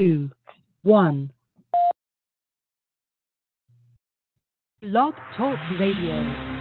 2, 1. Blogtalk Radio.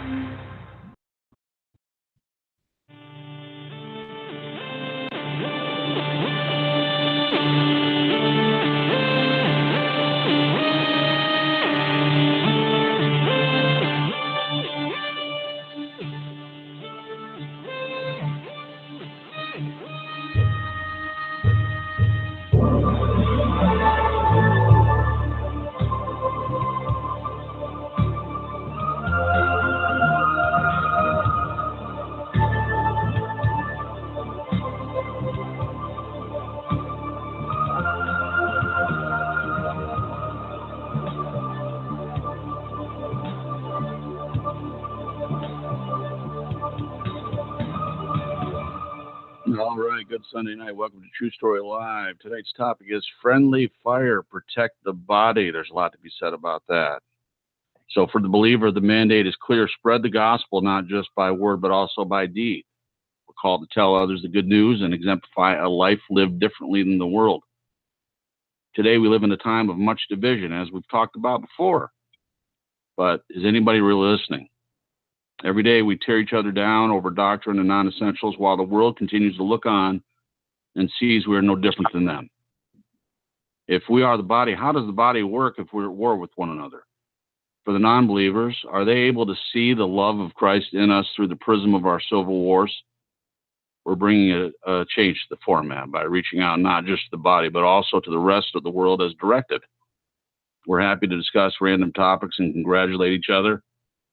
All right, good Sunday night. Welcome to True Story Live. Tonight's topic is friendly fire, protect the body. There's a lot to be said about that. So for the believer, the mandate is clear. Spread the gospel, not just by word, but also by deed. We're called to tell others the good news and exemplify a life lived differently than the world. Today, we live in a time of much division, as we've talked about before. But is anybody really listening? Every day we tear each other down over doctrine and non-essentials while the world continues to look on and sees we are no different than them. If we are the body, how does the body work if we're at war with one another? For the non-believers, are they able to see the love of Christ in us through the prism of our civil wars? We're bringing a change to the format by reaching out not just to the body, but also to the rest of the world as directed. We're happy to discuss random topics and congratulate each other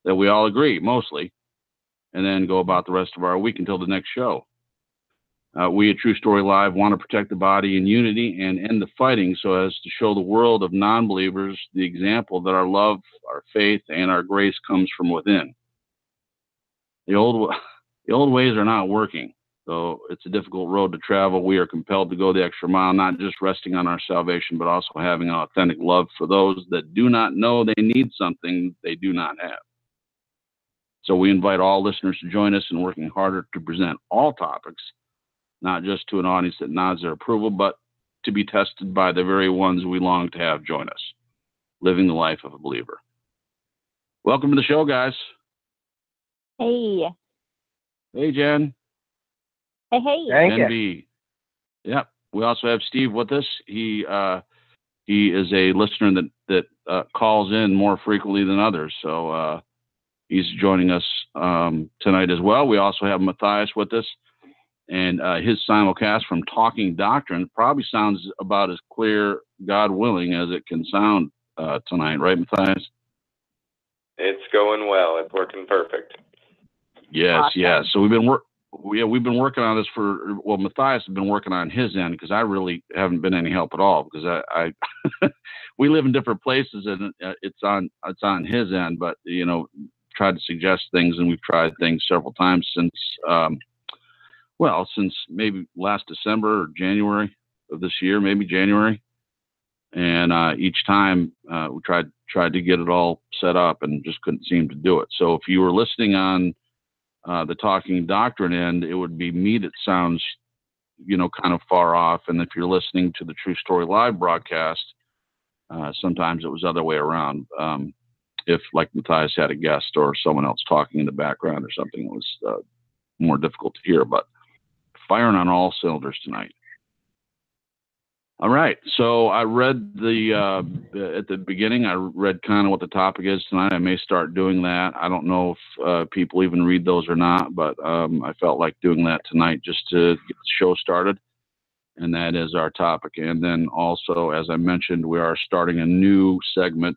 that we all agree, mostly, and then go about the rest of our week until the next show. We at True Story Live want to protect the body in unity and end the fighting so as to show the world of non-believers the example that our love, our faith, and our grace comes from within. The old ways are not working, though it's a difficult road to travel. We are compelled to go the extra mile, not just resting on our salvation, but also having authentic love for those that do not know they need something they do not have. So we invite all listeners to join us in working harder to present all topics, not just to an audience that nods their approval, but to be tested by the very ones we long to have join us, living the life of a believer. Welcome to the show, guys. Hey. Hey, Jen. Hey, hey. Thank Jen you. B. Yep. We also have Steve with us. He is a listener that calls in more frequently than others. So he's joining us tonight as well. We also have Matthias with us, and his simulcast from Talking Doctrine probably sounds about as clear, God willing, as it can sound tonight, right, Matthias? It's going well. It's working perfect. Yes, Awesome. yes. So we've been working on this Matthias has been working on his end because I really haven't been any help at all because I we live in different places and it's on his end, but tried to suggest things, and we've tried things several times since maybe last December or January of this year, maybe January. And each time we tried to get it all set up and just couldn't seem to do it. So if you were listening on the Talking Doctrine end, it would be me that sounds, kind of far off. And if you're listening to the True Story Live broadcast, sometimes it was the other way around. If like Matthias had a guest or someone else talking in the background or something, it was more difficult to hear, but firing on all cylinders tonight. All right. So I read at the beginning, I read kind of what the topic is tonight. I may start doing that. I don't know if people even read those or not, but I felt like doing that tonight just to get the show started. And that is our topic. And then also, as I mentioned, we are starting a new segment,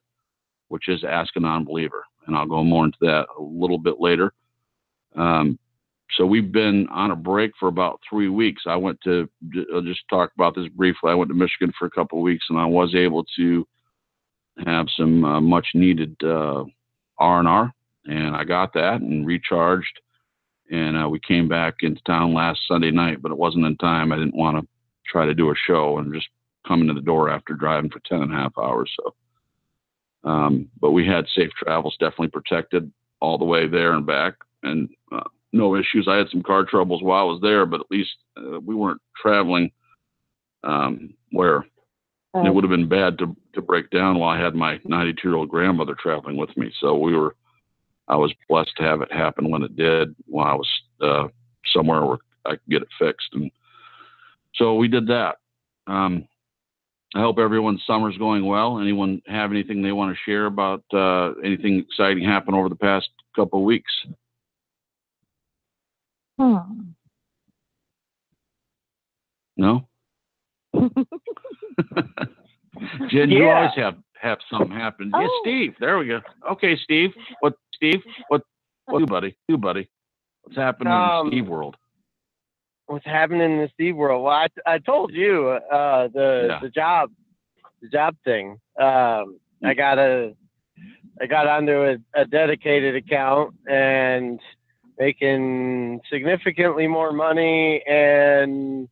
which is Ask a Non-Believer. And I'll go more into that a little bit later. So we've been on a break for about 3 weeks. I'll just talk about this briefly. I went to Michigan for a couple of weeks, and I was able to have some much needed R&R, and I got that and recharged. And we came back into town last Sunday night, but it wasn't in time. I didn't want to try to do a show and just come into the door after driving for 10.5 hours. So, but we had safe travels, definitely protected all the way there and back, and no issues. I had some car troubles while I was there, but at least we weren't traveling where it would have been bad to break down while I had my 92-year-old grandmother traveling with me. So I was blessed to have it happen when it did, while I was somewhere where I could get it fixed. And so we did that. I hope everyone's summer's going well. Anyone have anything they want to share about anything exciting happened over the past couple of weeks? No? Jen, you always have something happen. Yeah, Steve, there we go. Okay, Steve. What you buddy? What's happening in the Steve world? What's happening in the Steve world? Well, I told you the job thing. I got onto a dedicated account and making significantly more money and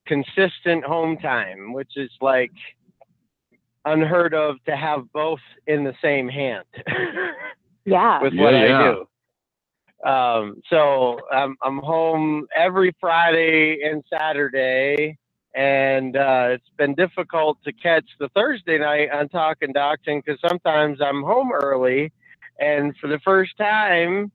consistent home time, which is like unheard of to have both in the same hand. Yeah. With what I do. So I'm home every Friday and Saturday, and it's been difficult to catch the Thursday night on Talking Doctrine because sometimes I'm home early, and for the first time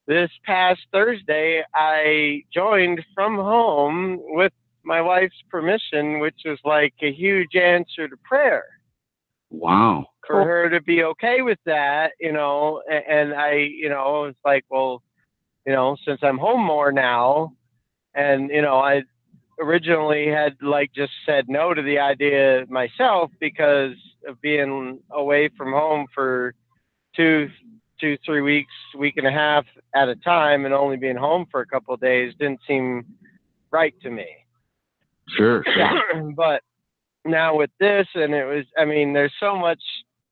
this past Thursday, I joined from home with my wife's permission, which was like a huge answer to prayer. Wow. For her to be okay with that, and I, it's like, well, since I'm home more now, and, I originally had just said no to the idea myself because of being away from home for 2, 3 weeks, week and a half at a time, and only being home for a couple of days didn't seem right to me. Sure. But now with this, and there's so much,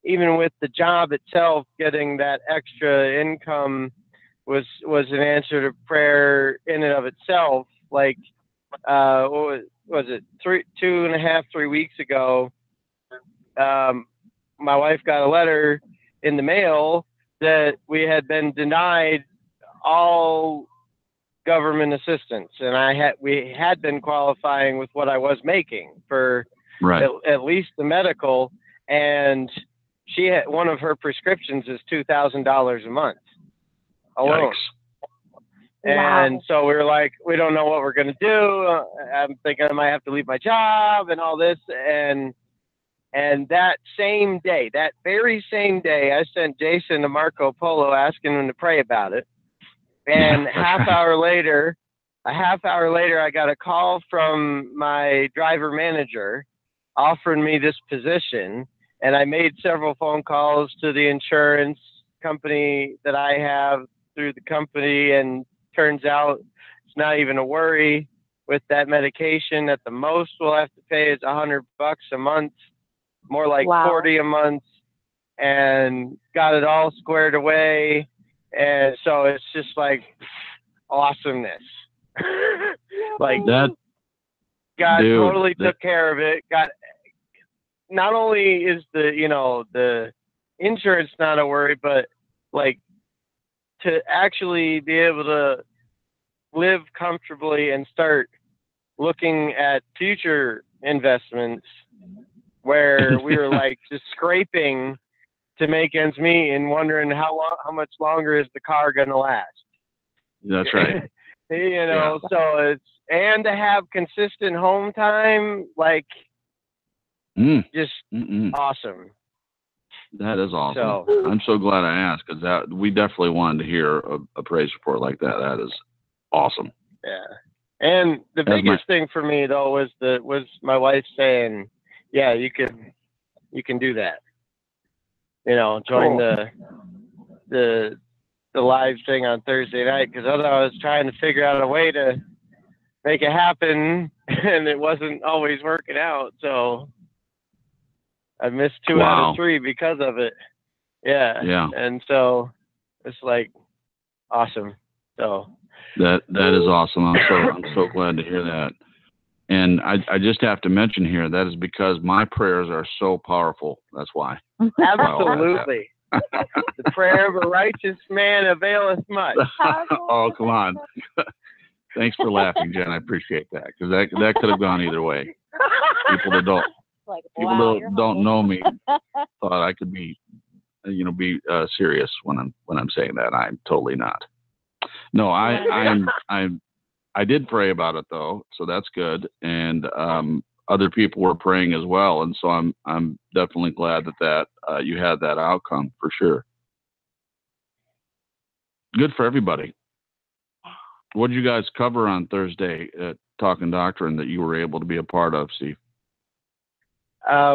even with the job itself, getting that extra income was an answer to prayer in and of itself. Like, what was it, 2.5, 3 weeks ago, my wife got a letter in the mail that we had been denied all government assistance, and we had been qualifying with what I was making for at least the medical, and she had, one of her prescriptions is $2,000 a month alone. And so we were like, we don't know what we're going to do. I'm thinking I might have to leave my job and all this. And that same day, that very same day, I sent Jason to Marco Polo asking him to pray about it. And a half hour later, I got a call from my driver manager offering me this position. And I made several phone calls to the insurance company that I have through the company, and turns out it's not even a worry with that medication. At the most we'll have to pay is $100 a month, more like 40 a month, and got it all squared away. And so it's just like awesomeness. Like that, God totally took care of it. Not only is the insurance not a worry, but like to actually be able to live comfortably and start looking at future investments where we were like just scraping to make ends meet and wondering how much longer is the car going to last. That's right. So it's, and to have consistent home time, like just awesome. That is awesome. So, I'm so glad I asked, because we definitely wanted to hear a praise report like that. That is awesome. Yeah. And the biggest thing for me though was my wife saying, "Yeah, you can do that. Join the live thing on Thursday night," because otherwise I was trying to figure out a way to make it happen, and it wasn't always working out. So I missed 2 out of 3 because of it. Yeah. And so it's like awesome. So that is awesome. I'm so glad to hear that. And I just have to mention here, that is because my prayers are so powerful. That's why. Absolutely. The prayer of a righteous man availeth much. Oh, come on. Thanks for laughing, Jen. I appreciate that, because that could have gone either way. People that like, people wow, don't know me thought I could be, be serious when I'm saying that. I'm totally not. No, I did pray about it though, so that's good. And other people were praying as well, and so I'm definitely glad that you had that outcome for sure. Good for everybody. What did you guys cover on Thursday at Talking Doctrine that you were able to be a part of, Steve?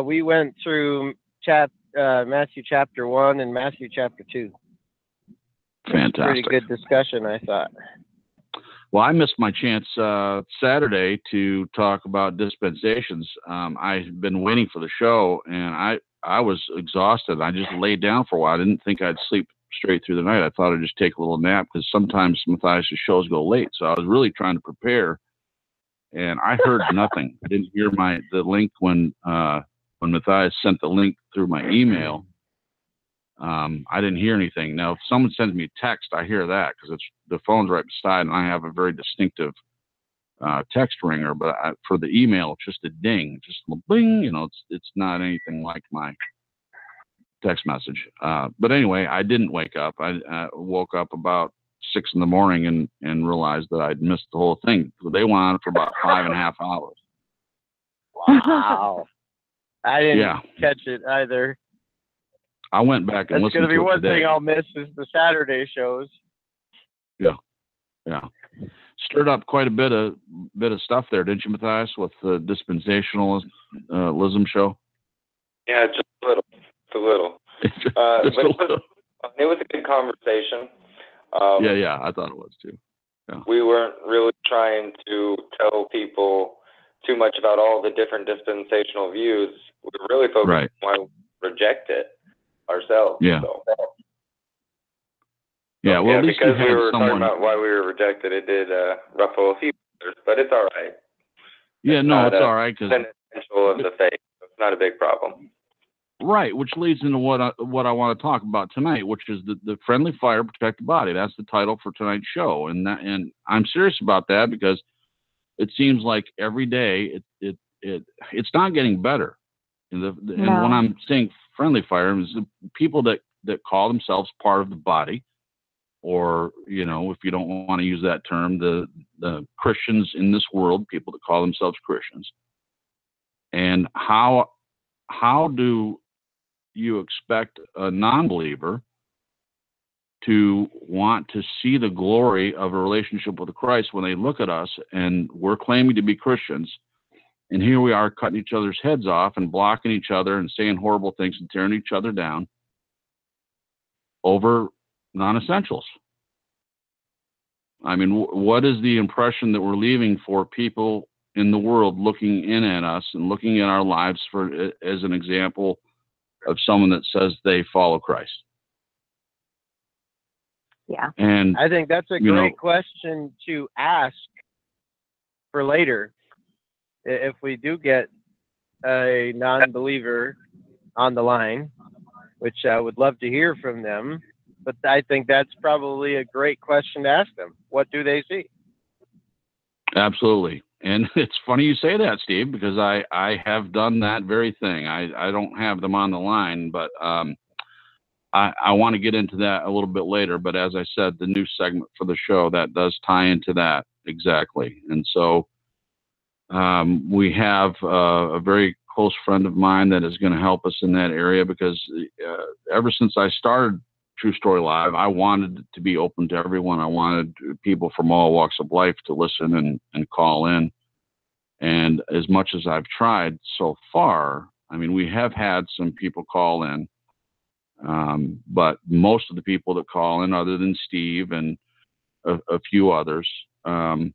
We went through Matthew chapter 1 and Matthew chapter 2. Fantastic. Pretty good discussion, I thought. Well, I missed my chance Saturday to talk about dispensations. I've been waiting for the show, and I was exhausted. I just laid down for a while. I didn't think I'd sleep straight through the night. I thought I'd just take a little nap because sometimes Matthias' shows go late. So I was really trying to prepare, and I heard nothing. I didn't hear the link when Matthias sent the link through my email. I didn't hear anything. Now, if someone sends me a text, I hear that because the phone's right beside, and I have a very distinctive text ringer. But for the email, it's just a ding, just a bing. It's not anything like my text message. But anyway, I didn't wake up. I woke up about 6 a.m. and realized that I'd missed the whole thing. So they went on for about 5.5 hours. Wow. I didn't catch it either. I went back and listened to it. That's going to be one today. thing I'll miss is the Saturday shows. Yeah. Stirred up quite a bit of stuff there, didn't you, Matthias, with the dispensationalism show? Yeah, just a little. But it was a good conversation. Yeah, I thought it was too. Yeah. We weren't really trying to tell people too much about all the different dispensational views. We were really focused on why we reject it ourselves. Yeah. So. Yeah, well, at least because we were talking about why we were rejected, it did ruffle a few feathers, but it's all right. Yeah, it's all right because it's essential of the faith. It's not a big problem. Right, which leads into what I want to talk about tonight, which is the friendly fire protect the body. That's the title for tonight's show, and I'm serious about that because it seems like every day it's not getting better. And when I'm saying friendly fire, is the people that call themselves part of the body, or if you don't want to use that term, the Christians in this world, people that call themselves Christians. And how do you expect a non-believer to want to see the glory of a relationship with Christ when they look at us and we're claiming to be Christians, and here we are cutting each other's heads off and blocking each other and saying horrible things and tearing each other down over non-essentials? I mean, what is the impression that we're leaving for people in the world looking in at us and looking at our lives as an example of someone that says they follow Christ? Yeah. And I think that's a great question to ask for later. If we do get a non-believer on the line, which I would love to hear from them, but I think that's probably a great question to ask them. What do they see? Absolutely. And it's funny you say that, Steve, because I have done that very thing. I don't have them on the line, but I want to get into that a little bit later. But as I said, the new segment for the show, that does tie into that exactly. And so we have a very close friend of mine that is going to help us in that area, because ever since I started True Story Live, I wanted it to be open to everyone. I wanted people from all walks of life to listen and call in. And as much as I've tried so far, I mean, we have had some people call in, but most of the people that call in, other than Steve and a few others, they're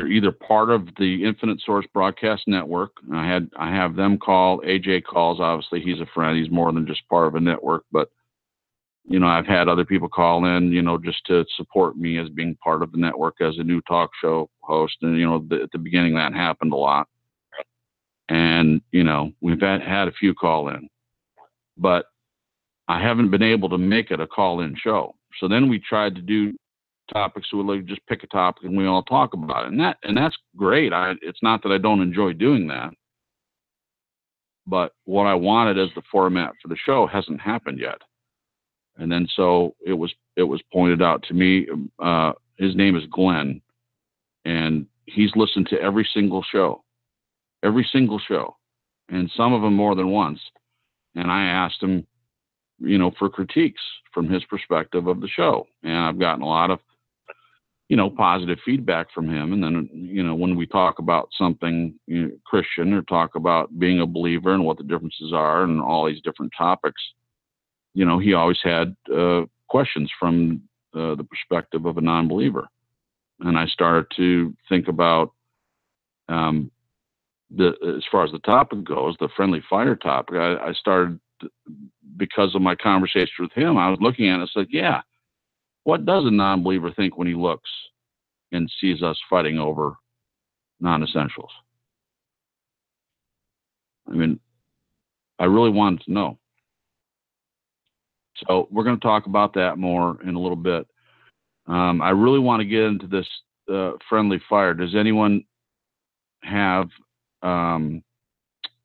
either part of the Infinite Source Broadcast Network. I have them call. AJ calls. Obviously, he's a friend. He's more than just part of a network, but I've had other people call in, just to support me as being part of the network as a new talk show host. And, at the beginning that happened a lot. And, we've had a few call in, but I haven't been able to make it a call in show. So then we tried to do topics. So we just pick a topic and we all talk about it. And that's great. It's not that I don't enjoy doing that. but what I wanted as the format for the show hasn't happened yet. And then so it was pointed out to me. His name is Glenn, and he's listened to every single show, and some of them more than once. And I asked him, for critiques from his perspective of the show, and I've gotten a lot of, positive feedback from him. And then, when we talk about something Christian, or talk about being a believer and what the differences are and all these different topics, he always had questions from the perspective of a non-believer. And I started to think about, as far as the topic goes, the friendly fire topic, I started, because of my conversation with him, I was looking at it and said, yeah, what does a non-believer think when he looks and sees us fighting over non-essentials? I mean, I really wanted to know. So we're going to talk about that more in a little bit. I really want to get into this friendly fire. Does anyone have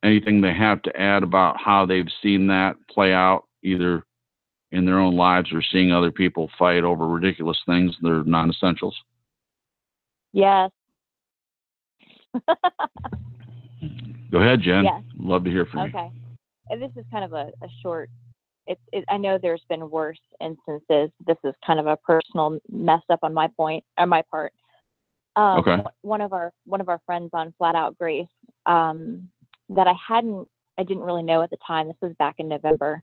anything they have to add about how they've seen that play out, either in their own lives or seeing other people fight over ridiculous things that are non-essentials? Yes. Go ahead, Jen. Yes. Love to hear from you. Okay. And this is kind of a short, I know there's been worse instances. This is kind of a personal mess up on my part. Okay. One of our friends on Flat Out Grace, that I didn't really know at the time. This was back in November.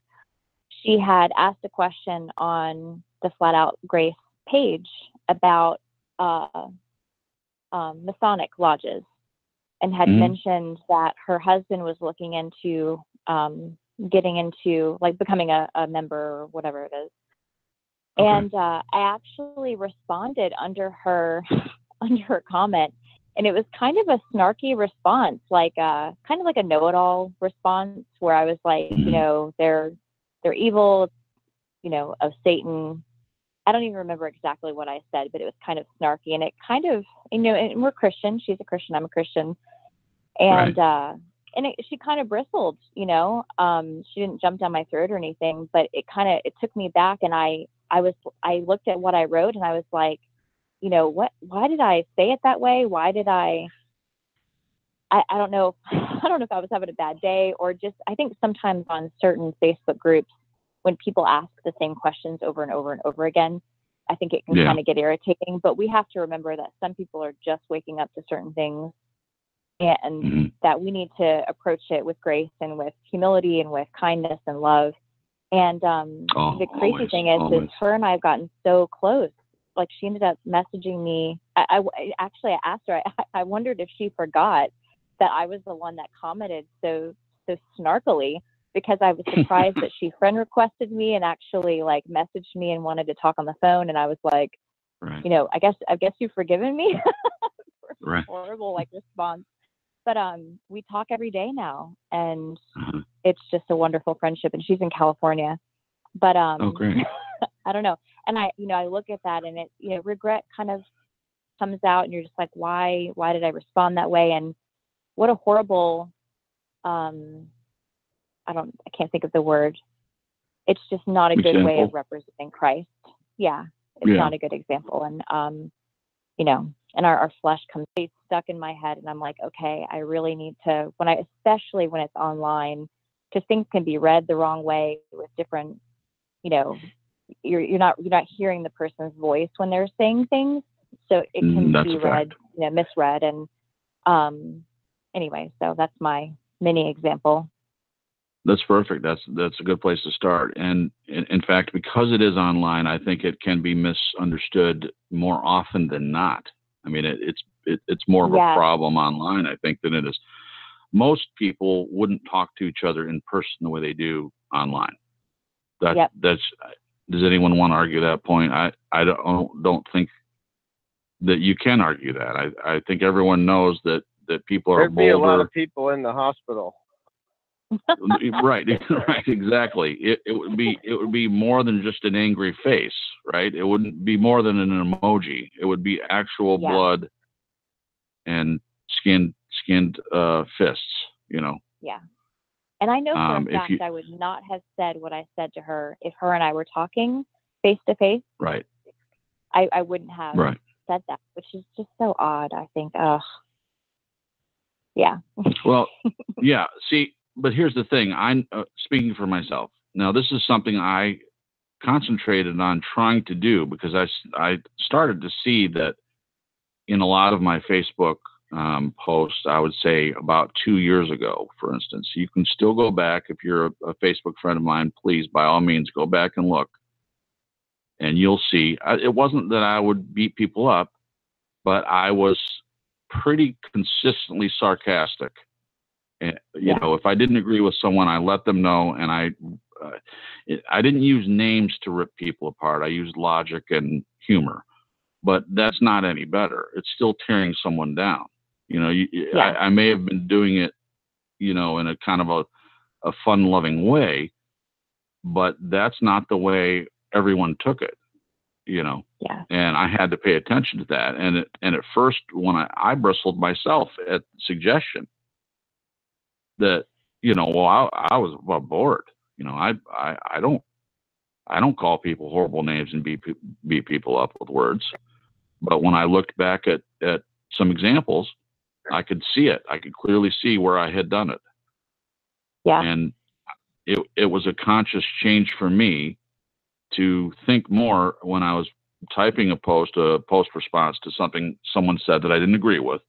She had asked a question on the Flat Out Grace page about Masonic lodges, and had mentioned that her husband was looking into getting into, like, becoming a member or whatever it is. Okay. And I actually responded under her comment, and it was kind of a snarky response, like kind of like a know-it-all response, where I was like, they're evil, of Satan. I don't even remember exactly what I said, but it was kind of snarky, and it kind of, and we're Christian. She's a Christian. I'm a Christian. And, right. She kind of bristled, she didn't jump down my throat or anything, but it took me back. And I looked at what I wrote, and I was like, why did I say it that way? Why did I don't know. I don't know if I was having a bad day, or just, I think sometimes on certain Facebook groups, when people ask the same questions over and over and over again, I think it can kind of get irritating. But we have to remember that some people are just waking up to certain things, and that we need to approach it with grace and with humility and with kindness and love. And the crazy thing is her and I have gotten so close. Like, she ended up messaging me. I asked her, I wondered if she forgot that I was the one that commented so snarkily, because I was surprised that she friend requested me and actually, like, messaged me and wanted to talk on the phone. And I was like, right. I guess you've forgiven me for right. Horrible, like, response. But we talk every day now, and it's just a wonderful friendship. And she's in California, but great. I don't know. And I look at that, and it, regret kind of comes out, and you're just like, why did I respond that way? And what a horrible, I can't think of the word. It's just not a good way of representing Christ. Yeah. It's not a good example. And, and our flesh comes stuck in my head, and I'm like, okay, I really need to, especially when it's online, because things can be read the wrong way with different, you're not hearing the person's voice when they're saying things. So it can be read, misread. And, anyway, so that's my mini example. That's perfect. That's a good place to start. And in fact, because it is online, I think it can be misunderstood more often than not. I mean, it's more of a problem online, I think, than it is. Most people wouldn't talk to each other in person the way they do online. That's. Does anyone want to argue that point? I don't think that you can argue that. I think everyone knows that people are bolder. There'd be a lot of people in the hospital. Right, exactly. It would be more than just an angry face, right? It wouldn't be more than an emoji. It would be actual blood and skinned fists, Yeah. And I know for a fact I would not have said what I said to her if her and I were talking face to face. Right. I wouldn't have said that, which is just so odd. I think, yeah. Well, yeah. See, but here's the thing. I'm speaking for myself. Now, this is something I concentrated on trying to do because I started to see that in a lot of my Facebook posts, I would say about 2 years ago, for instance. You can still go back. If you're a Facebook friend of mine, please, by all means, go back and look. And you'll see, it wasn't that I would beat people up, but I was pretty consistently sarcastic. And, you know, if I didn't agree with someone, I let them know. And I didn't use names to rip people apart. I used logic and humor. But that's not any better. It's still tearing someone down. You know, I may have been doing it, you know, in a kind of a fun-loving way, but that's not the way everyone took it, you know. Yeah. And I had to pay attention to that. And at first, when I bristled myself at the suggestion that, you know, well, I was bored. You know, I don't call people horrible names and beat people up with words. But when I looked back at some examples, I could see it. I could clearly see where I had done it. Yeah. And it was a conscious change for me to think more when I was typing a post response to something someone said that I didn't agree with,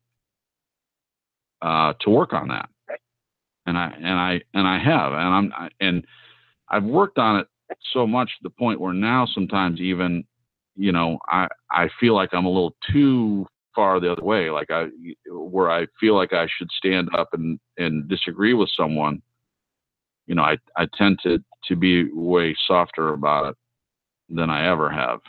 to work on that. And I have, and I've worked on it so much to the point where now sometimes even, you know, I feel like I'm a little too far the other way. Like where I feel like I should stand up and disagree with someone, you know, I tend to be way softer about it than I ever have.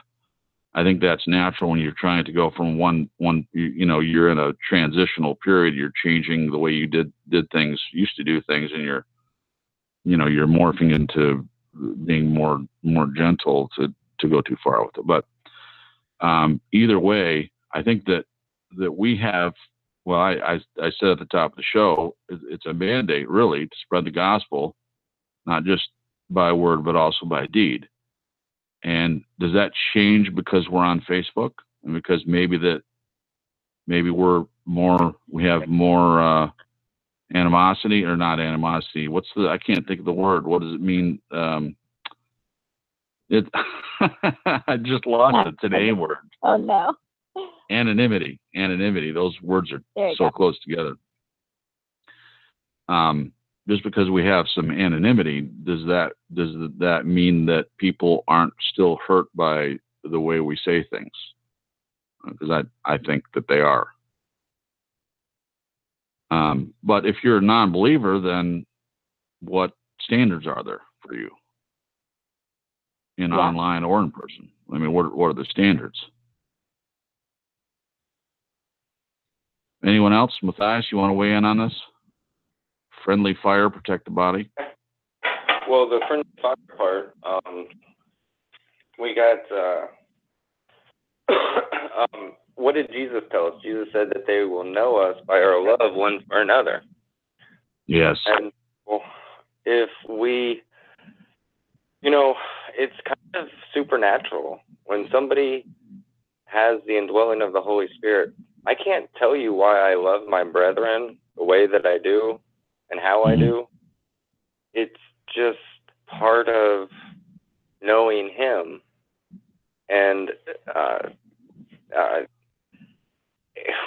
I think that's natural when you're trying to go from one, you know, you're in a transitional period. You're changing the way you did things, used to do things, and you're morphing into being more gentle to go too far with it. But either way, I think that we have, well, I said at the top of the show, it's a mandate really to spread the gospel, not just by word, but also by deed. And does that change because we're on Facebook and because maybe we have more animosity, or not animosity? I can't think of the word. What does it mean? I just lost it. It's an A word. Oh no. Anonymity. Those words are so close together. Just because we have some anonymity, does that mean that people aren't still hurt by the way we say things? Because I think that they are. But if you're a non-believer, then what standards are there for you in online or in person? I mean, what are the standards? Anyone else? Matthias, you want to weigh in on this? Friendly fire, protect the body. Well, the friendly fire part, we got, what did Jesus tell us? Jesus said that they will know us by our love one for another. Yes. And if we, you know, it's kind of supernatural. When somebody has the indwelling of the Holy Spirit, I can't tell you why I love my brethren the way that I do and how I do. It's just part of knowing Him. And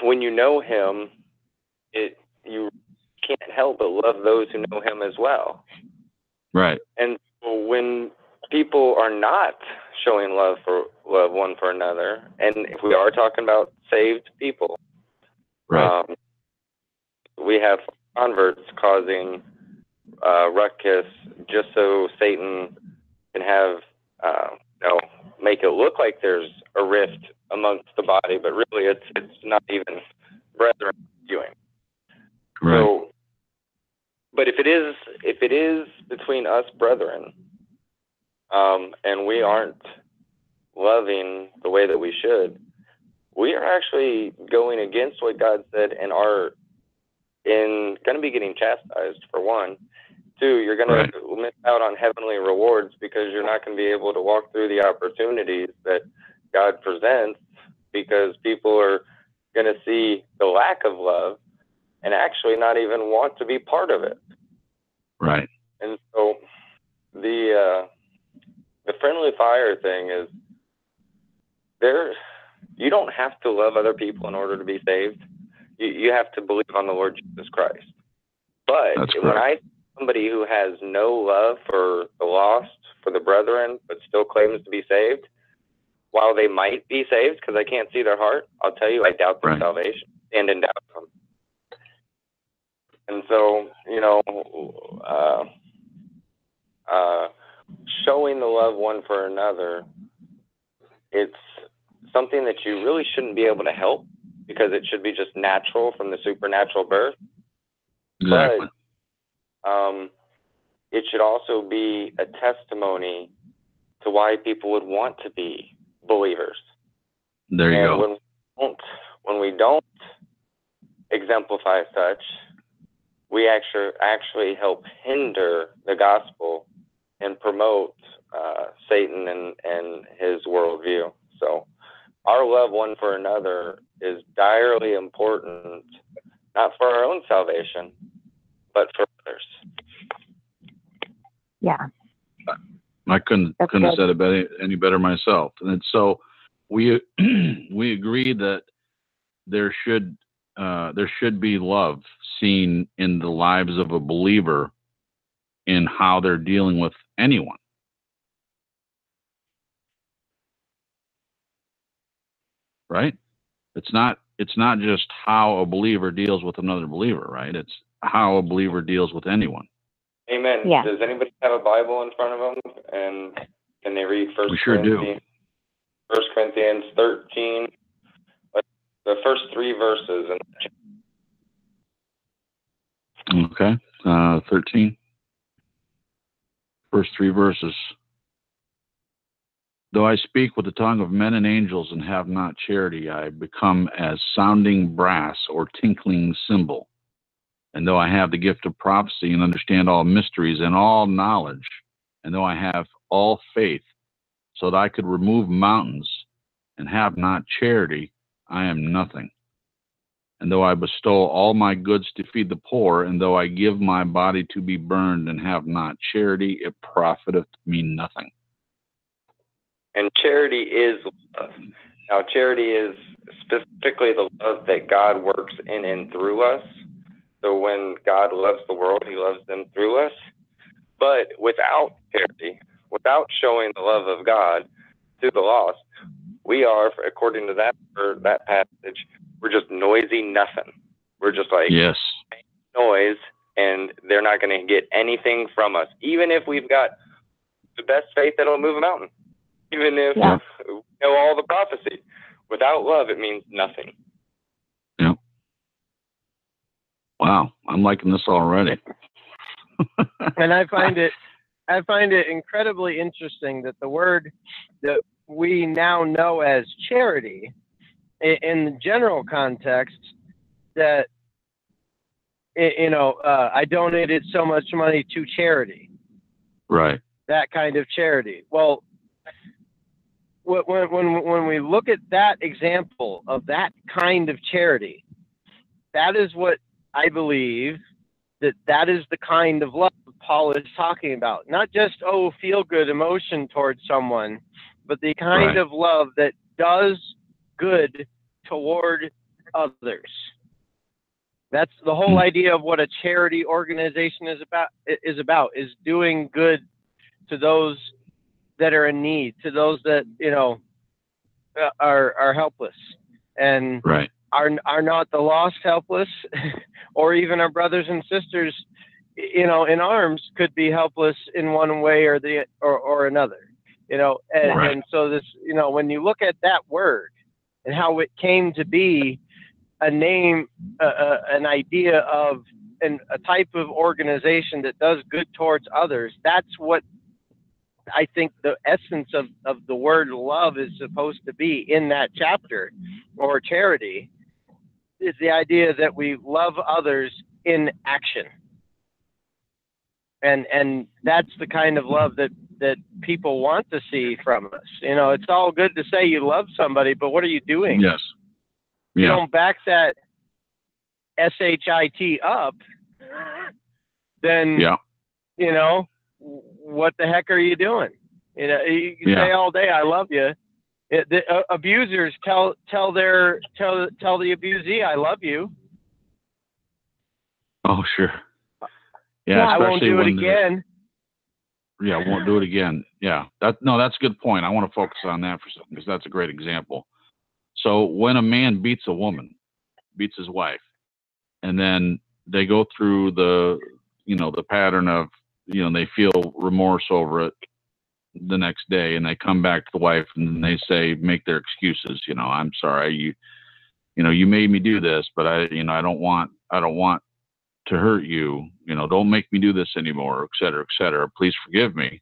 when you know Him, you can't help but love those who know Him as well. Right. And when people are not showing love one for another, and if we are talking about saved people, right, we have converts causing ruckus just so Satan can have make it look like there's a rift amongst the body, but really it's not even brethren doing. Right. So, but if it is between us brethren, and we aren't loving the way that we should, we are actually going against what God said and are going to be getting chastised, for one. too. You're going to miss out on heavenly rewards because you're not going to be able to walk through the opportunities that God presents, because people are going to see the lack of love and actually not even want to be part of it. Right. And so the friendly fire thing is you don't have to love other people in order to be saved. You have to believe on the Lord Jesus Christ. But when I see somebody who has no love for the lost, for the brethren, but still claims to be saved, while they might be saved because I can't see their heart, I'll tell you, I doubt their salvation, stand in doubt of them. And so, showing the love one for another, it's something that you really shouldn't be able to help, because it should be just natural from the supernatural birth. Exactly. But it should also be a testimony to why people would want to be believers. There you go. When we don't exemplify such, we actually help hinder the gospel and promote Satan and his worldview. So our love one for another is direly important, not for our own salvation, but for others. Yeah. I couldn't have said it any better myself. And so we agree that there should be love seen in the lives of a believer in how they're dealing with anyone. Right? It's not just how a believer deals with another believer, right? It's how a believer deals with anyone. Amen. Yeah. Does anybody have a Bible in front of them? And can they read 1 Corinthians 13, the first 3 verses? Okay. 13. First 3 verses. Though I speak with the tongue of men and angels and have not charity, I become as sounding brass or tinkling cymbal. And though I have the gift of prophecy and understand all mysteries and all knowledge, and though I have all faith, so that I could remove mountains, and have not charity, I am nothing. And though I bestow all my goods to feed the poor, and though I give my body to be burned and have not charity, it profiteth me nothing. And charity is love. Now, charity is specifically the love that God works in and through us. So when God loves the world, he loves them through us. But without charity, without showing the love of God to the lost, we are, according to that passage, we're just noisy nothing. We're just like noise, and they're not going to get anything from us, even if we've got the best faith that'll move a mountain, even if we know all the prophecy. Without love, it means nothing. Yeah. Wow, I'm liking this already. And I find it incredibly interesting that the word that we now know as charity, in the general context, that I donated so much money to charity. Right. That kind of charity. Well, when we look at that example of that kind of charity, that is what I believe that is the kind of love Paul is talking about. Not just, feel good emotion towards someone, but the kind of love that does good toward others. That's the whole idea of what a charity organization is doing good to those that are in need, to those that, are helpless, and are not the lost helpless, or even our brothers and sisters, in arms could be helpless in one way or another, and so this, when you look at that word and how it came to be a name, an idea of a type of organization that does good towards others, that's what I think the essence of the word love is supposed to be in that chapter, or charity, is the idea that we love others in action. And that's the kind of love that people want to see from us. You know, it's all good to say you love somebody, but what are you doing? Yes. You Yeah. don't back that SHIT up, then, Yeah. you know, what the heck are you doing? You know, you can say all day, I love you. The abusers tell the abusee, I love you. Oh, sure. Yeah, I won't do it again. Yeah, I won't do it again. Yeah, that's a good point. I want to focus on that for a second because that's a great example. So when a man beats a woman, beats his wife, and then they go through the pattern of, they feel remorse over it the next day, and they come back to the wife and they make their excuses. I'm sorry, you made me do this, but I don't want to hurt you. Don't make me do this anymore, et cetera, et cetera. Please forgive me.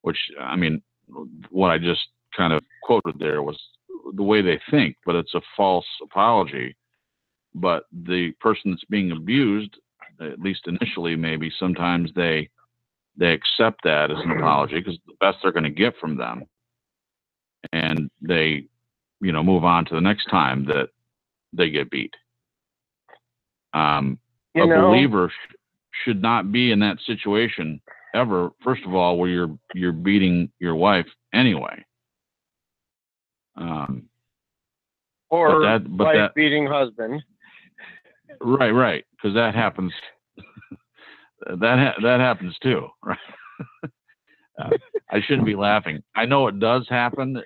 Which, I mean, what I just kind of quoted there was the way they think, but it's a false apology. But the person that's being abused, at least initially, maybe sometimes they accept that as an apology because it's the best they're going to get from them, and they, move on to the next time that they get beat. A believer should not be in that situation ever. First of all, where you're beating your wife anyway, or wife beating husband. Right, because that happens. that happens too, right? I shouldn't be laughing. I know it does happen.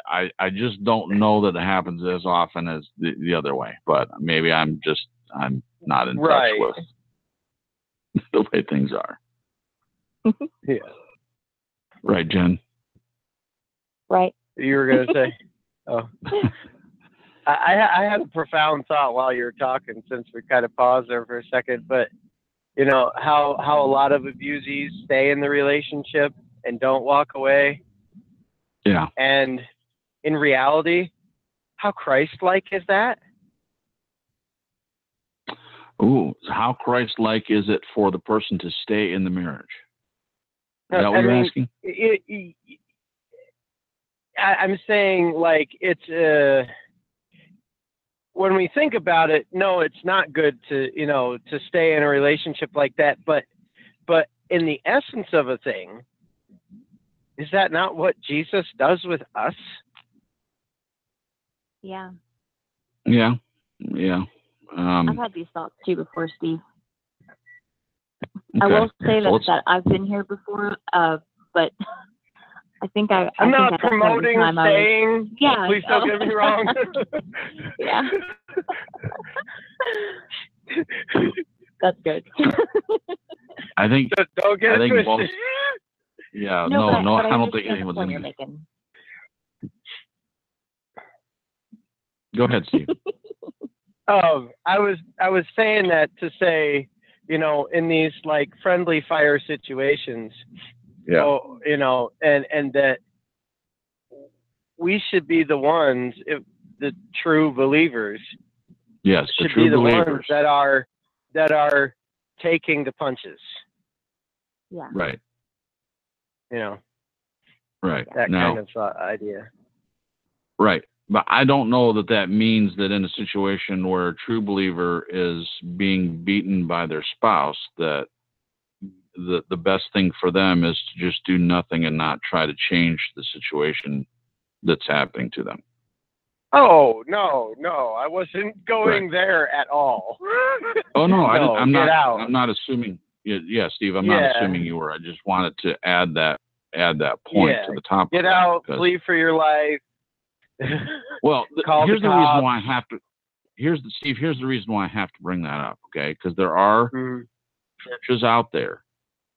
I just don't know that it happens as often as the other way. But maybe I'm not in touch with the way things are. Yeah. Right, Jen? Right. You were going to say? Oh. I had a profound thought while you were talking, since we kind of paused there for a second. But, how a lot of abusees stay in the relationship and don't walk away. Yeah. And in reality, how Christ-like is that? Ooh, how Christ-like is it for the person to stay in the marriage? Is that what you're asking? I'm saying, like, it's when we think about it, no, it's not good to stay in a relationship like that. But in the essence of a thing, is that not what Jesus does with us? Yeah. Yeah. I've had these thoughts too before, Steve. Okay. I will say that I've been here before, but I think I'm not promoting staying. Yeah. Please don't get me wrong. Yeah. That's good. I think. Don't get it twisted. Yeah. No. I don't think anyone's in it. Go ahead, Steve. I was saying that to say, in these like friendly fire situations, and that we should be the ones, the true believers. Yes, the should true be the believers ones that are taking the punches. Yeah. Right. Right. That kind of idea. Right. But I don't know that means that in a situation where a true believer is being beaten by their spouse, that the best thing for them is to just do nothing and not try to change the situation that's happening to them. Oh, no, I wasn't going there at all. Oh, no, I'm not. Out. I'm not assuming. Yeah, Steve, I'm not assuming you were. I just wanted to add that point to the topic. Get out, flee for your life. Well, here's the reason why I have to. Here's the reason why I have to bring that up. Okay, because there are churches out there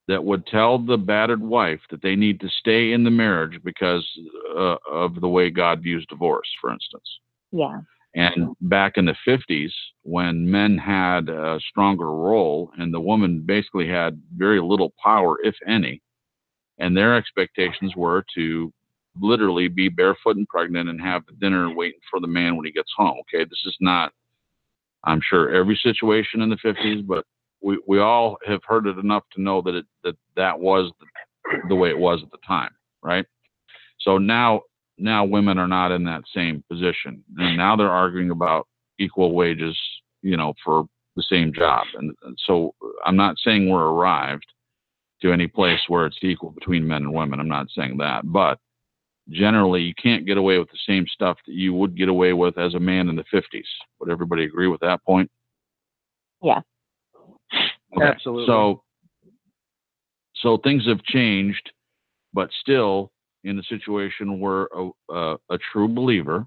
that would tell the battered wife that they need to stay in the marriage because of the way God views divorce, for instance. Yeah. And back in the 50s, when men had a stronger role and the woman basically had very little power, if any, and their expectations were to literally be barefoot and pregnant and have the dinner waiting for the man when he gets home. Okay, this is not, I'm sure, every situation in the 50s, but we all have heard it enough to know that that was the way it was at the time, right? So now women are not in that same position, and now they're arguing about equal wages, for the same job. And so I'm not saying we're arrived to any place where it's equal between men and women. I'm not saying that, but generally you can't get away with the same stuff that you would get away with as a man in the 50s. Would everybody agree with that point? Yeah. Okay. Absolutely. So things have changed, but still in a situation where a true believer,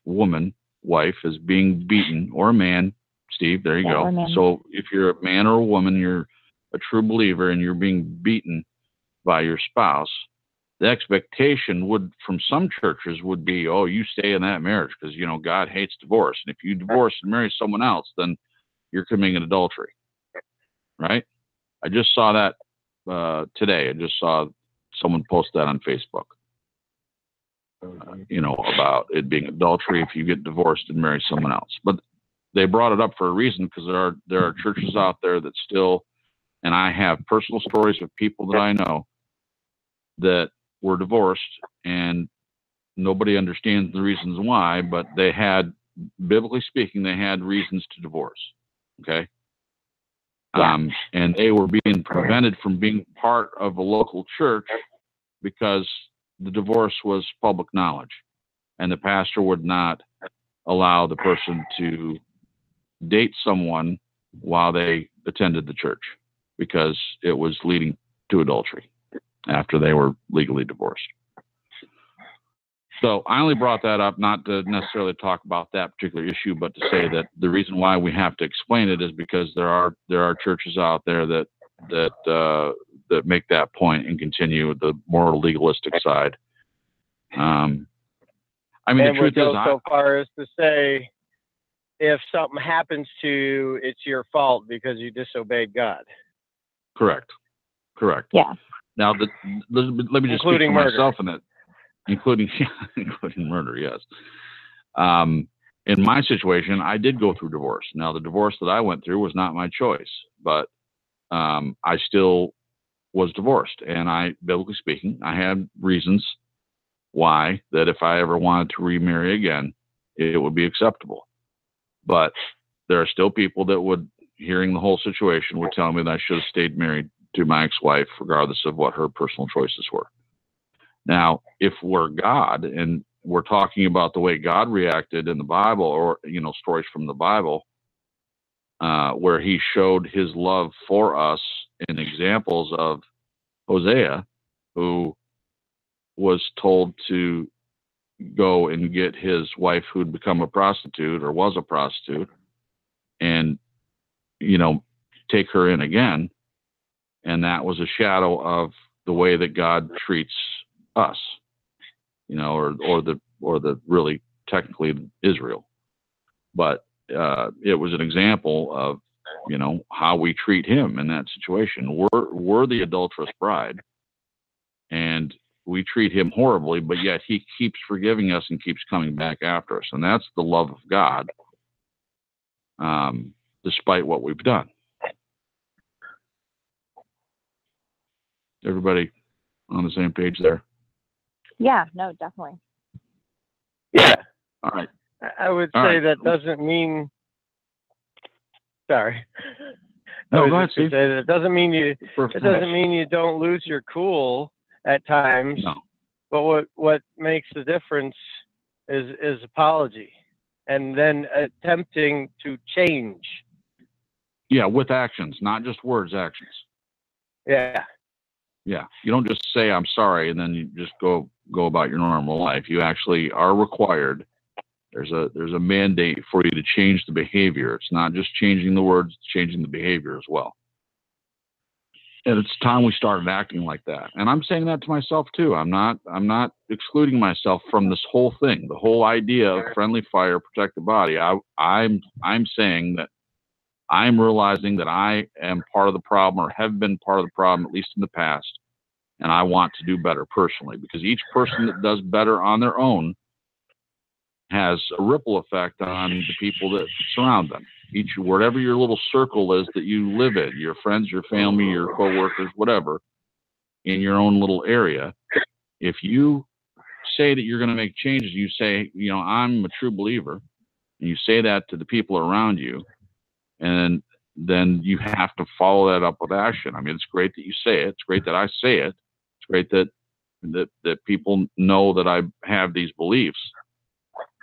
woman, wife, is being beaten, or a man, Steve, there you go. So if you're a man or a woman, you're a true believer and you're being beaten by your spouse, the expectation from some churches would be, oh, you stay in that marriage because, God hates divorce. And if you divorce and marry someone else, then you're committing an adultery, right? I just saw that today. I just saw someone post that on Facebook, about it being adultery if you get divorced and marry someone else. But they brought it up for a reason, because there are churches out there that still, and I have personal stories of people that I know that were divorced, and nobody understands the reasons why, but they had, biblically speaking, they had reasons to divorce. Okay. Yeah. And they were being prevented from being part of a local church because the divorce was public knowledge, and the pastor would not allow the person to date someone while they attended the church because it was leading to adultery after they were legally divorced. So I only brought that up not to necessarily talk about that particular issue, but to say that the reason why we have to explain it is because there are churches out there that make that point and continue with the more legalistic side. The truth is, so far as to say, if something happens to you, it's your fault because you disobeyed God. Correct. Yeah. Now, let me just speak for myself in that, including murder. Yes. In my situation, I did go through divorce. Now, the divorce that I went through was not my choice, but I still was divorced, and biblically speaking, I had reasons why that if I ever wanted to remarry again, it would be acceptable. But there are still people that would, hearing the whole situation, would tell me that I should have stayed married to my ex-wife, regardless of what her personal choices were. Now, if we're God and we're talking about the way God reacted in the Bible, or, stories from the Bible, where he showed his love for us in examples of Hosea, who was told to go and get his wife who'd become a prostitute or was a prostitute and, take her in again. And that was a shadow of the way that God treats us, or the really technically Israel. But it was an example of, how we treat him in that situation. We're the adulterous bride, and we treat him horribly, but yet he keeps forgiving us and keeps coming back after us. And that's the love of God, despite what we've done. Everybody on the same page there? Yeah, no, definitely. Yeah. All right. I would say that doesn't mean. Sorry. No, go ahead, Steve. It doesn't mean you don't lose your cool at times. No. But what makes the difference is apology, and then attempting to change. Yeah, with actions, not just words. Actions. Yeah. Yeah, you don't just say I'm sorry and then you just go about your normal life. You actually are required. There's a mandate for you to change the behavior. It's not just changing the words, it's changing the behavior as well. And it's time we started acting like that. And I'm saying that to myself too. I'm not excluding myself from this whole thing. The whole idea of friendly fire, protect the body. I'm saying that I'm realizing that I am part of the problem, or have been part of the problem, at least in the past. And I want to do better personally, because each person that does better on their own has a ripple effect on the people that surround them. whatever your little circle is that you live in, your friends, your family, your coworkers, whatever, in your own little area, if you say that you're going to make changes, you say, I'm a true believer, and you say that to the people around you, and then you have to follow that up with action. I mean, it's great that you say it. It's great that I say it. It's great that people know that I have these beliefs.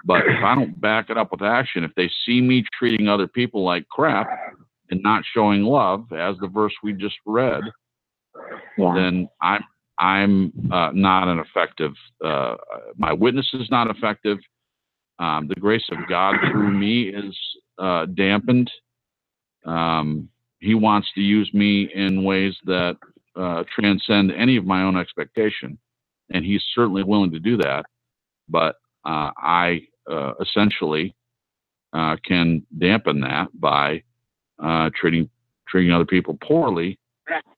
But if I don't back it up with action, if they see me treating other people like crap and not showing love, as the verse we just read, then I'm not an effective. My witness is not effective. The grace of God through me is dampened. He wants to use me in ways that transcend any of my own expectation, and he's certainly willing to do that. But I essentially can dampen that by treating other people poorly,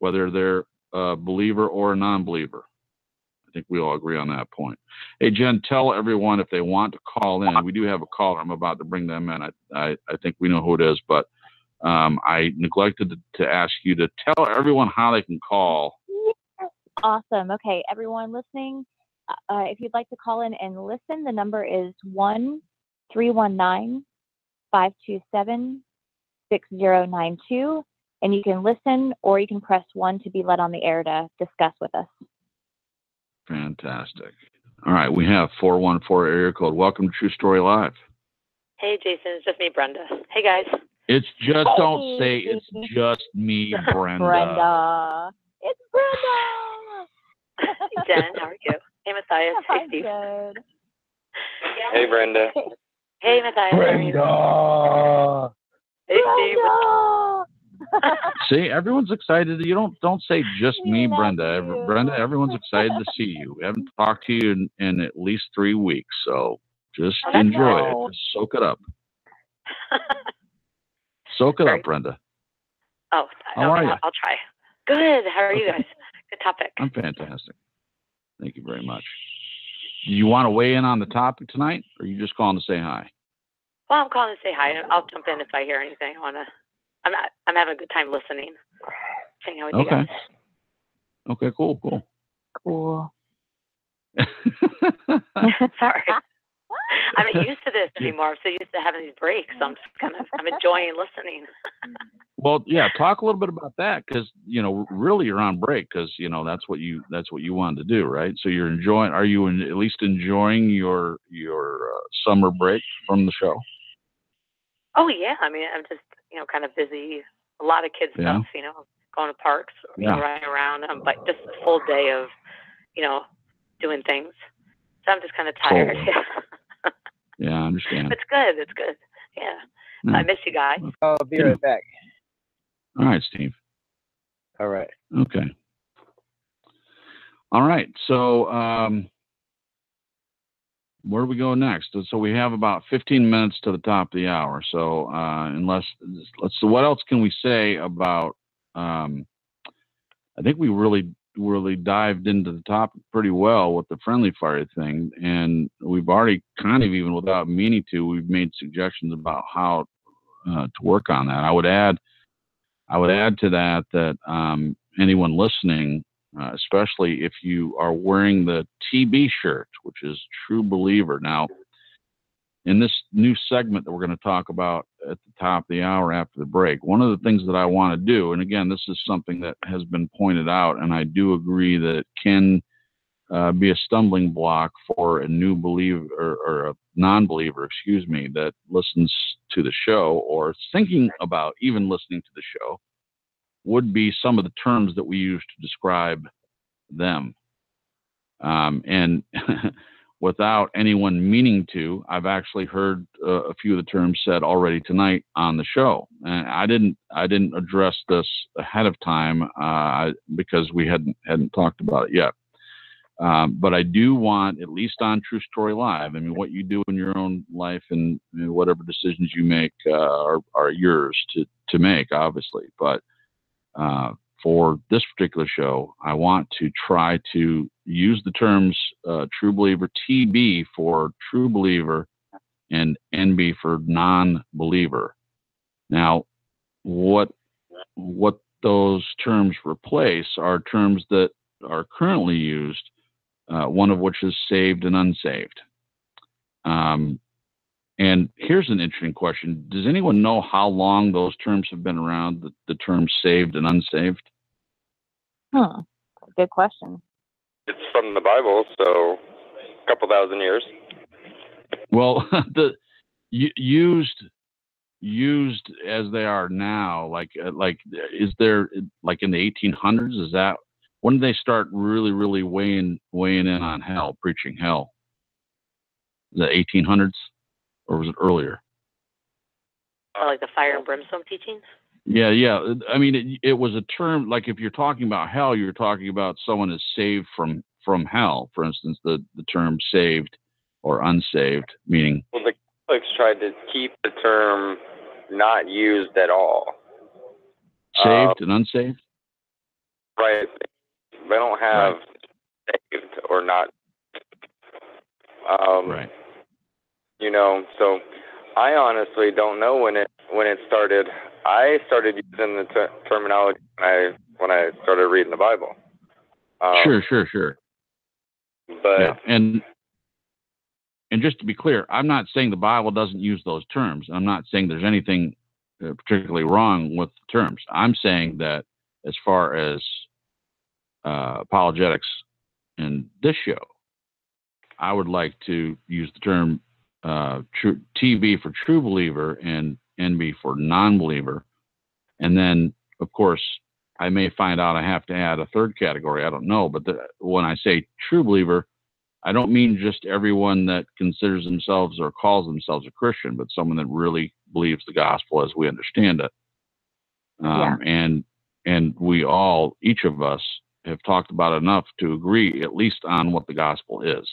whether they're a believer or a non-believer. I think we all agree on that point. Hey, Jen, tell everyone if they want to call in. We do have a caller. I'm about to bring them in. I think we know who it is, but I neglected to ask you to tell everyone how they can call. Awesome. Okay, everyone listening, if you'd like to call in and listen, the number is 1-319-527-6092, and you can listen or you can press 1 to be let on the air to discuss with us. Fantastic. All right, we have 414 area code. Welcome to True Story Live. Hey, Jason, it's just me, Brenda. Hey, guys. It's just, don't say it's just me, Brenda. Brenda. It's Brenda. Hey, Jen, how are you? Hey, Matthias. Hey, Steve. Good. Hey, Brenda. Hey, Matthias. Brenda. How are you? Hey, Steve. See, everyone's excited. You don't say just me, Brenda. you. Brenda, everyone's excited to see you. We haven't talked to you in at least 3 weeks, so just enjoy it. Just soak it up. Soak it up, Brenda. Oh, how are you? I'll try. Good. How are you guys? Good topic. I'm fantastic. Thank you very much. Do you want to weigh in on the topic tonight, or are you just calling to say hi? Well, I'm calling to say hi. I'll jump in if I hear anything. I'm having a good time listening. Hanging out with you guys. Okay, cool. Cool. Sorry. I'm not used to this anymore. I'm so used to having these breaks. I'm enjoying listening. Well, yeah, talk a little bit about that, because really you're on break, because that's what you wanted to do, right? So you're enjoying. Are you at least enjoying your summer break from the show? Oh yeah, I mean, I'm just kind of busy. A lot of kids stuff, going to parks, running around. But just a full day of doing things. So I'm just kind of tired. Yeah, I understand. It's good. Yeah. I miss you guys. I'll be right back. All right, Steve. All right. Okay. All right. So where do we go next? So we have about 15 minutes to the top of the hour. So so what else can we say about? I think we really dived into the topic pretty well with the friendly fire thing, and we've already kind of, even without meaning to, we've made suggestions about how to work on that. I would add to that anyone listening, especially if you are wearing the TB shirt, which is True Believer. Now, in this new segment that we're going to talk about at the top of the hour after the break, one of the things that I want to do, and again, this is something that has been pointed out, and I do agree that it can be a stumbling block for a new believer or a non-believer, that listens to the show or is thinking about even listening to the show, would be some of the terms that we use to describe them. And without anyone meaning to, I've actually heard a few of the terms said already tonight on the show. And I didn't address this ahead of time because we hadn't talked about it yet. But I do want, at least on True Story Live, I mean, what you do in your own life and whatever decisions you make are yours to make, obviously. But for this particular show, I want to try to use the terms True Believer, TB for True Believer, and NB for non-believer. Now, what those terms replace are terms that are currently used, one of which is saved and unsaved. And here's an interesting question. Does anyone know how long those terms have been around, the terms saved and unsaved? Good question. It's from the Bible, so a couple thousand years. Well, used as they are now, like is there, like in the 1800s, is that when did they start really weighing in on hell, preaching hell? The 1800s, or was it earlier? Like the fire and brimstone teachings? Yeah. I mean, it was a term, like if you're talking about hell, you're talking about someone is saved from hell. For instance, the term saved or unsaved, meaning. Well, the Catholics tried to keep the term not used at all. Saved and unsaved? Right. They don't have saved or not. Right. You know, so I honestly don't know when it started. I started using the terminology when I started reading the Bible. Sure. But yeah. And just to be clear, I'm not saying the Bible doesn't use those terms. I'm not saying there's anything particularly wrong with the terms. I'm saying that as far as apologetics in this show, I would like to use the term TB for true believer and NB for non-believer. And then, of course, I may find out I have to add a third category. I don't know. But when I say true believer, I don't mean just everyone that considers themselves or calls themselves a Christian, but someone that really believes the gospel as we understand it. And we all, each of us, have talked about enough to agree at least on what the gospel is,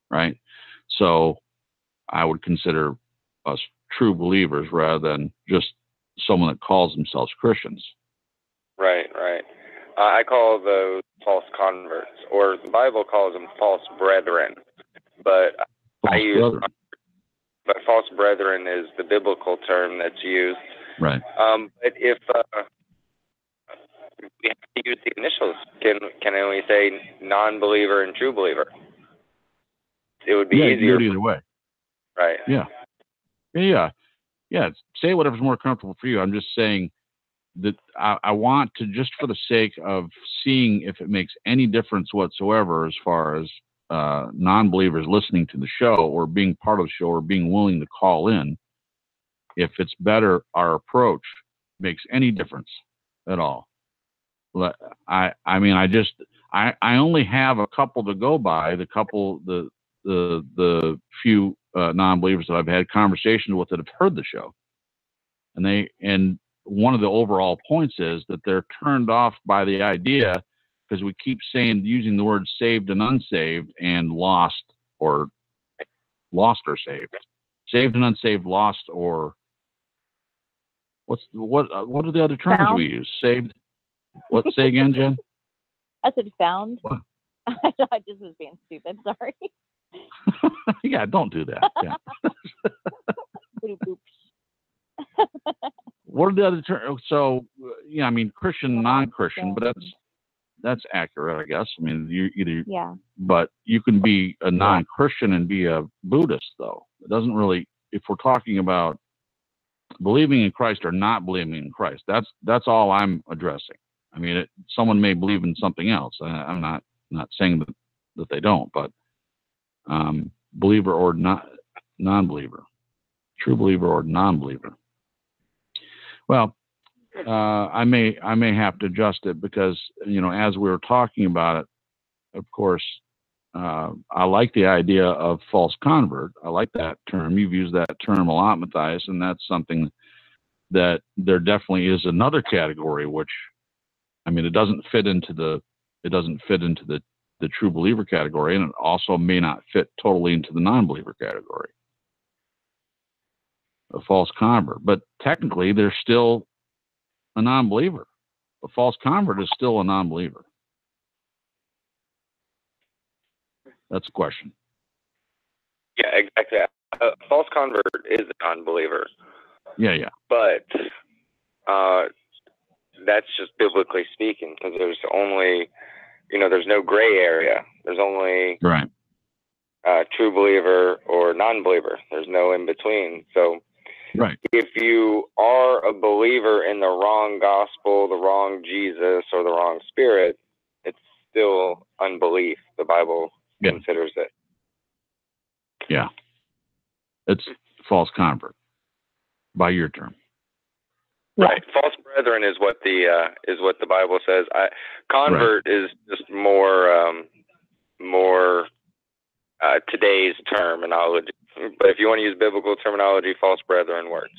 right? So I would consider us true believers rather than just someone that calls themselves Christians. Right. I call those false converts, or the Bible calls them false brethren. But but false brethren is the biblical term that's used. Right. But if we have to use the initials, can we say non-believer and true believer? It would be easier. You do it either way. Right. Yeah. Say whatever's more comfortable for you. I'm just saying that I want to, just for the sake of seeing if it makes any difference whatsoever as far as non-believers listening to the show or being part of the show or being willing to call in, if it's better, our approach makes any difference at all. I only have a couple to go by, the few non-believers that I've had conversations with that have heard the show. And one of the overall points is that they're turned off by the idea because we keep using the words saved and unsaved and lost or saved. Saved and unsaved, lost, or what are the other terms found. We use? Saved. What? Say again, Jen? I said found. What? I just was being stupid. Sorry. Yeah, don't do that. Yeah. What are the other terms? So, yeah, I mean, Christian, non-Christian, but that's accurate, I guess. I mean, but you can be a non-Christian and be a Buddhist, though. It doesn't really, if we're talking about believing in Christ or not believing in Christ, that's all I'm addressing. I mean, someone may believe in something else. I'm not saying that they don't, but believer or non-believer, true believer or non-believer. Well, I may have to adjust it because, as we were talking about it, of course, I like the idea of false convert. I like that term. You've used that term a lot, Matthias, and that's something that there definitely is another category, which, I mean, it doesn't fit into the true believer category, and it also may not fit totally into the non-believer category. A false convert, but technically they're still a non-believer. A false convert is still a non-believer. That's a question. Yeah, exactly. A false convert is a non-believer. Yeah. But that's just biblically speaking, because there's only, there's no gray area. There's only right. True believer or non-believer. There's no in between. So right. If you are a believer in the wrong gospel, the wrong Jesus, or the wrong spirit, it's still unbelief. The Bible considers it. Yeah. It's false convert by your term. Right. False brethren is what the Bible says. Convert is just more today's terminology. But if you want to use biblical terminology, false brethren works.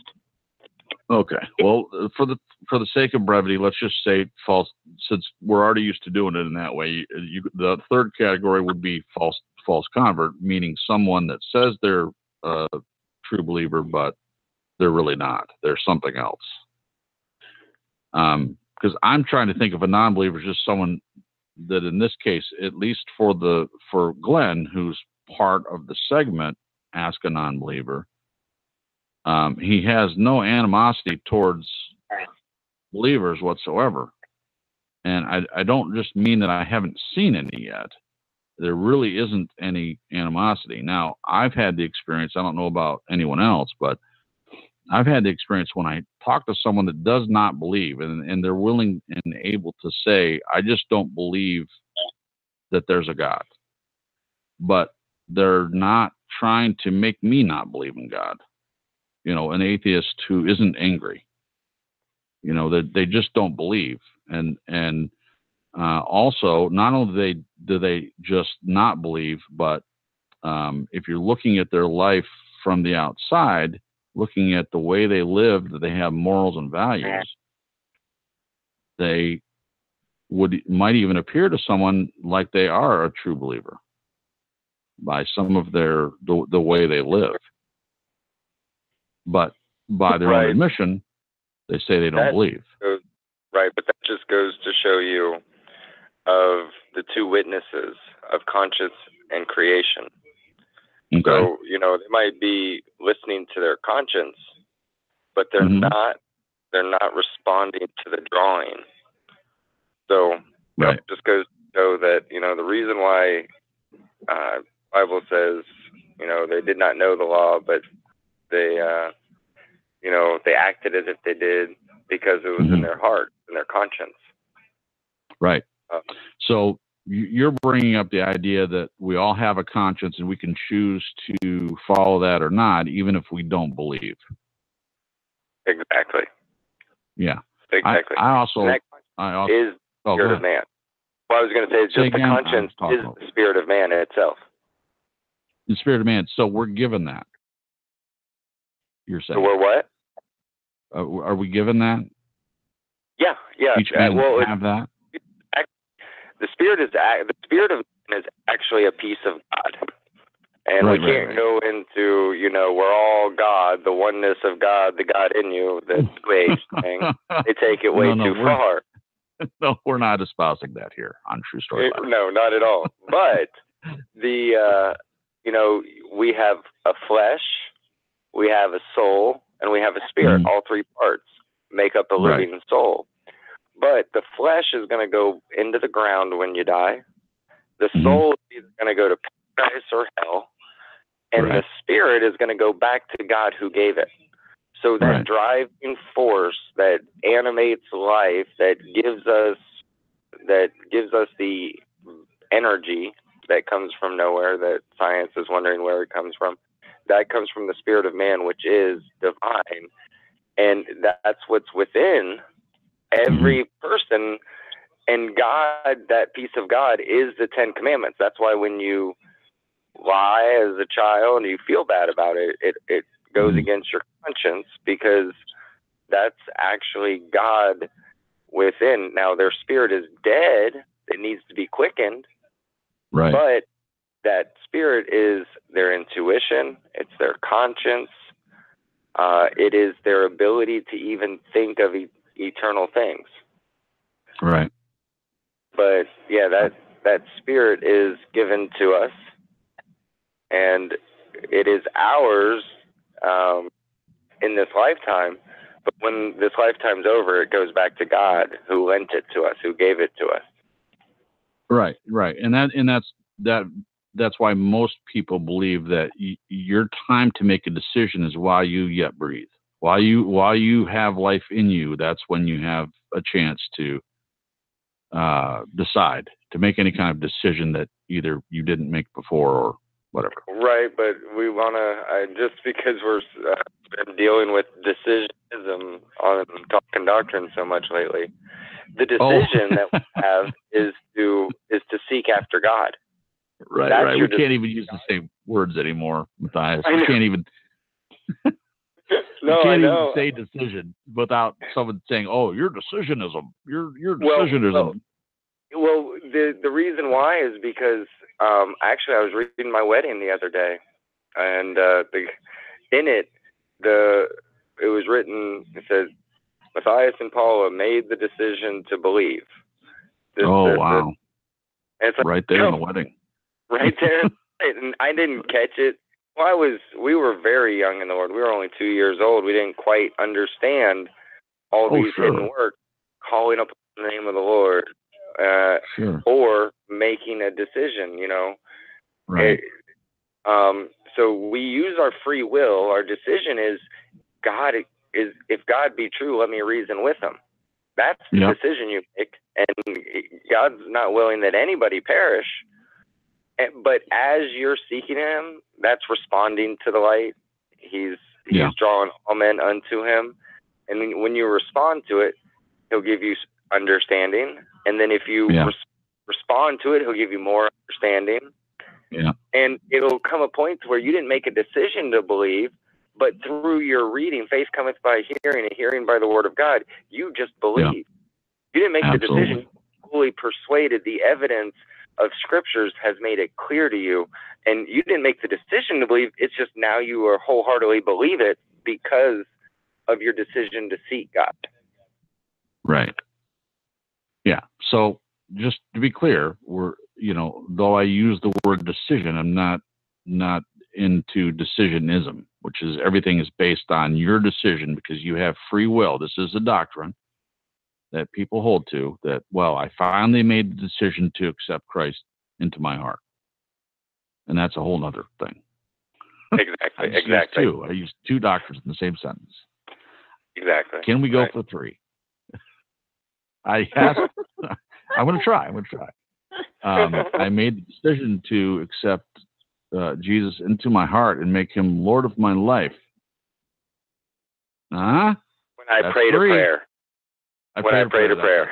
Okay. Well, for the sake of brevity, let's just say false, since we're already used to doing it in that way. The third category would be false convert, meaning someone that says they're a true believer, but they're really not. They're something else. Because I'm trying to think of a non-believer as just someone that, in this case, at least for Glenn, who's part of the segment, Ask a Non-Believer, he has no animosity towards believers whatsoever. And I don't just mean that I haven't seen any yet. There really isn't any animosity. Now, I've had the experience, I don't know about anyone else, but I've had the experience when I talk to someone that does not believe, and they're willing and able to say, I just don't believe that there's a God. But they're not trying to make me not believe in God. An atheist who isn't angry. That they just don't believe. And also, not only do they just not believe, but if you're looking at their life from the outside, looking at the way they live, that they have morals and values, they might even appear to someone like they are a true believer by some of the way they live. But by their own admission, they say they don't believe. Right, but that just goes to show you of the two witnesses of conscience and creation. Okay. So, they might be listening to their conscience, but they're not responding to the drawing. So it just goes to show that, the reason why Bible says, they did not know the law, but they they acted as if they did because it was in their heart, in their conscience. Right. So you're bringing up the idea that we all have a conscience and we can choose to follow that or not, even if we don't believe. Exactly. Yeah. Exactly. I also is the spirit of man. What I was going to say is just the conscience is the spirit of man itself. The spirit of man. So we're given that. You're saying. So we're what? Are we given that? Yeah. Each man have that. The spirit of man is actually a piece of God, and we can't go into we're all God, the oneness of God, the God in you, the New Age thing. They take it way too far. No, we're not espousing that here on True Story Live. No, not at all. But we have a flesh, we have a soul, and we have a spirit. All three parts make up a living soul. But the flesh is going to go into the ground when you die. The soul is either going to go to paradise or hell. And the spirit is going to go back to God who gave it. So that driving force that animates life, that gives us the energy that comes from nowhere, that science is wondering where it comes from, that comes from the spirit of man, which is divine. And that's what's within every person. And God, that piece of God, is the 10 Commandments. That's why when you lie as a child and you feel bad about it, it goes against your conscience, because that's actually God within. Now, their spirit is dead. It needs to be quickened. Right. But that spirit is their intuition. It's their conscience. It is their ability to even think of eternal things. Right. But yeah, that spirit is given to us, and it is ours in this lifetime, but when this lifetime's over, it goes back to God, who lent it to us, who gave it to us. Right, and that's why most people believe that your time to make a decision is while you yet breathe, while you have life in you. That's when you have a chance to decide to make any kind of decision that either you didn't make before or whatever. Right, but we want to, just because we're been dealing with decisionism on Talking Doctrine so much lately, the decision that we have is to seek after God. Right, That's right. We can't even use the same words anymore, Matthias. We can't even. No, you can't I know. even say decision without someone saying, "Oh, your decisionism. Your decisionism." Well, the reason why is because actually I was reading my wedding the other day, and in it was written. It says Matthias and Paula made the decision to believe. Wow! And it's like, right there in the wedding. Right there, and I didn't catch it. Well, we were very young in the Lord. We were only 2 years old. We didn't quite understand all these hidden works, calling up the name of the Lord, or making a decision, Right. So we use our free will. Our decision is, if God be true, let me reason with him. That's the decision you make. And God's not willing that anybody perish. But as you're seeking him, that's responding to the light. He's drawing all men unto him. And when you respond to it, he'll give you understanding. And then if you respond to it, he'll give you more understanding. Yeah. And it'll come a point to where you didn't make a decision to believe, but through your reading, faith cometh by hearing, and hearing by the word of God, you just believe. Yeah. You didn't make the decision. You fully persuaded. The evidence of scriptures has made it clear to you, and you didn't make the decision to believe. It's just now you are wholeheartedly believe it because of your decision to seek God. Right. Yeah. So just to be clear, though I use the word decision, I'm not into decisionism, which is everything is based on your decision because you have free will. This is a doctrine that people hold to, that, well, I finally made the decision to accept Christ into my heart. And that's a whole nother thing. Exactly. I use two doctrines in the same sentence. Exactly. Can we go for three? I'm going to try. I made the decision to accept Jesus into my heart and make him Lord of my life. When I prayed a prayer. When I prayed a prayer.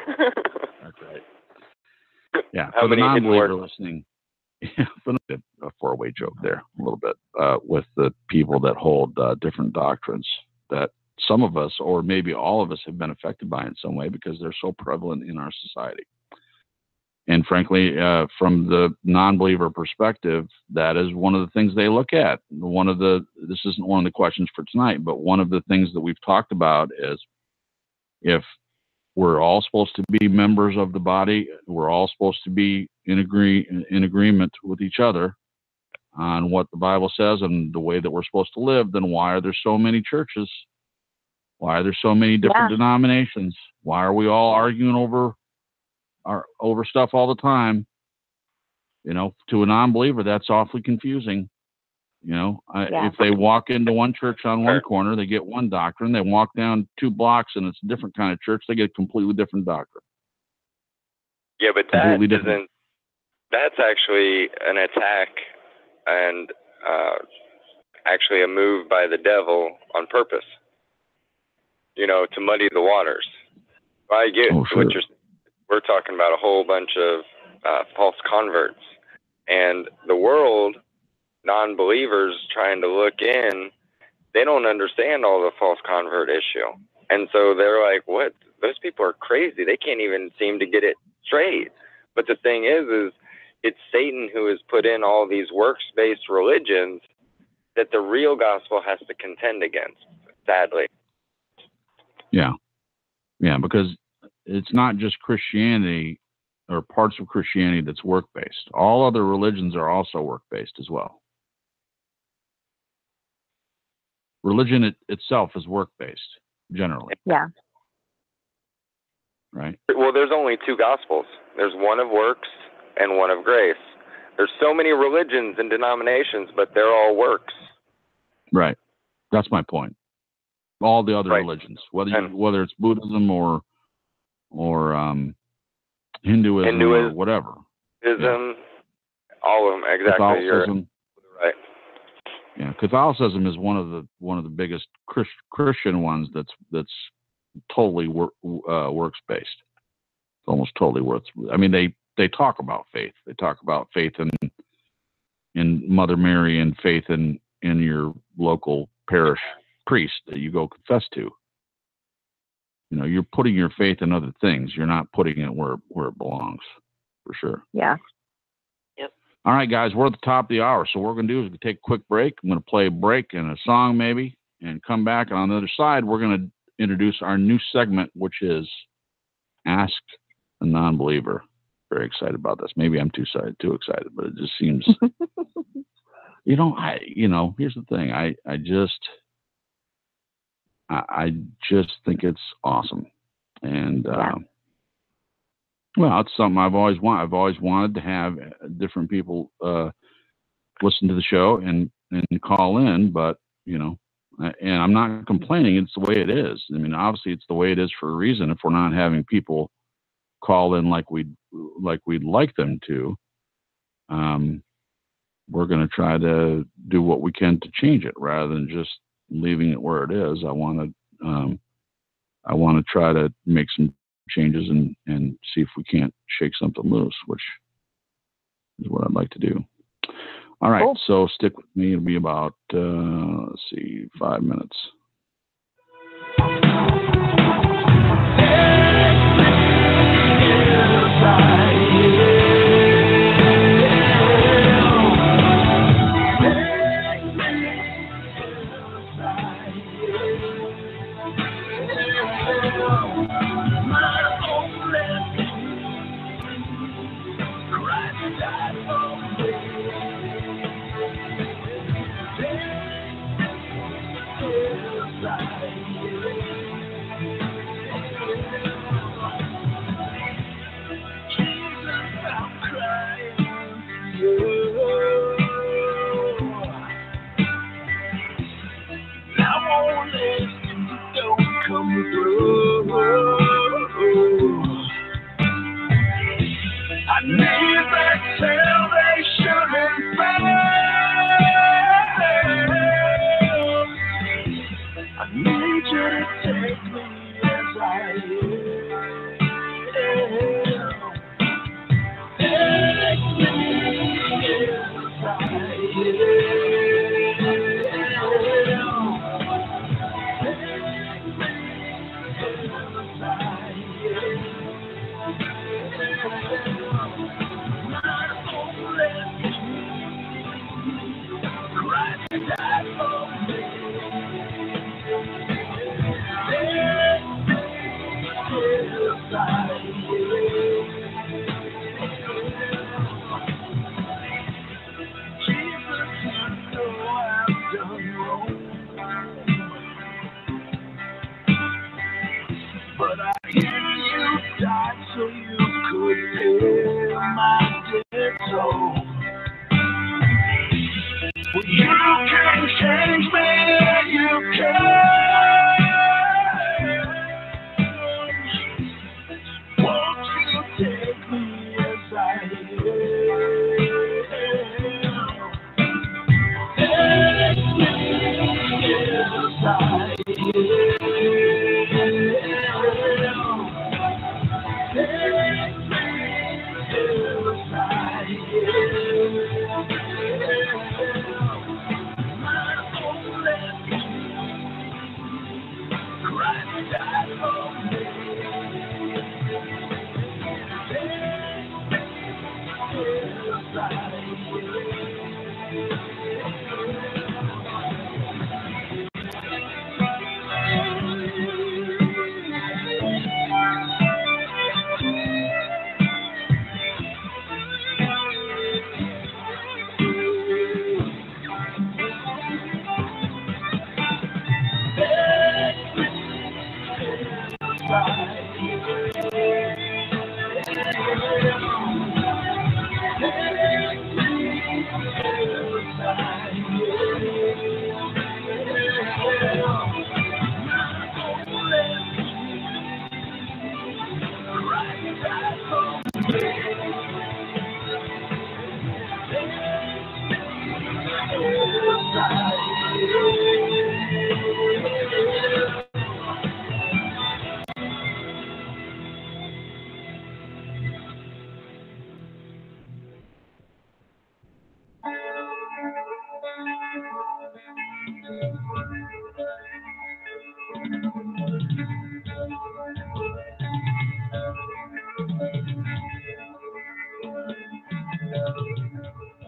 That's right. Yeah. How for the many non-believer listening, a four-way joke there a little bit with the people that hold different doctrines that some of us, or maybe all of us, have been affected by in some way because they're so prevalent in our society. And frankly, from the non-believer perspective, that is one of the things they look at. This isn't one of the questions for tonight, but one of the things that we've talked about is, if we're all supposed to be members of the body, we're all supposed to be in agreement with each other on what the Bible says and the way that we're supposed to live, then why are there so many churches? Why are there so many different denominations? Why are we all arguing over stuff all the time? To a non-believer, that's awfully confusing. If they walk into one church on one corner, they get one doctrine. They walk down 2 blocks and it's a different kind of church, they get a completely different doctrine. Yeah, but that's actually an attack and actually a move by the devil on purpose, to muddy the waters. I get what we're talking about, a whole bunch of false converts, and the world, non-believers trying to look in, they don't understand all the false convert issue. And so they're like, what? Those people are crazy. They can't even seem to get it straight. But the thing is it's Satan who has put in all these works-based religions that the real gospel has to contend against, sadly. Yeah. Yeah, because it's not just Christianity or parts of Christianity that's work-based. All other religions are also work-based as well. religion itself is work-based, generally. Yeah. Right? Well, there's only two gospels. There's one of works and one of grace. There's so many religions and denominations, but they're all works. Right. That's my point. All the other religions, whether it's Buddhism or Hinduism or whatever. All of them, exactly. Catholicism. You're right. Yeah, Catholicism is one of the biggest Christian ones that's totally works based. It's almost totally works. I mean, they talk about faith. They talk about faith in Mother Mary and faith in your local parish priest that you go confess to. You know, you're putting your faith in other things. You're not putting it where it belongs, for sure. Yeah. Yep. All right, guys, we're at the top of the hour. So what we're going to do is take a quick break. I'm going to play a break and a song maybe and come back. And on the other side, we're going to introduce our new segment, which is Ask a Non-Believer. Very excited about this. Maybe I'm too excited, but it just seems, here's the thing. I just think it's awesome. And, well, it's something I've always wanted to have different people listen to the show and call in, but, and I'm not complaining. It's the way it is. I mean, obviously it's the way it is for a reason. If we're not having people call in like we'd like them to, we're going to try to do what we can to change it rather than just leaving it where it is. I want to try to make some changes and see if we can't shake something loose, which is what I'd like to do. All right, cool. So stick with me. It'll be about 5 minutes. I need that salvation and faith. I need you to take me as I am. Take me as I so you could hear my dead soul. Well, you can change me, you can. Won't you take me as I am? Take me as I am.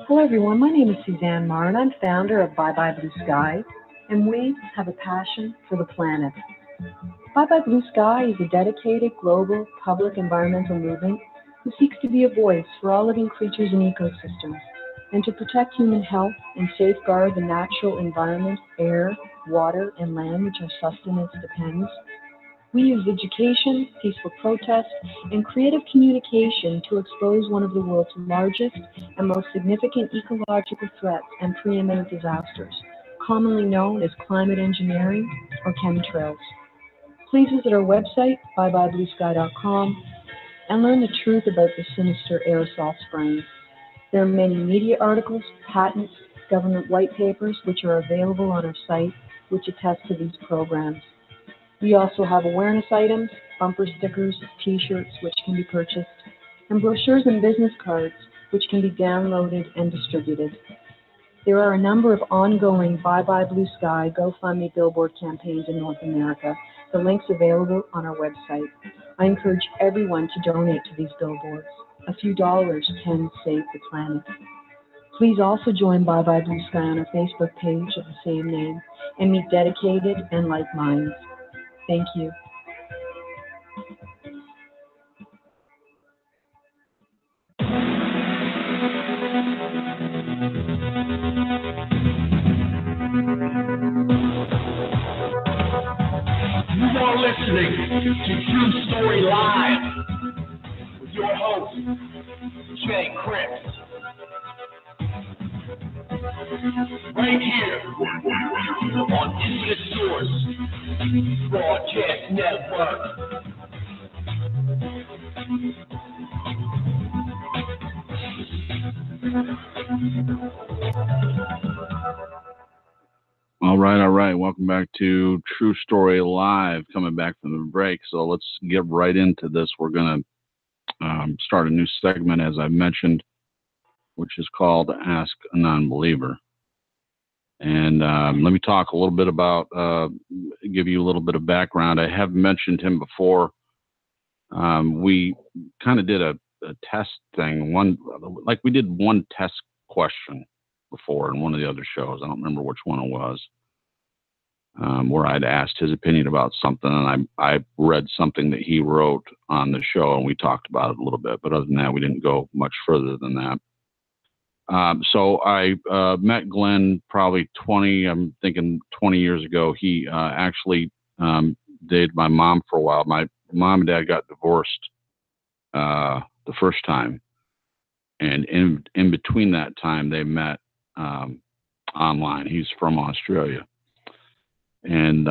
Hello everyone, my name is Suzanne Marr and I'm founder of Bye Bye Blue Sky, and we have a passion for the planet. Bye Bye Blue Sky is a dedicated global public environmental movement who seeks to be a voice for all living creatures and ecosystems, and to protect human health and safeguard the natural environment, air, water, and land which our sustenance depends. We use education, peaceful protest, and creative communication to expose one of the world's largest and most significant ecological threats and preeminent disasters, commonly known as climate engineering or chemtrails. Please visit our website, byebyebluesky.com, and learn the truth about the sinister aerosol spraying. There are many media articles, patents, government white papers, which are available on our site, which attest to these programs. We also have awareness items, bumper stickers, t-shirts, which can be purchased, and brochures and business cards, which can be downloaded and distributed. There are a number of ongoing Bye Bye Blue Sky GoFundMe billboard campaigns in North America. The link's available on our website. I encourage everyone to donate to these billboards. A few dollars can save the planet. Please also join Bye Bye Blue Sky on our Facebook page of the same name and meet dedicated and like minds. Thank you. You are listening to True Story Live with your host, Jay Cripps. Right here on Infinite Source Broadcast Network. All right. Welcome back to True Story Live, coming back from the break. So let's get right into this. We're going to start a new segment, as I mentioned, which is called Ask a Non-Believer. And let me talk a little bit about, give you a little bit of background. I have mentioned him before. We kind of did a test thing, we did one test question before in one of the other shows. I don't remember which one it was, where I'd asked his opinion about something, and I read something that he wrote on the show, and we talked about it a little bit. But other than that, we didn't go much further than that. So I met Glenn probably 20 years ago. He actually dated my mom for a while. My mom and dad got divorced the first time. And in between that time, they met online. He's from Australia. And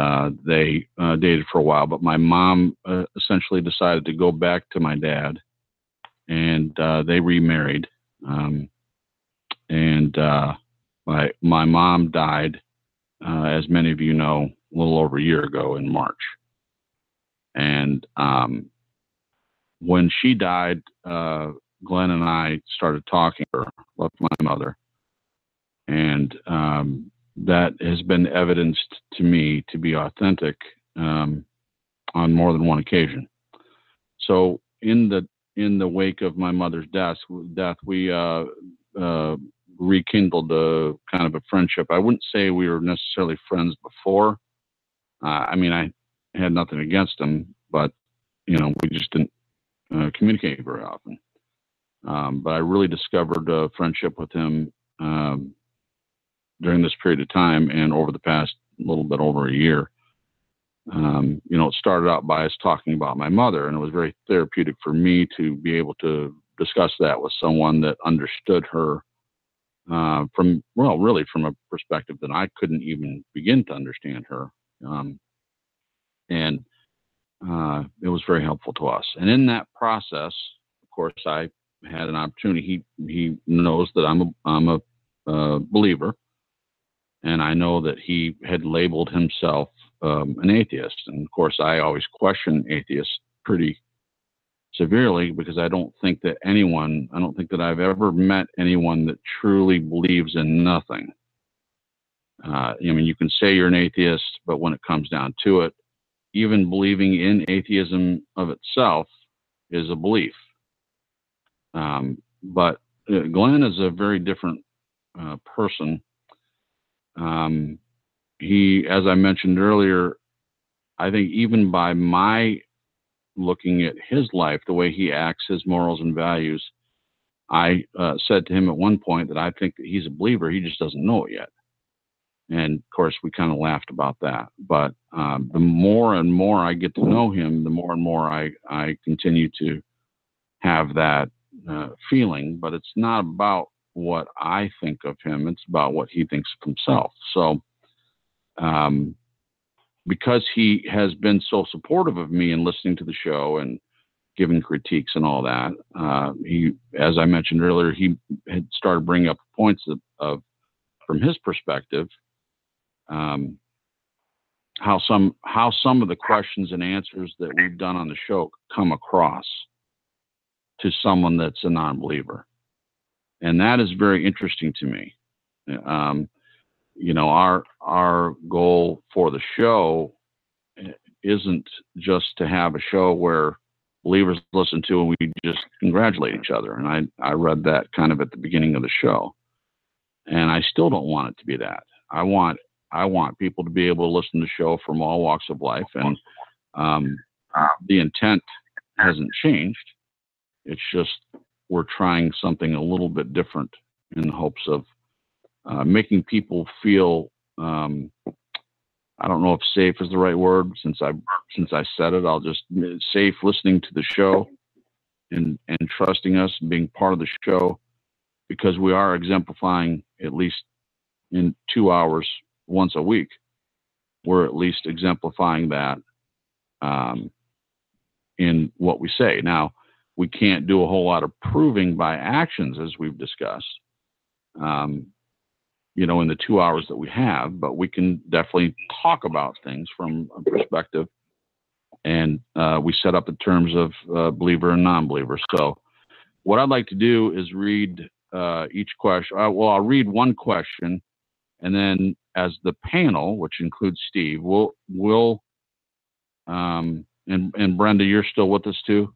they dated for a while. But my mom essentially decided to go back to my dad. And they remarried. My mom died, as many of you know, a little over a year ago in March. And when she died, Glenn and I started talking to her, left my mother. And that has been evidenced to me to be authentic on more than one occasion. So in the wake of my mother's death, we rekindled a kind of a friendship. I wouldn't say we were necessarily friends before. I mean, I had nothing against him, but we just didn't communicate very often. But I really discovered a friendship with him during this period of time, and over the past little bit over a year. It started out by us talking about my mother, and it was very therapeutic for me to be able to discuss that with someone that understood her from a perspective that I couldn't even begin to understand her. And it was very helpful to us. And in that process, of course, I had an opportunity. He knows that I'm a believer, and I know that he had labeled himself an atheist. And of course, I always question atheists pretty severely, because I don't think that I've ever met anyone that truly believes in nothing. You can say you're an atheist, but when it comes down to it, even believing in atheism of itself is a belief. But Glenn is a very different person. He, as I mentioned earlier, I think even by my looking at his life, the way he acts, his morals and values, I said to him at one point that I think that he's a believer. He just doesn't know it yet. And of course, we kind of laughed about that. But the more and more I get to know him, the more and more I continue to have that feeling. But it's not about what I think of him. It's about what he thinks of himself. So because he has been so supportive of me and listening to the show and giving critiques and all that, he, as I mentioned earlier, he had started bringing up points of from his perspective, how some of the questions and answers that we've done on the show come across to someone that's a non-believer. And that is very interesting to me. Our goal for the show isn't just to have a show where believers listen to and we just congratulate each other. And I read that kind of at the beginning of the show. And I still don't want it to be that. I want people to be able to listen to the show from all walks of life. And the intent hasn't changed. It's just we're trying something a little bit different in the hopes of making people feel, I don't know if safe is the right word. Since I said it, I'll just safe listening to the show and trusting us and being part of the show, because we are exemplifying, at least in 2 hours once a week, we're at least exemplifying that in what we say. Now, we can't do a whole lot of proving by actions, as we've discussed, in the 2 hours that we have, but we can definitely talk about things from a perspective. And we set up in terms of believer and non-believer. So what I'd like to do is read each question. I'll read one question, and then as the panel, which includes Steve, we'll and Brenda, you're still with us too?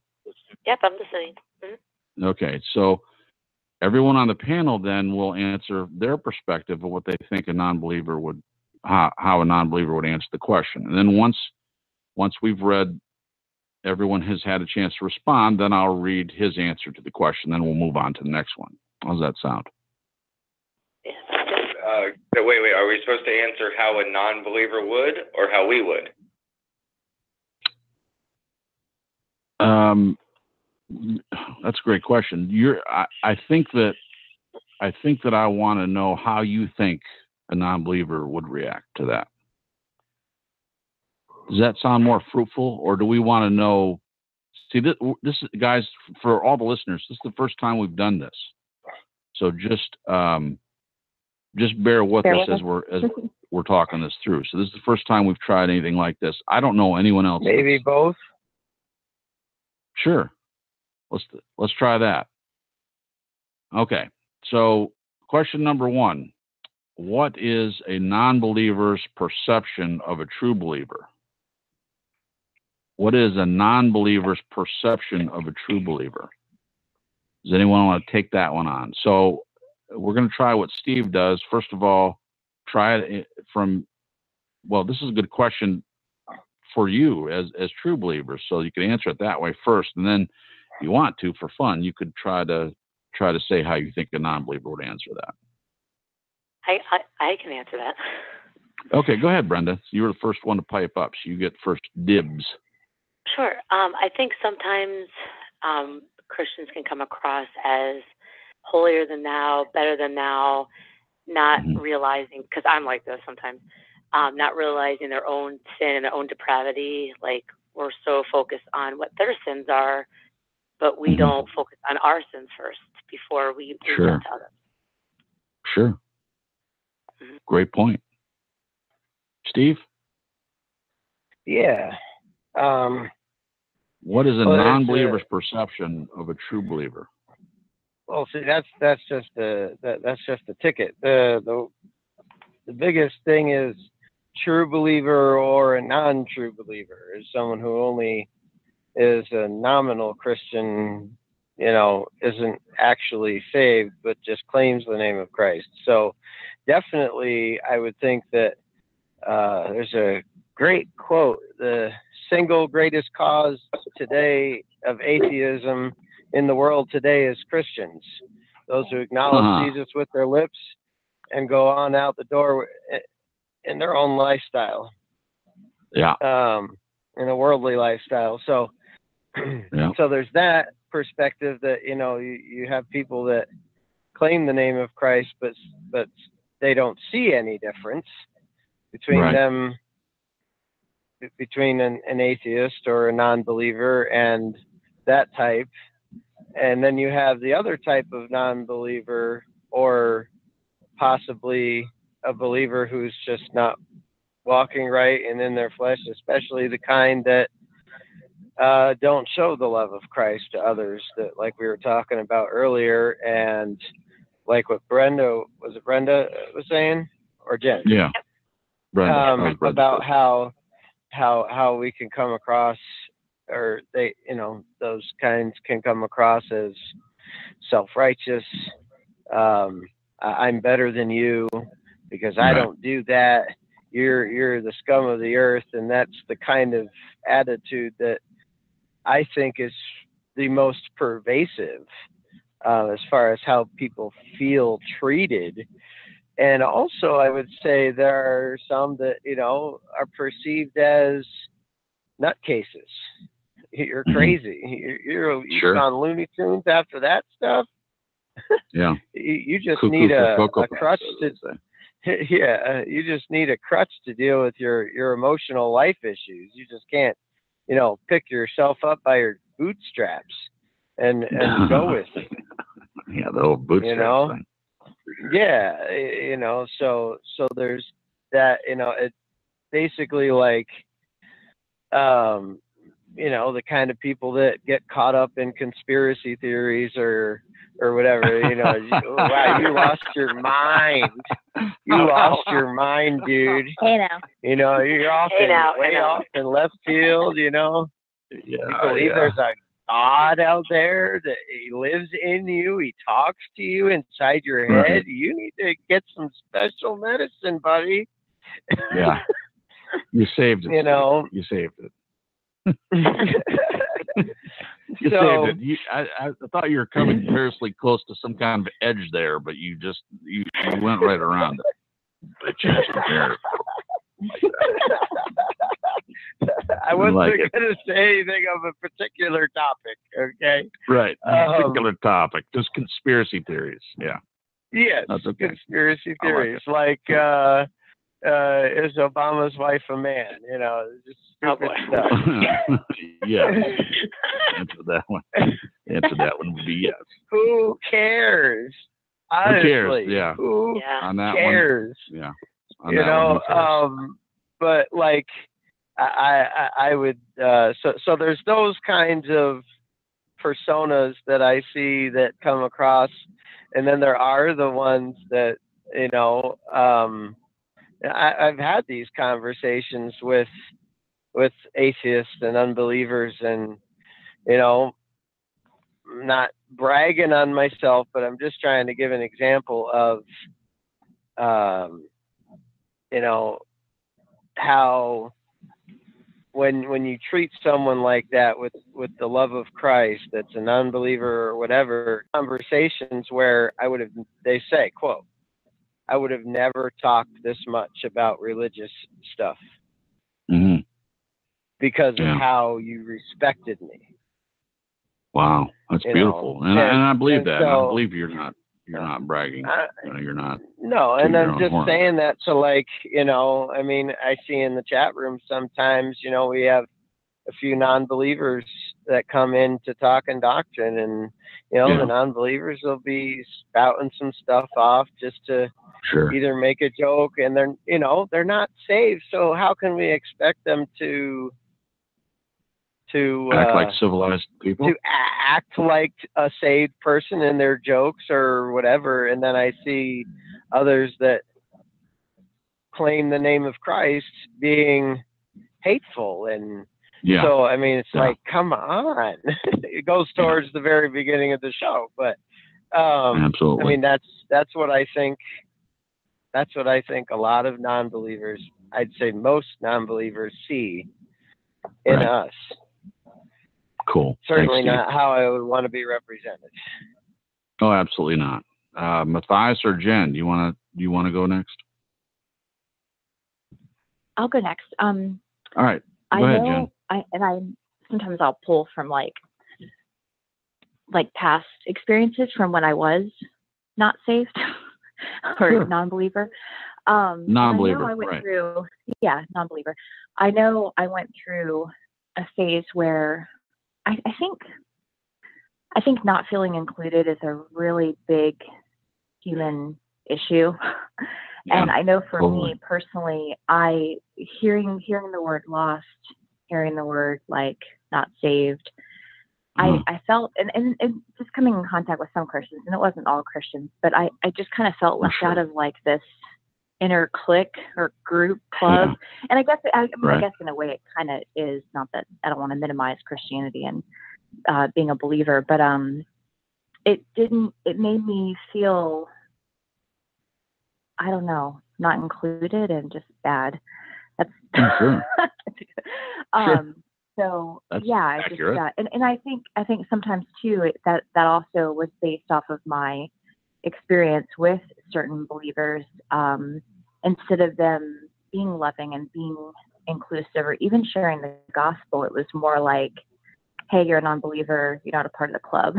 Yep, I'm listening. Mm-hmm. Okay, so everyone on the panel then will answer their perspective of what they think a non-believer would, how a non-believer would answer the question. And then once we've read, everyone has had a chance to respond, then I'll read his answer to the question. Then we'll move on to the next one. How's that sound? Yeah. Wait, are we supposed to answer how a non-believer would, or how we would? That's a great question. I think that I want to know how you think a non-believer would react to that. Does that sound more fruitful, or do we want to know? See, this is, guys, for all the listeners, this is the first time we've done this, so just bear with us as we're talking this through. So this is the first time we've tried anything like this. I don't know anyone else. Maybe both. Sure. Let's try that. Okay. So question number one: what is a non-believer's perception of a true believer? What is a non-believer's perception of a true believer? Does anyone want to take that one on? So we're going to try what Steve does. First of all, try it from, this is a good question for you as true believers. So you can answer it that way first. And then if you want to, for fun, you could try to say how you think a non-believer would answer that. I can answer that. Okay, go ahead, Brenda. You were the first one to pipe up, so you get first dibs. Sure. I think sometimes Christians can come across as holier than thou, better than thou, not realizing, because I'm like this sometimes, not realizing their own sin and their own depravity. Like, we're so focused on what their sins are, but we don't focus on our sins first before we reach out to others. Sure. Great point. Steve? Yeah. What is a non-believer's perception of a true believer? Well, see, that's just the ticket. The biggest thing is true believer or a non-true believer is someone who only is a nominal Christian, isn't actually saved, but just claims the name of Christ. So definitely, I would think that there's a great quote: the single greatest cause today of atheism in the world today is Christians, those who acknowledge Jesus with their lips and go on out the door in their own lifestyle. Yeah. In a worldly lifestyle. So, so there's that perspective that, you have people that claim the name of Christ, but they don't see any difference between them, between an atheist or a non-believer and that type. And then you have the other type of non-believer, or possibly a believer who's just not walking right and in their flesh, especially the kind that don't show the love of Christ to others, that, like we were talking about earlier, and like what Brenda was saying, or Jen? Yeah. Brenda, about how we can come across, or they, those kinds can come across as self-righteous. I'm better than you because I don't do that. You're the scum of the earth. And that's the kind of attitude that I think is the most pervasive as far as how people feel treated. And also, I would say there are some that, are perceived as nutcases. You're crazy. You're on Looney Tunes after that stuff. Yeah. You just need a crutch to. Yeah, you just need a crutch to deal with your emotional life issues. You just can't, pick yourself up by your bootstraps and go with it. Yeah, the old bootstraps thing. Yeah, so there's that, it's basically like, the kind of people that get caught up in conspiracy theories or whatever, wow, you lost your mind. You lost your mind, dude. Hey now. You're off way off in left field, Yeah, you believe there's a God out there, that he lives in you, he talks to you inside your head. You need to get some special medicine, buddy. Yeah. You saved it. You saved it. You saved it. I thought you were coming perilously close to some kind of edge there, but you went right around it. I wasn't going to say anything of a particular topic, okay? Right. Particular topic. Just conspiracy theories. Yeah. Yes. That's okay. Conspiracy theories. Like is Obama's wife a man? Just stupid stuff. Yeah. Answer that one. Answer that one would be yes. Who cares? Honestly, who cares? Yeah. Who on that cares? One, yeah. On that one, but like I would so there's those kinds of personas that I see that come across, and then there are the ones that I've had these conversations with atheists and unbelievers, and not bragging on myself, but I'm just trying to give an example of how when you treat someone like that with the love of Christ, that's an unbeliever or whatever, conversations where they say, quote, I would have never talked this much about religious stuff because of how you respected me. Wow, that's beautiful, and I believe that. So, I believe you're not bragging. You're not. No, and I'm just saying that to, like, I mean, I see in the chat room sometimes, we have a few non-believers that come in to talk in doctrine, and the non-believers will be spouting some stuff off just to either make a joke, and they're not saved, so how can we expect them to act like civilized people, to act like a saved person in their jokes or whatever? And then I see others that claim the name of Christ being hateful, and so I mean, it's like, come on. It goes towards the very beginning of the show, but absolutely. I mean, that's what I think. That's what I think a lot of non-believers, I'd say most non-believers, see in us. Cool. Certainly not how I would want to be represented. Oh, absolutely not. Matthias or Jen, do you want to go next? I'll go next. All right. Go ahead, Jen. Sometimes I'll pull from like past experiences from when I was not saved or non-believer. Non-believer. I went through, non-believer. I know I went through a phase where I think not feeling included is a really big human issue. And I know for me personally, hearing the word lost, hearing the word like not saved, I felt, and just coming in contact with some Christians, and it wasn't all Christians, but I just kind of felt left out of like this inner clique or group club. And I guess in a way it kind of is, not that I don't want to minimize Christianity and being a believer, but it made me feel, I don't know, not included and just bad. That's So that's I just and I think sometimes too that also was based off of my experience with certain believers. Instead of them being loving and being inclusive or even sharing the gospel, it was more like, hey, you're a non-believer, you're not a part of the club.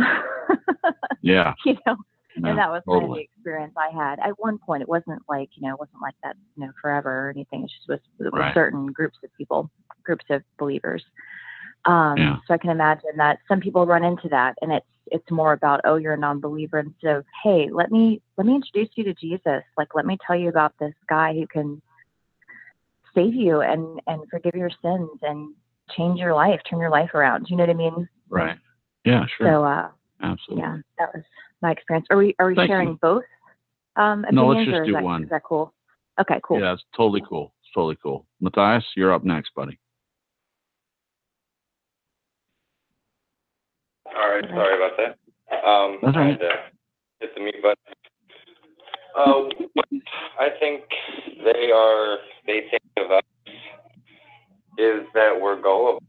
Yeah. And that was kind of the experience I had. At one point, it wasn't like, it wasn't like that, forever or anything. It just was certain groups of people, groups of believers. So I can imagine that some people run into that, and it's more about, oh, you're a non-believer, instead of, hey, let me introduce you to Jesus. Like, let me tell you about this guy who can save you and forgive your sins and change your life, turn your life around. You know what I mean? Right. Yeah, sure. So, absolutely. Yeah, that was my experience. Are we sharing both opinions? No, let's just do one. Is that cool? Okay, cool. Yeah, it's totally cool. It's totally cool. Matthias, you're up next, buddy. All right, sorry about that. That's all right. Hit the mute button. What I think they think of us is that we're gullible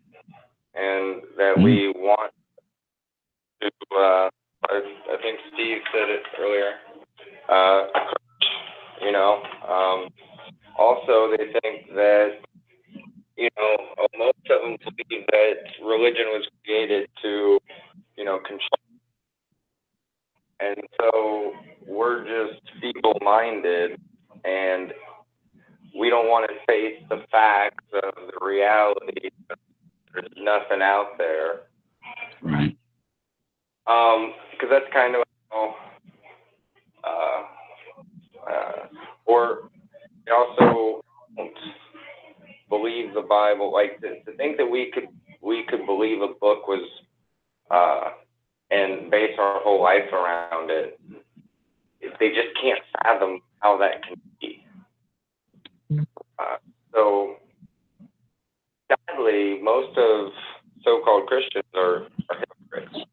and that we want to, I think Steve said it earlier, also they think that, most of them believe that religion was created to, control. And so we're just feeble-minded, and we don't want to face the facts of the reality. There's nothing out there. Right. Because that's kind of or we also don't believe the Bible. Like to think that we could believe a book was and base our whole life around it. They just can't fathom how that can be. So sadly, most of so-called Christians are hypocrites.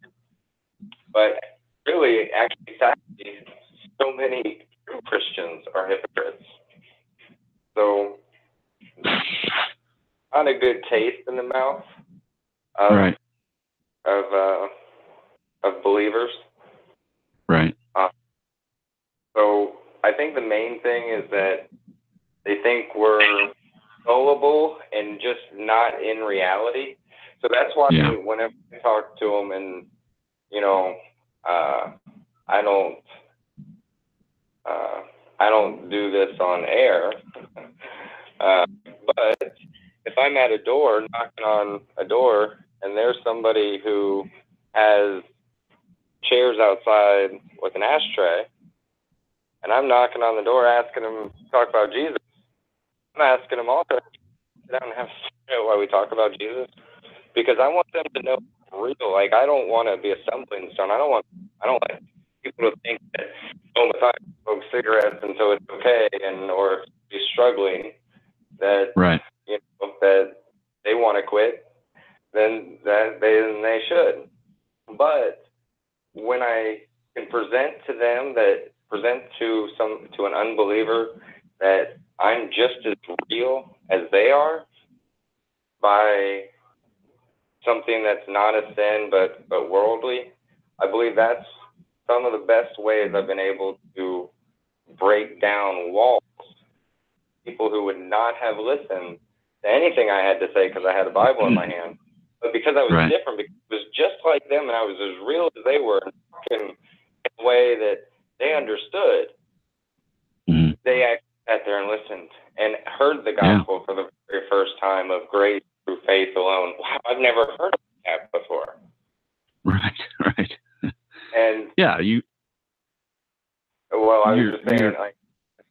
But really, actually, sadly, so many true Christians are hypocrites. So not a good taste in the mouth of believers. Right. So I think think the main thing is that they think we're gullible and just not in reality. So that's why whenever I talk to them, and I don't do this on air, but if I'm at a door, knocking on a door, and there's somebody who has chairs outside with an ashtray, and I'm knocking on the door asking them to talk about Jesus, I'm asking them all to sit down and have a chat while we talk about Jesus, because I want them to know it's real. Like, I don't want to be a stumbling stone. I don't want people to think that Messiah smokes cigarettes and so it's okay, or be struggling, that that they want to quit, then they should. But when I can present to an unbeliever that I'm just as real as they are, by something that's not a sin but worldly, I believe that's some of the best ways I've been able to break down walls. People who would not have listened to anything I had to say because I had a Bible in my hand, but because I was different, because it was just like them, and I was as real as they were, and talking in a way that they understood. They actually sat there and listened and heard the gospel for the very first time of grace through faith alone. Wow, I've never heard of that before. Right. And Well, I was just saying, like,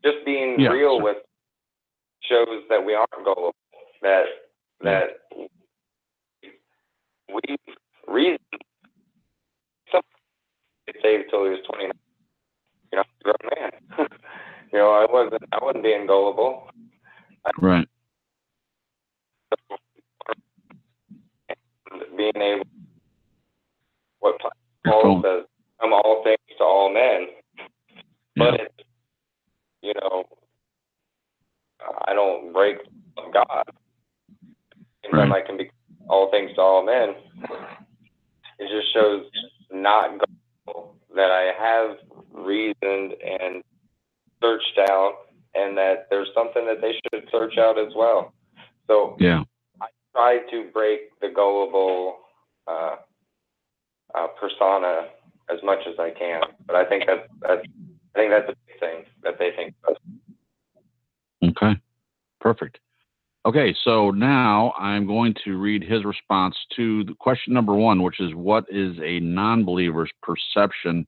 just being real with shows that we aren't gullible. That we reasoned. Some saved till he was 29. A grown man. I wasn't being gullible. Right. Being able, what Paul says, I'm all things to all men. But, I don't break God. Anytime I can be all things to all men, it just shows not gullible, that I have reasoned and searched out, and that there's something that they should search out as well. So I try to break the gullible persona as much as I can, but I think that's a big thing that they think of. Okay, perfect. Okay, so now I'm going to read his response to the question number 1, which is, what is a non-believer's perception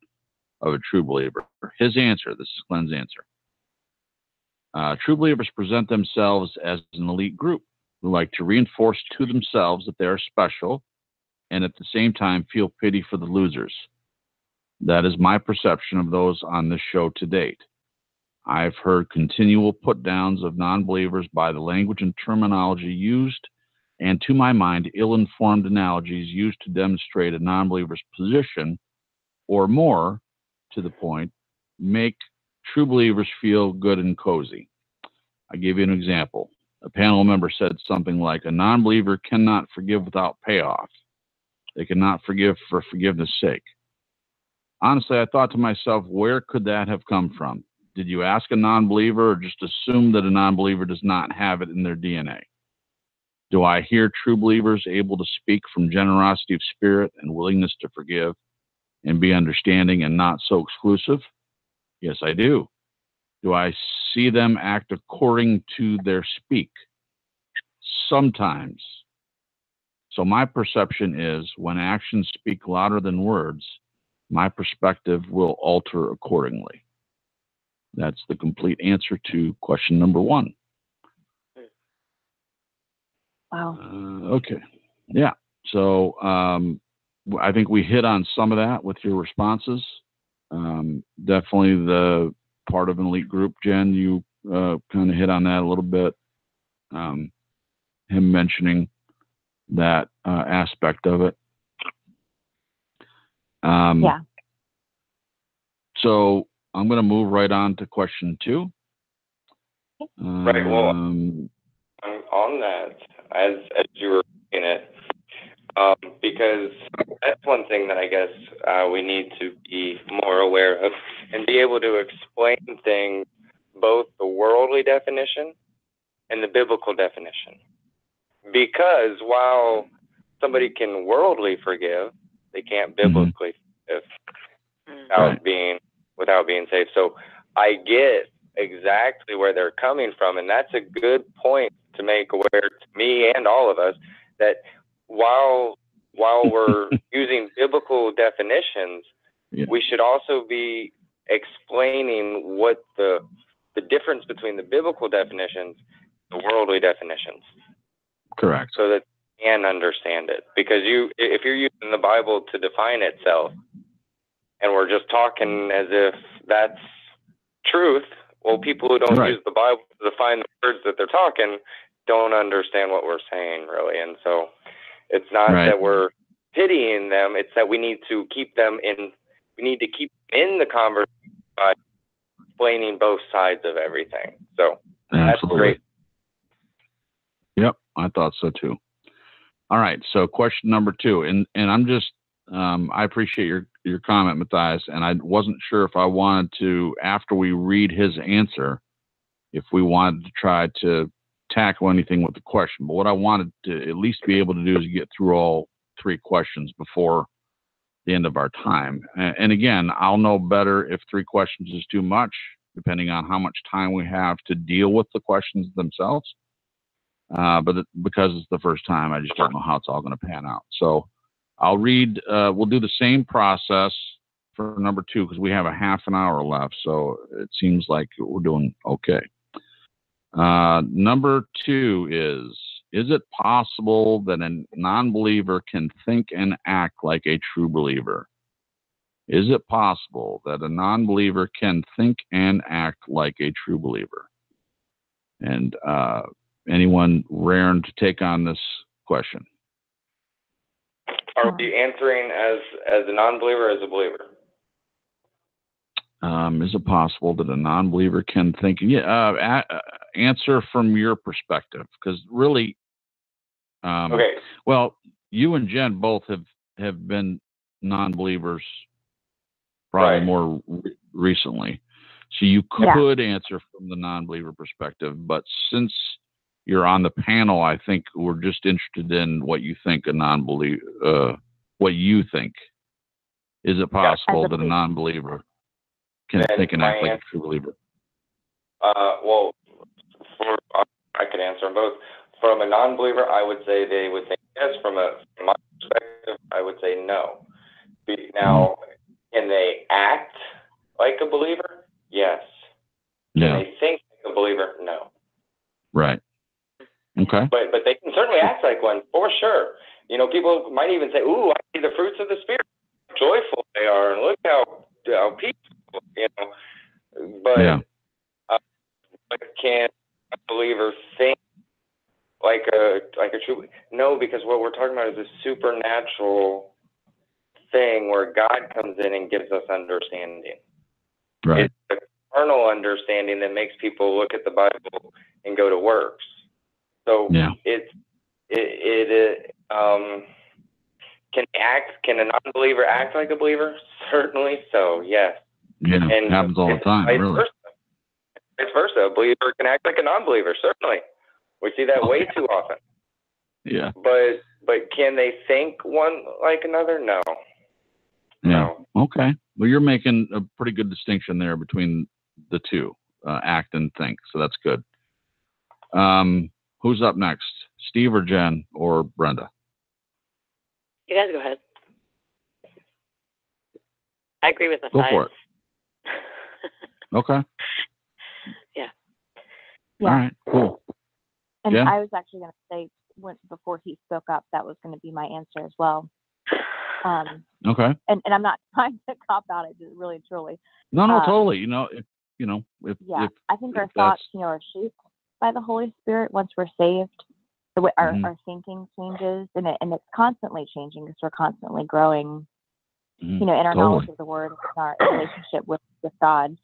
of a true believer? His answer, this is Glenn's answer. True believers present themselves as an elite group who like to reinforce to themselves that they are special, and at the same time feel pity for the losers. That is my perception of those on this show to date. I've heard continual put-downs of non-believers by the language and terminology used, and to my mind, ill-informed analogies used to demonstrate a non-believer's position, or more to the point, make true believers feel good and cozy. I'll give you an example. A panel member said something like, a non-believer cannot forgive without payoff. They cannot forgive for forgiveness' sake. Honestly, I thought to myself, where could that have come from? Did you ask a non-believer, or just assume that a non-believer does not have it in their DNA? Do I hear true believers able to speak from generosity of spirit and willingness to forgive and be understanding and not so exclusive? Yes, I do. Do I see them act according to their speak? Sometimes. So my perception is, when actions speak louder than words, my perspective will alter accordingly. That's the complete answer to question number 1. Wow. Okay. Yeah. So I think we hit on some of that with your responses. Definitely the part of an elite group, Jen, you kind of hit on that a little bit. Him mentioning that aspect of it. So I'm going to move right on to question 2. Right. Well, on that, as you were in it, because that's one thing that I guess we need to be more aware of and be able to explain things both the worldly definition and the biblical definition. Because while somebody can worldly forgive, they can't biblically forgive without being saved. So I get exactly where they're coming from, and that's a good point to make aware to me and all of us that while we're using biblical definitions, we should also be explaining what the difference between the biblical definitions and the worldly definitions. Correct. So that you can understand it. Because if you're using the Bible to define itself, and we're just talking as if that's truth, well, people who don't use the Bible to define the words that they're talking don't understand what we're saying, really. And so it's not that we're pitying them, it's that we need to keep them in the conversation by explaining both sides of everything. So that's great. Yep, I thought so too. All right, so question number 2, and I'm just I appreciate your comment, Matthias, and I wasn't sure if I wanted to, after we read his answer, if we wanted to try to tackle anything with the question. But what I wanted to at least be able to do is get through all 3 questions before the end of our time. And again, I'll know better if 3 questions is too much, depending on how much time we have to deal with the questions themselves. But because it's the first time, I just don't know how it's all going to pan out. So I'll read, we'll do the same process for number 2, because we have a half an hour left. So it seems like we're doing okay. Number 2 is it possible that a non-believer can think and act like a true believer? Is it possible that a non-believer can think and act like a true believer? And anyone raring to take on this question? Are we answering as a non-believer or as a believer? Is it possible that a non-believer can think? Answer from your perspective, because really, well, you and Jen both have been non-believers probably more recently, so you could answer from the non-believer perspective. But since you're on the panel, I think we're just interested in what you think a non-believer, what you think. Is it possible that a non-believer can think and act like a true believer? Well, I could answer them both. From a non-believer, I would say they would think yes. From my perspective, I would say no. Now, can they act like a believer? Yes. Can they think like a believer? No. Right. Okay. But they can certainly act like one, for sure. You know, people might even say, "Ooh, I see the fruits of the Spirit. How joyful they are, and look how peaceful." You know, but can a believer think like a true? No, because what we're talking about is a supernatural thing where God comes in and gives us understanding. Right. It's the carnal understanding that makes people look at the Bible and go to works. So can a non-believer act like a believer? Certainly so, yes. Yeah, and it happens all the time, vice really. Vice versa. A believer can act like a non-believer, certainly. We see that way too often. Yeah. But can they think one like another? No. Yeah. No. Okay. Well, you're making a pretty good distinction there between the two, act and think. So that's good. Who's up next? Steve or Jen or Brenda? You guys go ahead. I agree with the Go for it. Okay. Yeah. All right. Cool. And I was actually going to say, before he spoke up, that was going to be my answer as well. Okay. And I'm not trying to cop out it, really, truly. No, totally. I think our thoughts, are shaped by the Holy Spirit once we're saved. The way our thinking changes, and it's constantly changing because we're constantly growing, in our knowledge of the Word, and our relationship with God.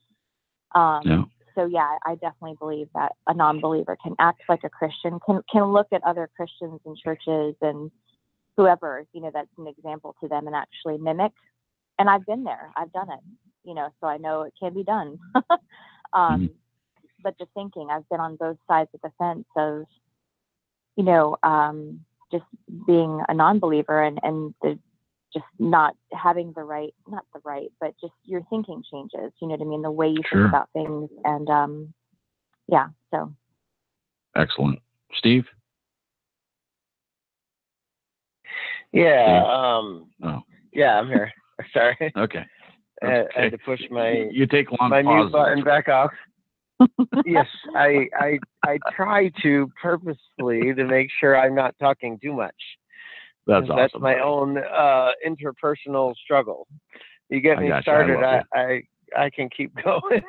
So I definitely believe that a non-believer can act like a Christian, can look at other Christians and churches and whoever, that's an example to them and actually mimic. And I've been there, I've done it, so I know it can be done. the thinking. I've been on both sides of the fence of, just being a non-believer and just not having not the right, but just your thinking changes. You know what I mean? The way you think about things. And so. Excellent. Steve? Yeah. Yeah, I'm here. Sorry. Okay. I had to push my my mute button back off. Yes, I try to purposefully to make sure I'm not talking too much. That's awesome. That's my own interpersonal struggle. You get me started, I can keep going.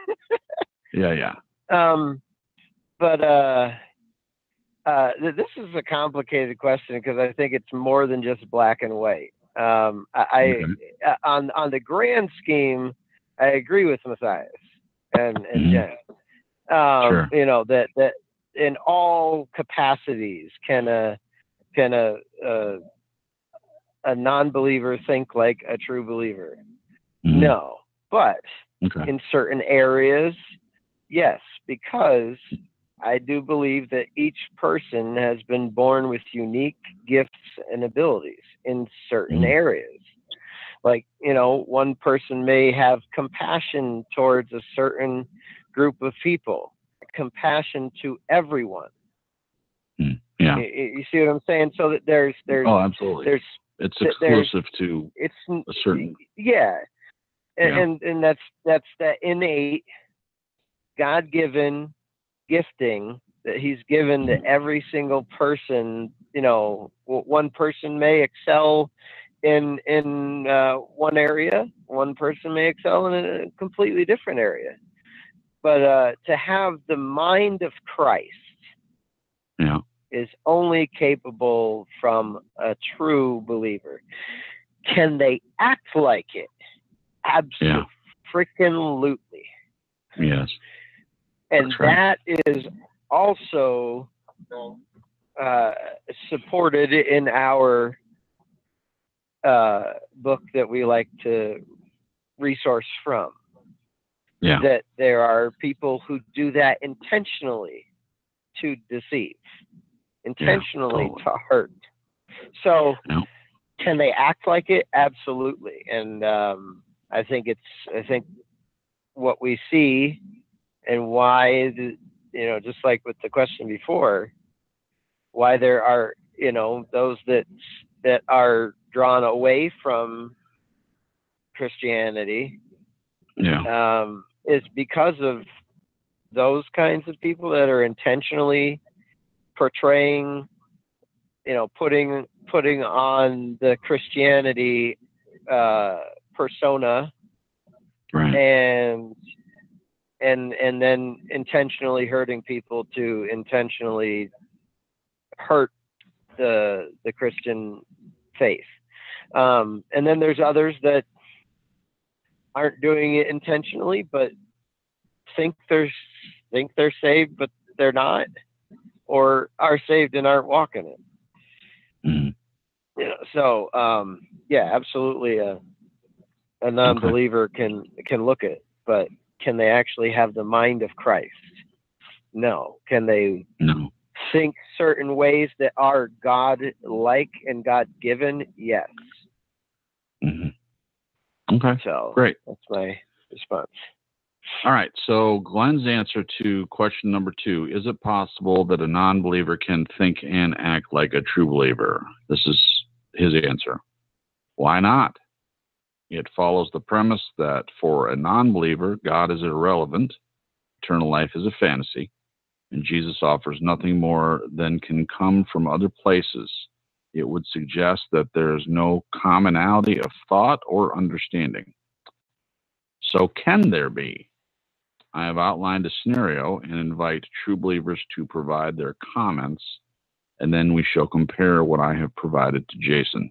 Yeah. But this is a complicated question because I think it's more than just black and white. On the grand scheme, I agree with Matthias and Jen. That in all capacities can a non-believer think like a true believer? No, but in certain areas, yes, because I do believe that each person has been born with unique gifts and abilities in certain areas. Like, one person may have compassion towards a certain group of people, compassion to everyone. Yeah. You see what I'm saying? So that there's absolutely. It's exclusive to a certain. Yeah. And that's that innate God-given gifting that he's given to every single person. One person may excel in one area, one person may excel in a completely different area. But to have the mind of Christ is only capable from a true believer. Can they act like it? Absolutely. Yes. And that is also supported in our book that we like to resource from. Yeah. That there are people who do that intentionally to deceive, intentionally to hurt. So can they act like it? Absolutely. And I think what we see and why, just like with the question before, why there are, those that are drawn away from Christianity, is because of those kinds of people that are intentionally portraying, putting on the Christianity persona, and then intentionally hurting people to intentionally hurt the Christian faith. And then there's others that aren't doing it intentionally, but think they're saved, but they're not, or are saved and aren't walking it. So absolutely, a non-believer can look at, but can they actually have the mind of Christ? No. Can they think certain ways that are God-like and God-given? Yes. Okay. So great. That's my response. All right. So Glenn's answer to question number 2, is it possible that a non-believer can think and act like a true believer? This is his answer. Why not? It follows the premise that for a non-believer, God is irrelevant, eternal life is a fantasy, and Jesus offers nothing more than can come from other places. It would suggest that there is no commonality of thought or understanding. So can there be? I have outlined a scenario and invite true believers to provide their comments, and then we shall compare what I have provided to Jason.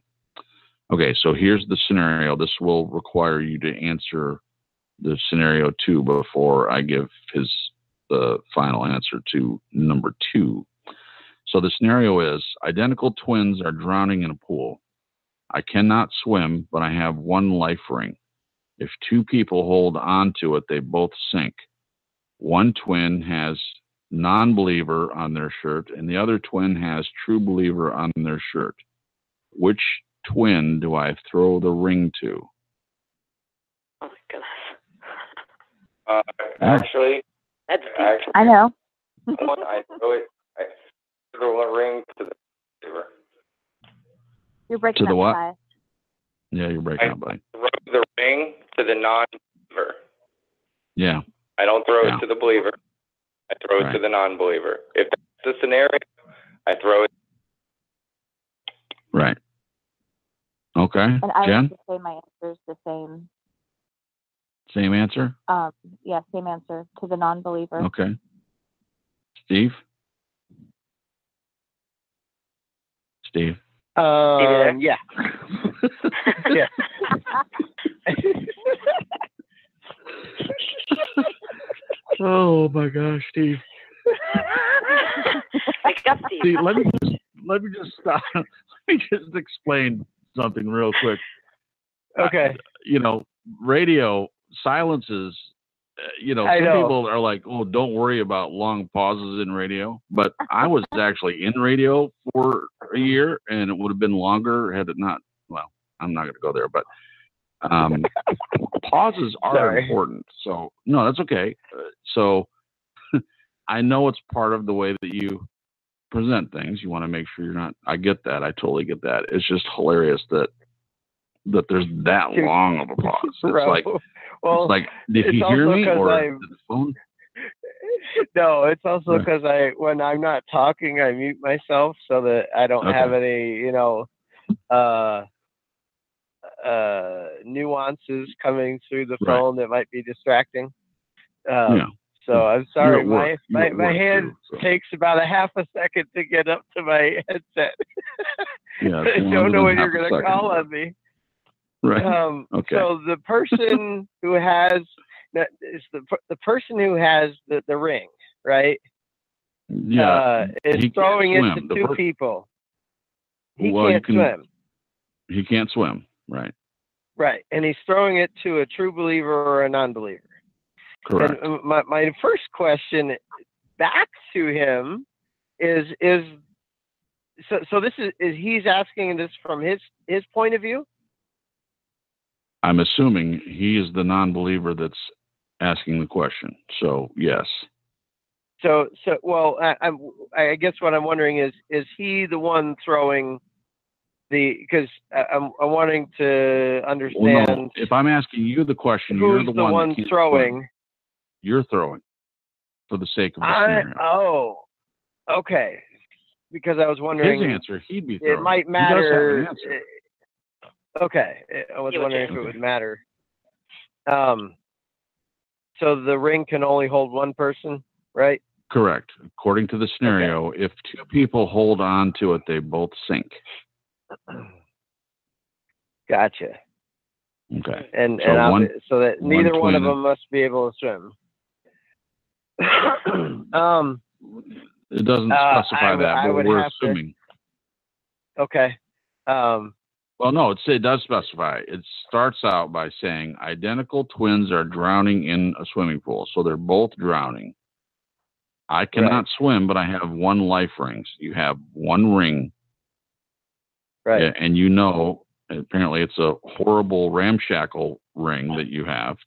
Okay, so here's the scenario. This will require you to answer the scenario 2 before I give the final answer to number 2. So the scenario is, identical twins are drowning in a pool. I cannot swim, but I have one life ring. If 2 people hold on to it, they both sink. one twin has non-believer on their shirt, and the other twin has true believer on their shirt. Which twin do I throw the ring to? Oh my goodness. Actually, That's deep. I know. I throw the ring to the believer. You're breaking To the up, what? Ty. Yeah, you're breaking up, buddy. Throw the ring to the non-believer. Yeah. I don't throw Yeah. it to the believer. I throw it to the non-believer. If that's the scenario, I throw it. Right. Okay. And I Jen? would say my answer is the same. Same answer? Yeah, same answer to the non-believer. Okay. Steve? Steve? Yeah. Yeah. Oh my gosh, Steve. Wake up, Steve. See, let me just stop. Let me just explain something real quick. Okay. Radio silences. Some I know. people are like, "Oh, don't worry about long pauses in radio." But I was actually in radio for a year, and it would have been longer had it not. Well, I'm not going to go there, but pauses are important. So no, that's okay. So I know it's part of the way that you present things. You want to make sure you're not. I get that. I totally get that. It's just hilarious that there's that long of a pause. It's like, well, it's like, did he hear me or the phone? No, it's also because when I'm not talking, I mute myself so that I don't have any, nuances coming through the phone that might be distracting. So I'm sorry, my hand takes about a half a second to get up to my headset. I don't know when you're going to call on me. Right. So the person who has is the person who has the ring, right? Yeah. Is throwing it to two people. He can't swim. He can't swim. Right. Right, and he's throwing it to a true believer or a non-believer. Correct. And my first question back to him is so this is he's asking this from his point of view? I'm assuming he is the non-believer that's asking the question. So yes. So well, I guess what I'm wondering is he the one throwing because I'm wanting to understand. Well, no, if I'm asking you the question, who's you're the one throwing. You're throwing for the sake of the scenario. Oh, okay. Because I was wondering. His answer, he'd be throwing. It might matter. He does have an answer. Okay, I was wondering if it would matter. So the ring can only hold one person, right? Correct. According to the scenario, if two people hold on to it, they both sink. Gotcha. Okay. And so that neither one of them must be able to swim. It doesn't specify that, but we're assuming. Okay. Well, no, it does specify. It starts out by saying identical twins are drowning in a swimming pool, so they're both drowning. I cannot swim, but I have one life ring. So you have one ring. Right. And apparently it's a horrible ramshackle ring that you have.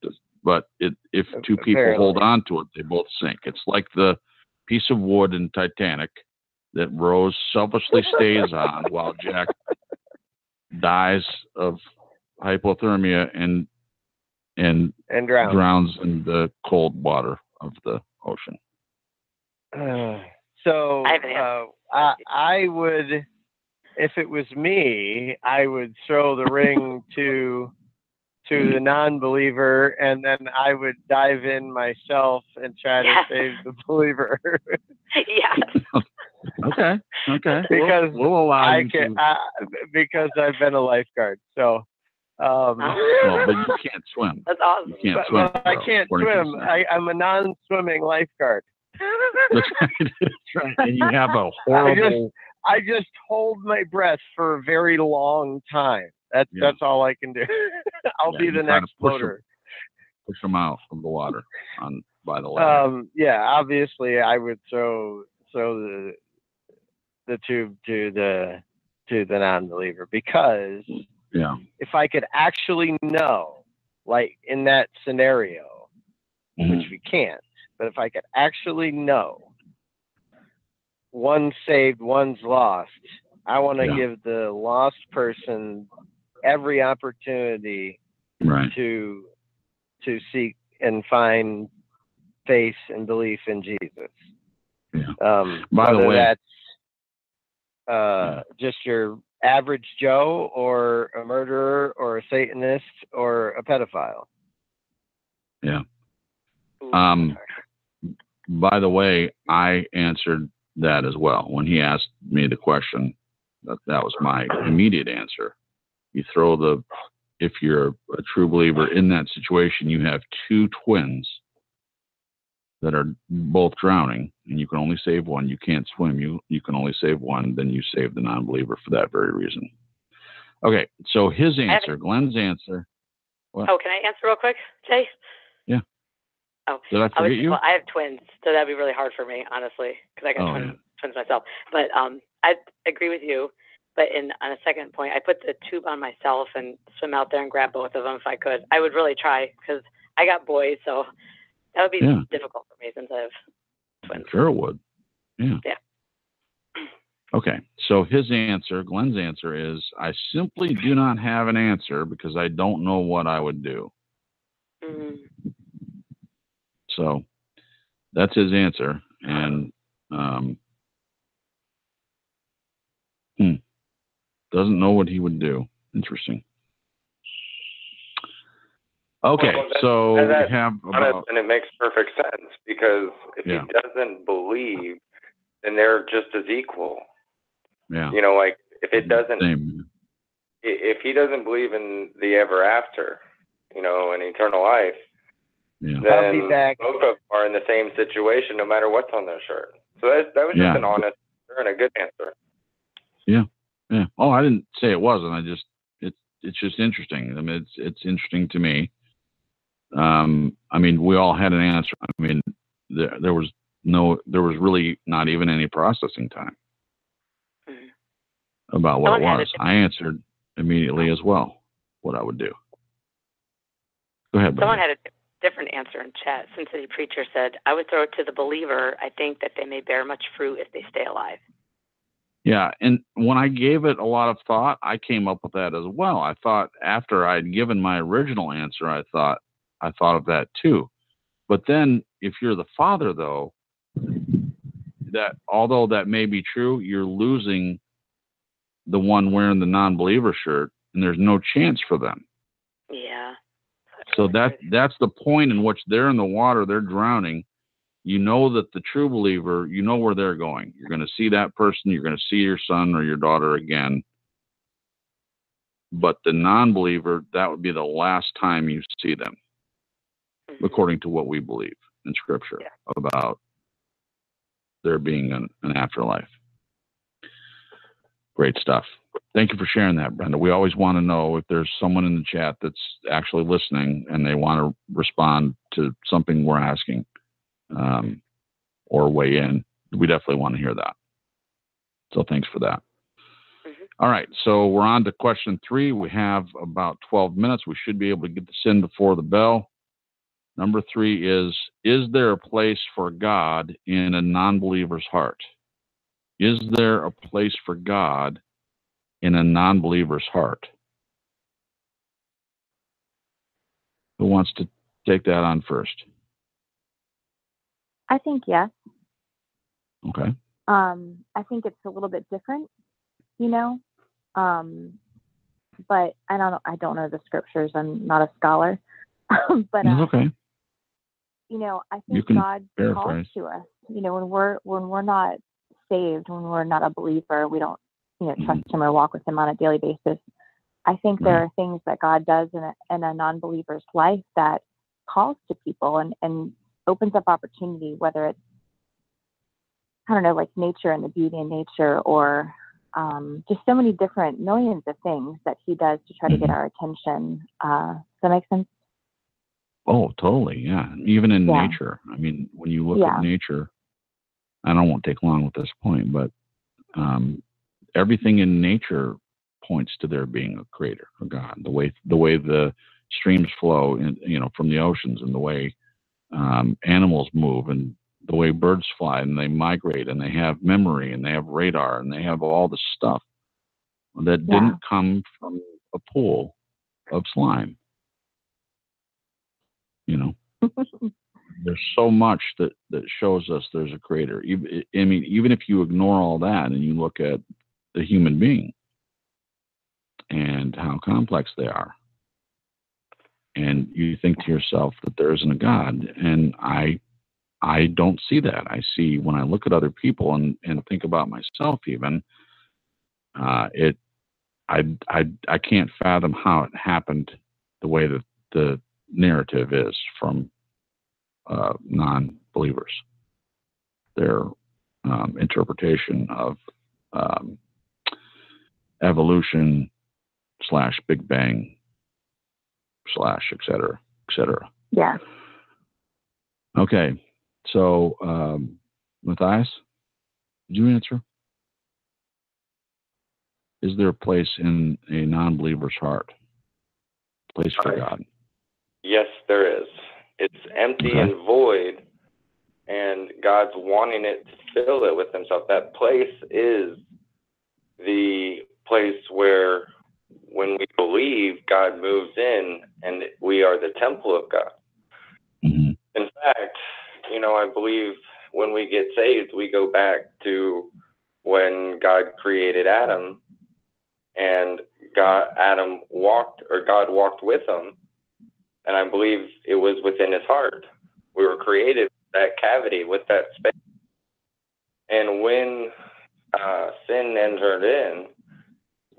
But if two people hold on to it, they both sink. It's like the piece of wood in Titanic that Rose selfishly stays on while Jack dies of hypothermia and drowns in the cold water of the ocean. I would, if it was me, I would throw the ring to the non-believer, and then I would dive in myself and try to save the believer. Yes. Okay. Because we'll allow you to. Because I've been a lifeguard, so. Well, but you can't swim. That's awesome. You can't swim. I can't swim. I'm a non-swimming lifeguard. That's right. And you have a horrible. I just hold my breath for a very long time. That's all I can do. I'll be the next floater. Push them out of the water by the way. Yeah, obviously I would throw the tube to the non-believer, because if I could actually know, like in that scenario, which we can't, but if I could actually know one's saved, one's lost, I want to give the lost person every opportunity to seek and find faith and belief in Jesus. By the way, that's just your average Joe, or a murderer, or a Satanist, or a pedophile. By the way, I answered that as well. When he asked me the question, that was my immediate answer. You throw if you're a true believer in that situation, you have two twins that are both drowning, and you can only save one. You can't swim. You can only save one. Then you save the non-believer for that very reason. Okay, so his answer, Glenn's answer. What? Oh, can I answer real quick, Jay? Yeah. Oh, did I forget you? Well, I have twins, so that'd be really hard for me, honestly, because I got twins myself. But I agree with you. But on a second point, I put the tube on myself and swim out there and grab both of them if I could. I would really try, because I got boys, so that would be difficult for me since I have twins. Sure it would. Yeah. Okay. So his answer, Glenn's answer is, I simply do not have an answer because I don't know what I would do. So that's his answer. And doesn't know what he would do. Interesting. Okay, so we have about... And it makes perfect sense, because if he doesn't believe, then they're just as equal. Yeah. You know, like, if he doesn't believe in the ever after, you know, and eternal life, then both of them are in the same situation, no matter what's on their shirt. So that was just an honest and a good answer. Yeah. Oh, I didn't say it wasn't. It's just interesting. I mean, it's interesting to me. I mean, we all had an answer. I mean, there was really not even any processing time about what it was. I answered immediately as well what I would do. Go ahead, Someone had a different answer in chat. Cincinnati Preacher said, I would throw it to the believer. I think that they may bear much fruit if they stay alive. Yeah, and when I gave it a lot of thought, I came up with that as well. I thought, after I'd given my original answer, I thought of that too. But then, if you're the father, though, that although that may be true, you're losing the one wearing the non-believer shirt, and there's no chance for them. Yeah. So that's the point in which they're in the water, they're drowning. You know that the true believer, you know where they're going. You're going to see that person. You're going to see your son or your daughter again. But the non-believer, that would be the last time you see them, according to what we believe in Scripture about there being an afterlife. Great stuff. Thank you for sharing that, Brenda. We always want to know if there's someone in the chat that's actually listening and they want to respond to something we're asking. Or weigh in. We definitely want to hear that. So thanks for that. All right, so we're on to question 3. We have about 12 minutes. We should be able to get this in before the bell. Number 3 is there a place for God in a non-believer's heart? Is there a place for God in a non-believer's heart? Who wants to take that on first? I think yes. Okay. I think it's a little bit different, you know. But I don't know the scriptures. I'm not a scholar. But okay. You know, I think God calls to us. You know, when we're not saved, when we're not a believer, we don't, you know, trust Him or walk with Him on a daily basis. I think there are things that God does in a non-believer's life that calls to people and opens up opportunity, whether it's, I don't know, like nature and the beauty in nature, or just so many different millions of things that He does to try to get our attention. Does that make sense? Oh, totally. Yeah. Even in nature. I mean, when you look at nature, and I won't take long with this point, but everything in nature points to there being a creator, a God. The way the streams flow, from the oceans, and the way animals move, and the way birds fly, and they migrate, and they have memory, and they have radar, and they have all this stuff that didn't come from a pool of slime. There's so much that shows us there's a creator. Even if you ignore all that and you look at the human being and how complex they are, and you think to yourself that there isn't a God, and I don't see that. I see, when I look at other people and think about myself, even I can't fathom how it happened the way that the narrative is from non-believers. Their interpretation of evolution / Big Bang / et cetera, et cetera. Yeah. Okay. So, Matthias, did you answer? Is there a place in a non-believer's heart? Place for God? Yes, there is. It's empty and void, and God's wanting it to fill it with himself. That place is the place where, when we believe, God moves in, and we are the temple of God. Mm-hmm. In fact, I believe when we get saved, we go back to when God created Adam, and God walked with him. And I believe it was within his heart. We were created with that cavity, with that space. And when sin entered in,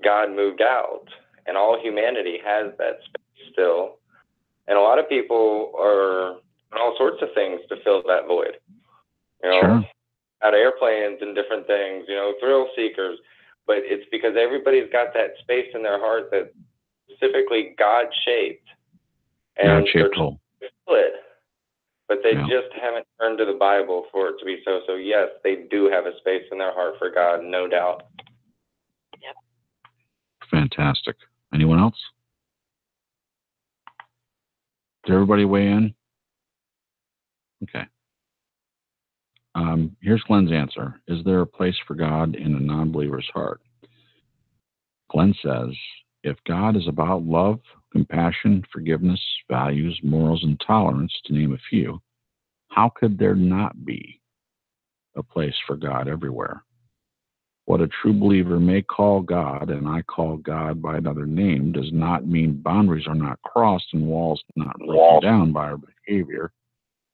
God moved out. And all humanity has that space still. And a lot of people are doing all sorts of things to fill that void. Sure. Out of airplanes and different things, thrill seekers. But it's because everybody's got that space in their heart that specifically God shaped. And they're split, but they just haven't turned to the Bible for it to be so. So yes, they do have a space in their heart for God, no doubt. Yep. Fantastic. Anyone else? Did everybody weigh in? Okay. Here's Glenn's answer. Is there a place for God in a non-believer's heart? Glenn says, if God is about love, compassion, forgiveness, values, morals, and tolerance, to name a few, how could there not be a place for God everywhere? What a true believer may call God, and I call God by another name, does not mean boundaries are not crossed and walls not broken down by our behavior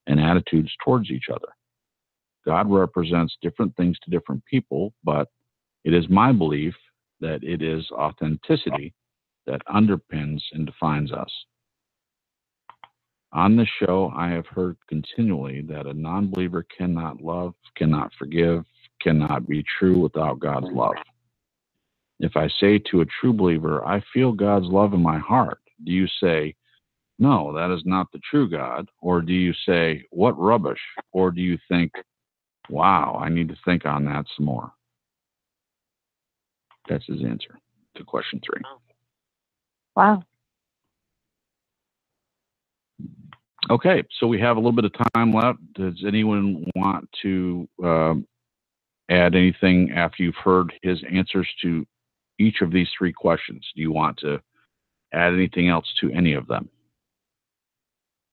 and attitudes towards each other. God represents different things to different people, but it is my belief that it is authenticity that underpins and defines us. On this show, I have heard continually that a non-believer cannot love, cannot forgive, cannot be true without God's love. If I say to a true believer, I feel God's love in my heart, do you say, no, that is not the true God? Or do you say, what rubbish? Or do you think, wow, I need to think on that some more? That's his answer to question 3. Wow. Okay, so we have a little bit of time left. Does anyone want to add anything after you've heard his answers to each of these 3 questions? Do you want to add anything else to any of them?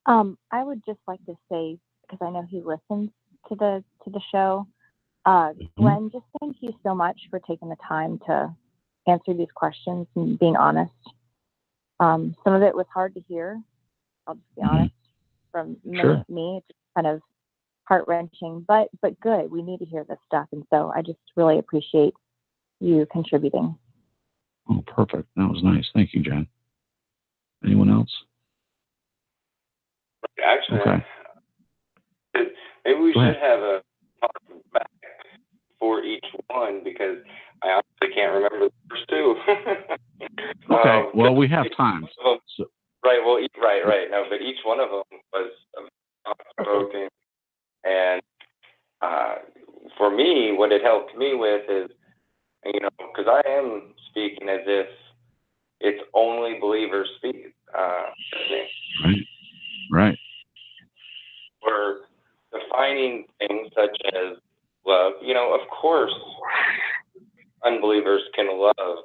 I would just like to say, because I know he listens to the show, Glenn, just thank you so much for taking the time to answer these questions and being honest. Some of it was hard to hear. I'll just be honest. From me, it's kind of heart-wrenching, but good. We need to hear this stuff, and so I just really appreciate you contributing. Oh, perfect. That was nice. Thank you, Jen. Anyone else? Actually, maybe we should have a talk back for each one, because I honestly can't remember the first 2. Okay. Well, we have time. Right. Well, right. No, but each one of them what it helped me with is, you know, because I am speaking as if it's only believers speak. Right. We're defining things such as love. You know, of course, unbelievers can love.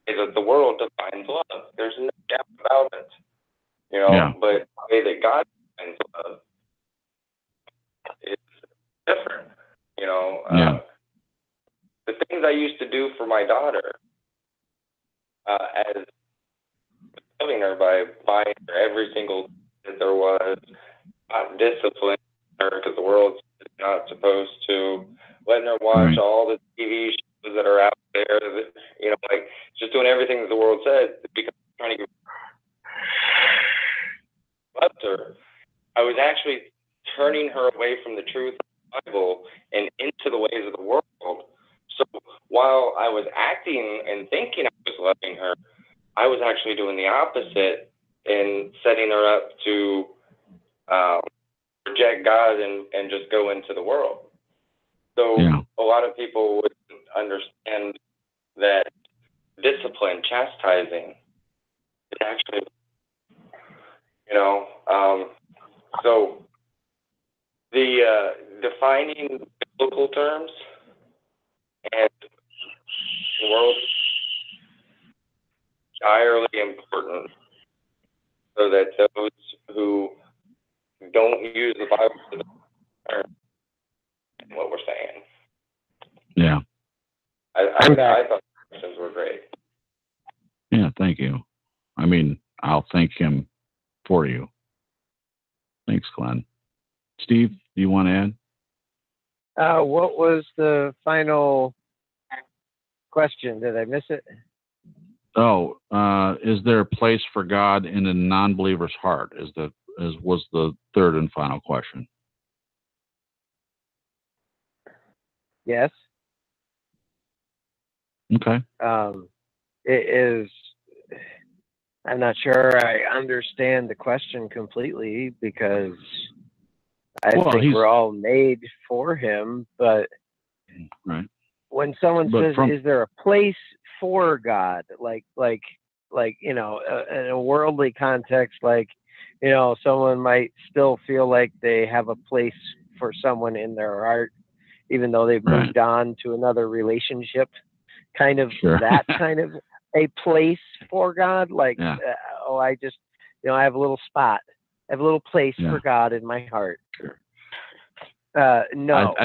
Is that the world defines love? There's no doubt about it. You know, but the way that God defines love is different. You know, the things I used to do for my daughter, as loving her by buying her every single that there was, not disciplining her because the world's not supposed to, letting her watch all the TV shows that are out there, that, you know, like just doing everything that the world said because trying to give her. I was actually turning her away from the truth of the Bible and into the ways of the world. So while I was acting and thinking I was loving her, I was actually doing the opposite and setting her up to reject God and just go into the world. So a lot of people would understand that discipline, chastising, is actually, you know, so the defining biblical terms and the world is entirely important so that those who don't use the Bible to learn what we're saying. Yeah. I thought the questions were great. Yeah, thank you. I mean, I'll thank him for you. Thanks, Glenn. Steve, do you want to add? What was the final question? Did I miss it? Oh, is there a place for God in a non-believer's heart? Was the third and final question. Yes. Okay. It is. I'm not sure I understand the question completely because I think we're all made for him. But when someone says, "Is there a place for God?" Like you know, in a worldly context, like, you know, someone might still feel like they have a place for someone in their heart, even though they've moved on to another relationship. Kind of that kind of a place for God, like, I just, you know, I have a little spot, I have a little place for God in my heart. No,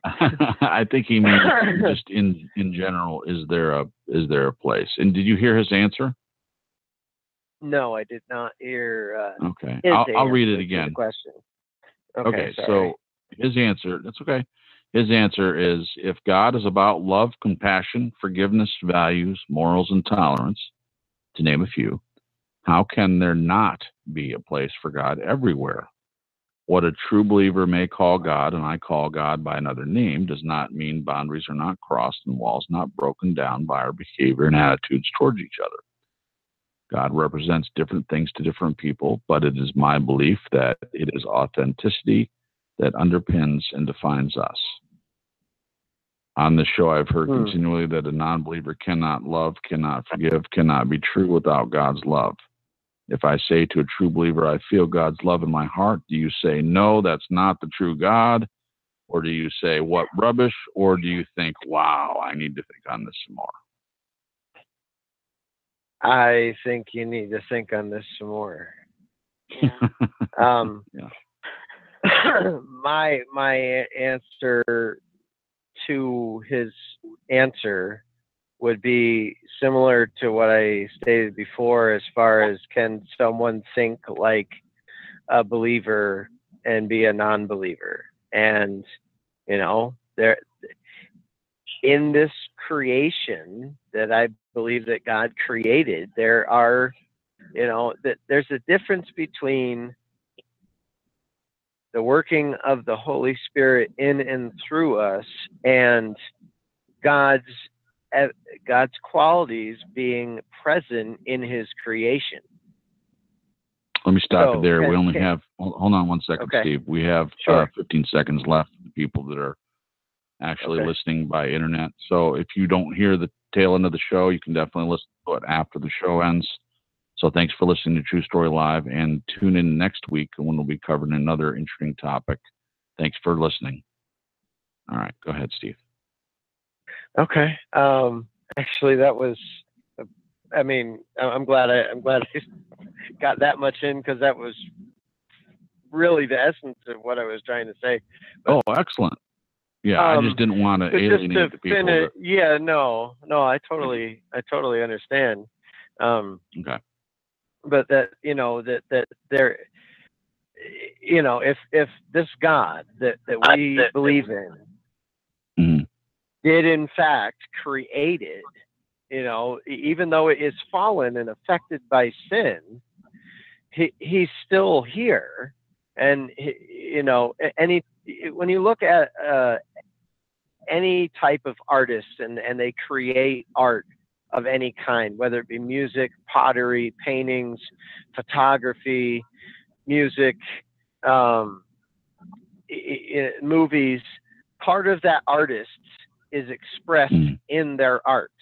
I think he means just in general. Is there a place? And did you hear his answer? No, I did not hear. Okay, I'll read it again. Question. Okay, so his answer. That's okay. His answer is, if God is about love, compassion, forgiveness, values, morals, and tolerance, to name a few, how can there not be a place for God everywhere? What a true believer may call God, and I call God by another name, does not mean boundaries are not crossed and walls not broken down by our behavior and attitudes towards each other. God represents different things to different people, but it is my belief that it is authenticity that underpins and defines us. On this show, I've heard continually that a non-believer cannot love, cannot forgive, cannot be true without God's love. If I say to a true believer, I feel God's love in my heart, do you say, no, that's not the true God? Or do you say, what rubbish? Or do you think, wow, I need to think on this some more? I think you need to think on this some more. My answer to his answer would be similar to what I stated before, as far as, can someone think like a believer and be a non-believer? And, you know, there, in this creation that I believe that God created, there are, you know, that there's a difference between the working of the Holy Spirit in and through us and God's qualities being present in his creation. Let me stop you there. We only have, hold on one second, Steve. We have 15 seconds left for the people that are actually listening by internet. So if you don't hear the tail end of the show, you can definitely listen to it after the show ends. So thanks for listening to True Story Live, and tune in next week when we'll be covering another interesting topic. Thanks for listening. All right, go ahead, Steve. Okay. Actually, that was. I mean, I'm glad I got that much in, because that was really the essence of what I was trying to say. But, excellent. Yeah, I just didn't want to alienate the people. Yeah, no, I totally understand. Okay. But that, that there, if this God that we believe in did in fact create it, even though it is fallen and affected by sin, he's still here. And when you look at any type of artist and they create art of any kind, whether it be music, pottery, paintings, photography, music, movies, part of that artist is expressed in their art.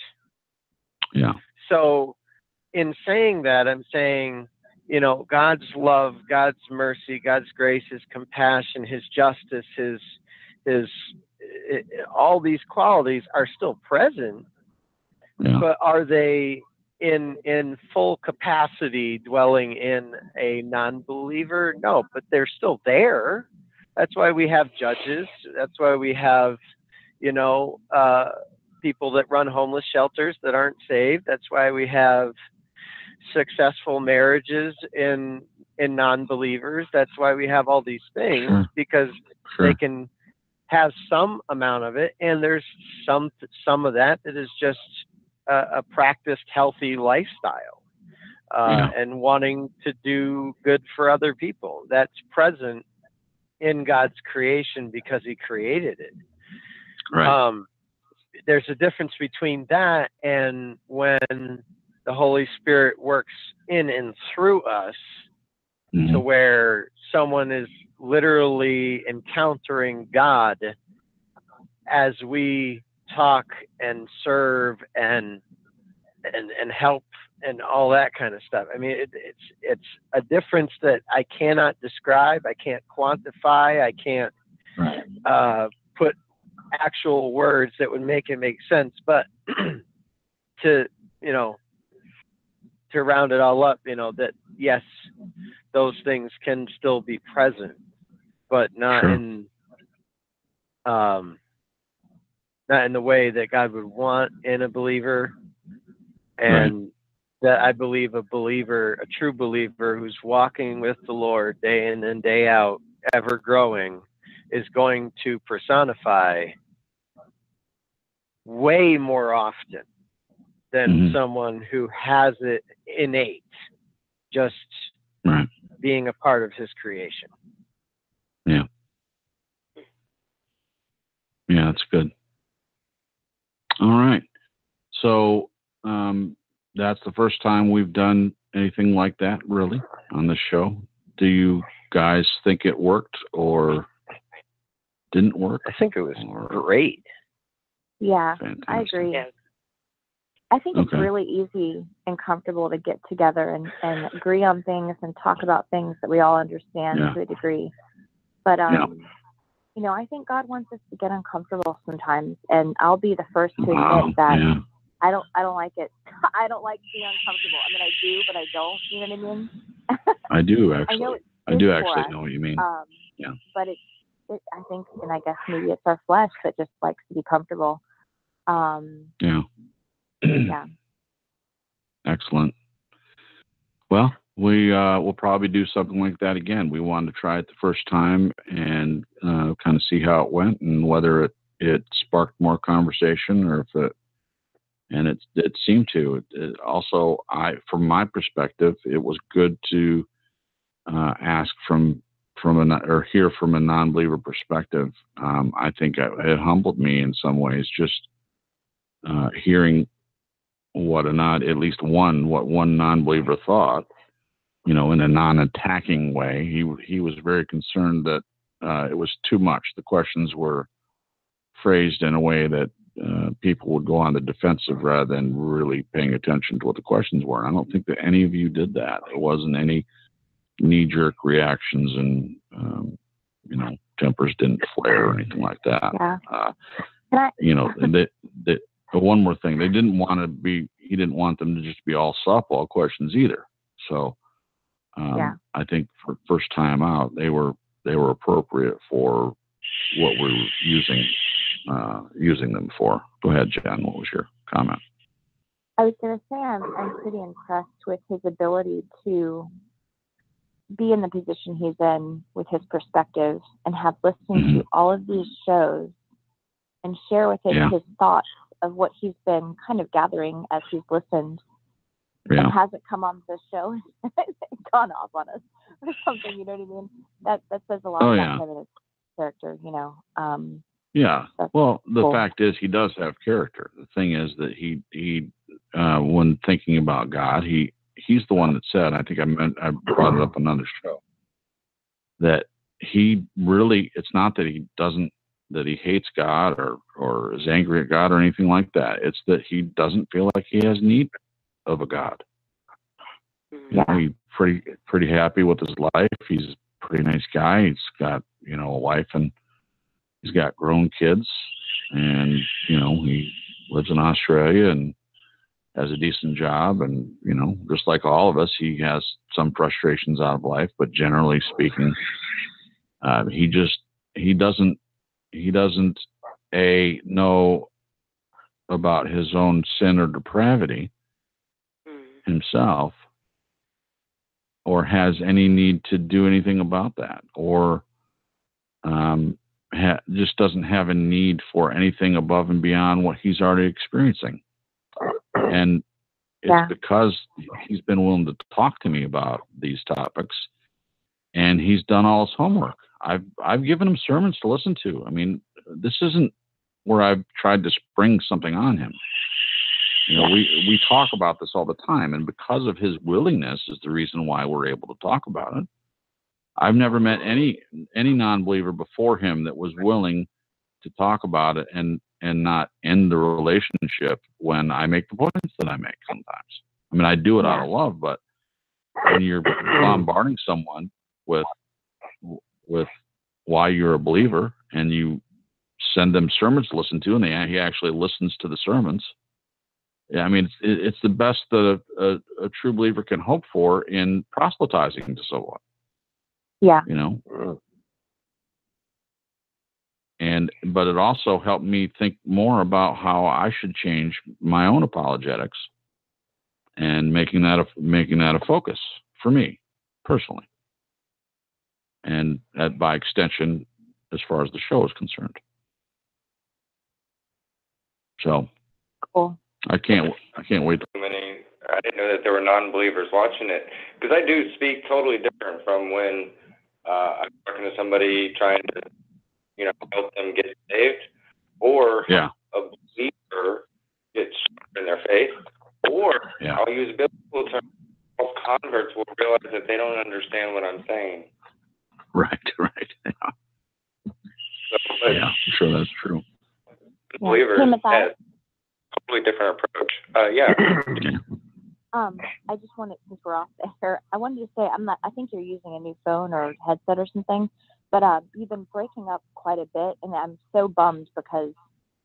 Yeah. So in saying that, I'm saying, God's love, God's mercy, God's grace, his compassion, his justice, his all these qualities are still present, but are they in full capacity dwelling in a non-believer? No, but they're still there. That's why we have judges. That's why we have, people that run homeless shelters that aren't saved. That's why we have successful marriages in non-believers. That's why we have all these things, because they can have some amount of it, and there's some of that is just a practiced healthy lifestyle, and wanting to do good for other people. That's present in God's creation because he created it. Right. There's a difference between that and when the Holy Spirit works in and through us, to where someone is literally encountering God as we talk and serve and help and all that kind of stuff. I mean, it's a difference that I cannot describe. I can't quantify. I can't put actual words that would make it make sense. But to round it all up, that yes, those things can still be present, but not in the way that God would want in a believer. And that I believe a true believer who's walking with the Lord day in and day out, ever growing, is going to personify way more often than someone who has it innate, just being a part of his creation. Yeah. Yeah, that's good. All right. So that's the first time we've done anything like that, really, on the show. Do you guys think it worked or didn't work? I think it was great. Yeah, Fantastic. I agree. I think it's really easy and comfortable to get together and agree on things and talk about things that we all understand to a degree. But, I think God wants us to get uncomfortable sometimes. And I'll be the first to admit that I don't like it. I don't like being uncomfortable. I mean, I do, but I don't. You know what I mean? I do, actually. I do actually know what you mean. But I think, and I guess maybe it's our flesh that just likes to be comfortable. Excellent. Well, we'll probably do something like that again. We wanted to try it the first time and kind of see how it went and whether it sparked more conversation or if it seemed to. It also, from my perspective, it was good to ask or hear from a non-believer perspective. I think it humbled me in some ways, just hearing what one non-believer thought, in a non-attacking way. He was very concerned that it was too much. The questions were phrased in a way that people would go on the defensive rather than really paying attention to what the questions were. I don't think that any of you did that. There wasn't any knee-jerk reactions, and tempers didn't flare or anything like that. Yeah. But one more thing, he didn't want them to just be all softball questions either. So I think for first time out, they were appropriate for what we're using them for. Go ahead, Jen. What was your comment? I was going to say I'm pretty impressed with his ability to be in the position he's in with his perspective and have listened to all of these shows and share with us his thoughts of what he's been kind of gathering as he's listened. And hasn't come on the show and gone off on us or something, you know what I mean? That says a lot about him and his character, Well, the fact is he does have character. The thing is that he when thinking about God, he's the one that said, I think I brought it up on another show, that he really, it's not that he hates God or is angry at God or anything like that. It's that he doesn't feel like he has need of a God. He's pretty happy with his life. He's a pretty nice guy. He's got, a wife, and he's got grown kids, and, he lives in Australia and has a decent job. And, just like all of us, he has some frustrations out of life, but generally speaking, he doesn't know about his own sin or depravity himself, or has any need to do anything about that, or just doesn't have a need for anything above and beyond what he's already experiencing. And it's because he's been willing to talk to me about these topics, and he's done all his homework. I've given him sermons to listen to. I mean, this isn't where I've tried to spring something on him. We talk about this all the time, and because of his willingness is the reason why we're able to talk about it. I've never met any non-believer before him that was willing to talk about it and not end the relationship when I make the points that I make sometimes. I mean, I do it out of love, but when you're bombarding someone with why you're a believer, and you send them sermons to listen to, and he actually listens to the sermons. I mean, it's the best that a true believer can hope for in proselytizing to someone. But it also helped me think more about how I should change my own apologetics, and making that a focus for me personally, and by extension, as far as the show is concerned. So cool. I can't wait. I didn't know that there were non-believers watching it, because I do speak totally different from when I'm talking to somebody trying to, help them get saved, or a believer get struck in their faith, or I'll use biblical terms. Most converts will realize that they don't understand what I'm saying. Right. I'm sure that's true. Believers has a totally different approach. I just wanted, since we're off there, I wanted to say I think you're using a new phone or headset or something, but you've been breaking up quite a bit, and I'm so bummed because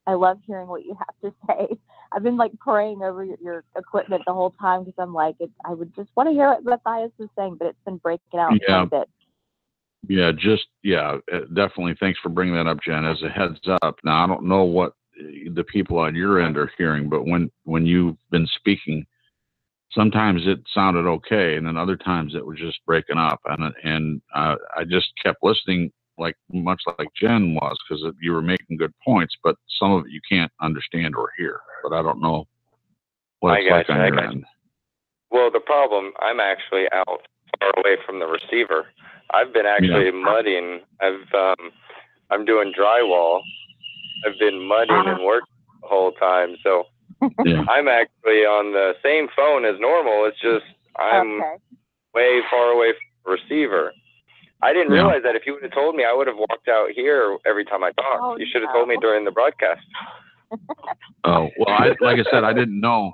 I love hearing what you have to say. I've been praying over your equipment the whole time, because I'm like, I would just want to hear what Matthias is saying, but it's been breaking out quite a bit. Definitely. Thanks for bringing that up, Jen. As a heads up, now I don't know what the people on your end are hearing, but when you've been speaking, sometimes it sounded okay, and then other times it was just breaking up, and I just kept listening, much like Jen was, because you were making good points, but some of it you can't understand or hear. But I don't know what it's like on your end. Well, the problem, I'm actually out far away from the receiver. I've been actually mudding. I'm doing drywall. I've been mudding and working the whole time, so I'm actually on the same phone as normal. It's just I'm way far away from the receiver. I didn't realize that. If you would have told me, I would have walked out here every time I talked. Oh, you should have told me during the broadcast. Oh, well, like I said, I didn't know.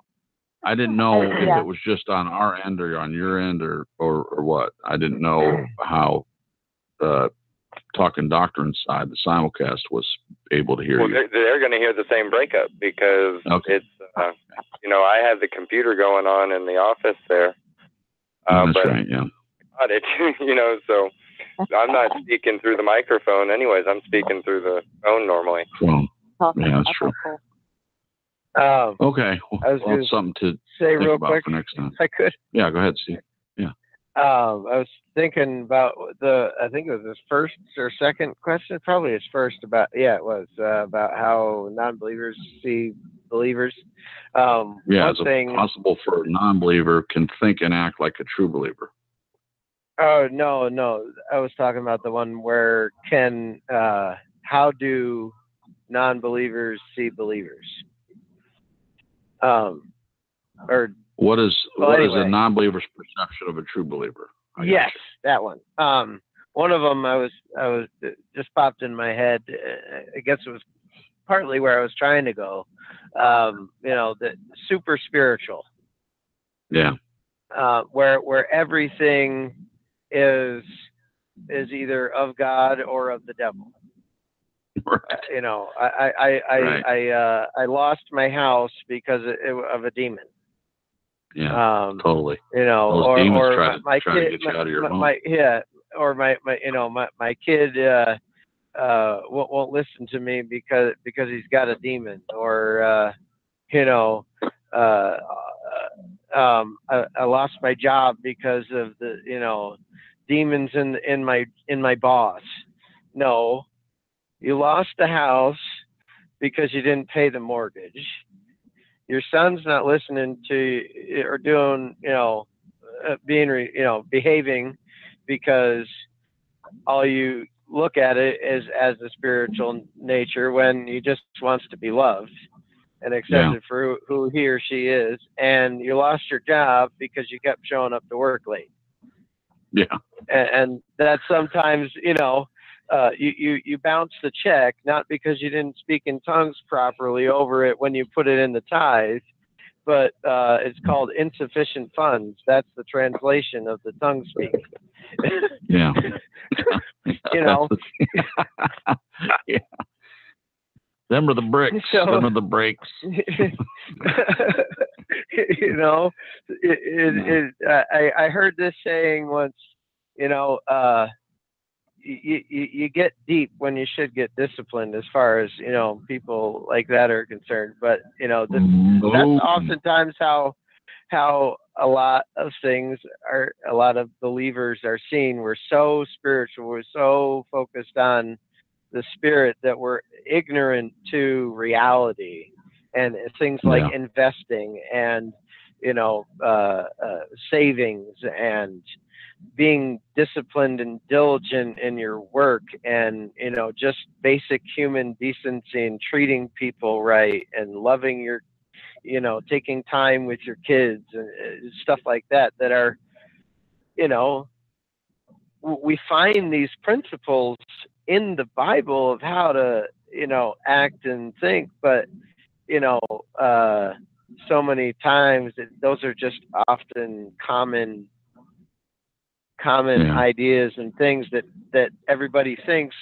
If it was just on our end or on your end or what. I didn't know how Talking Doctrine side, the simulcast, was able to hear you. They're going to hear the same breakup because it's, I have the computer going on in the office there. That's right, yeah. So I'm not speaking through the microphone anyways. I'm speaking through the phone normally. Well, yeah, that's true. Okay. Well, something to say think real about quick for next time. If I could. Yeah, go ahead, Steve. Yeah. I was thinking about I think it was his first or second question, probably his first about how non-believers see believers. It's possible for a non-believer can think and act like a true believer. Oh, no. I was talking about the one where how do non-believers see believers? What is a non-believer's perception of a true believer? Yes, that one. One of them I was just popped in my head. I guess it was partly where I was trying to go. The super spiritual. Yeah. Where everything is either of God or of the devil. Right. I lost my house because of a demon. Yeah, totally. Or my kid, to get you out of your home. My kid won't listen to me because he's got a demon, or I lost my job because of the demons in my boss. No, you lost the house because you didn't pay the mortgage. Your son's not listening to or doing, behaving because all you look at it is as the spiritual nature when he just wants to be loved and accepted for who he or she is. And you lost your job because you kept showing up to work late. Yeah. And that sometimes, you bounce the check, not because you didn't speak in tongues properly over it when you put it in the tithe, but it's called insufficient funds. That's the translation of the tongue speak. Yeah. Yeah. Them are the bricks. Them are the breaks. I heard this saying once, you get deep when you should get disciplined as far as, people like that are concerned. But, that's oftentimes how a lot of things are, a lot of believers are seen. We're so spiritual. We're so focused on the spirit that we're ignorant to reality and things like investing and, savings and being disciplined and diligent in your work and, just basic human decency and treating people right and loving your, taking time with your kids and stuff like that are, we find these principles in the Bible of how to, act and think, but, so many times those are just often common ideas and things that everybody thinks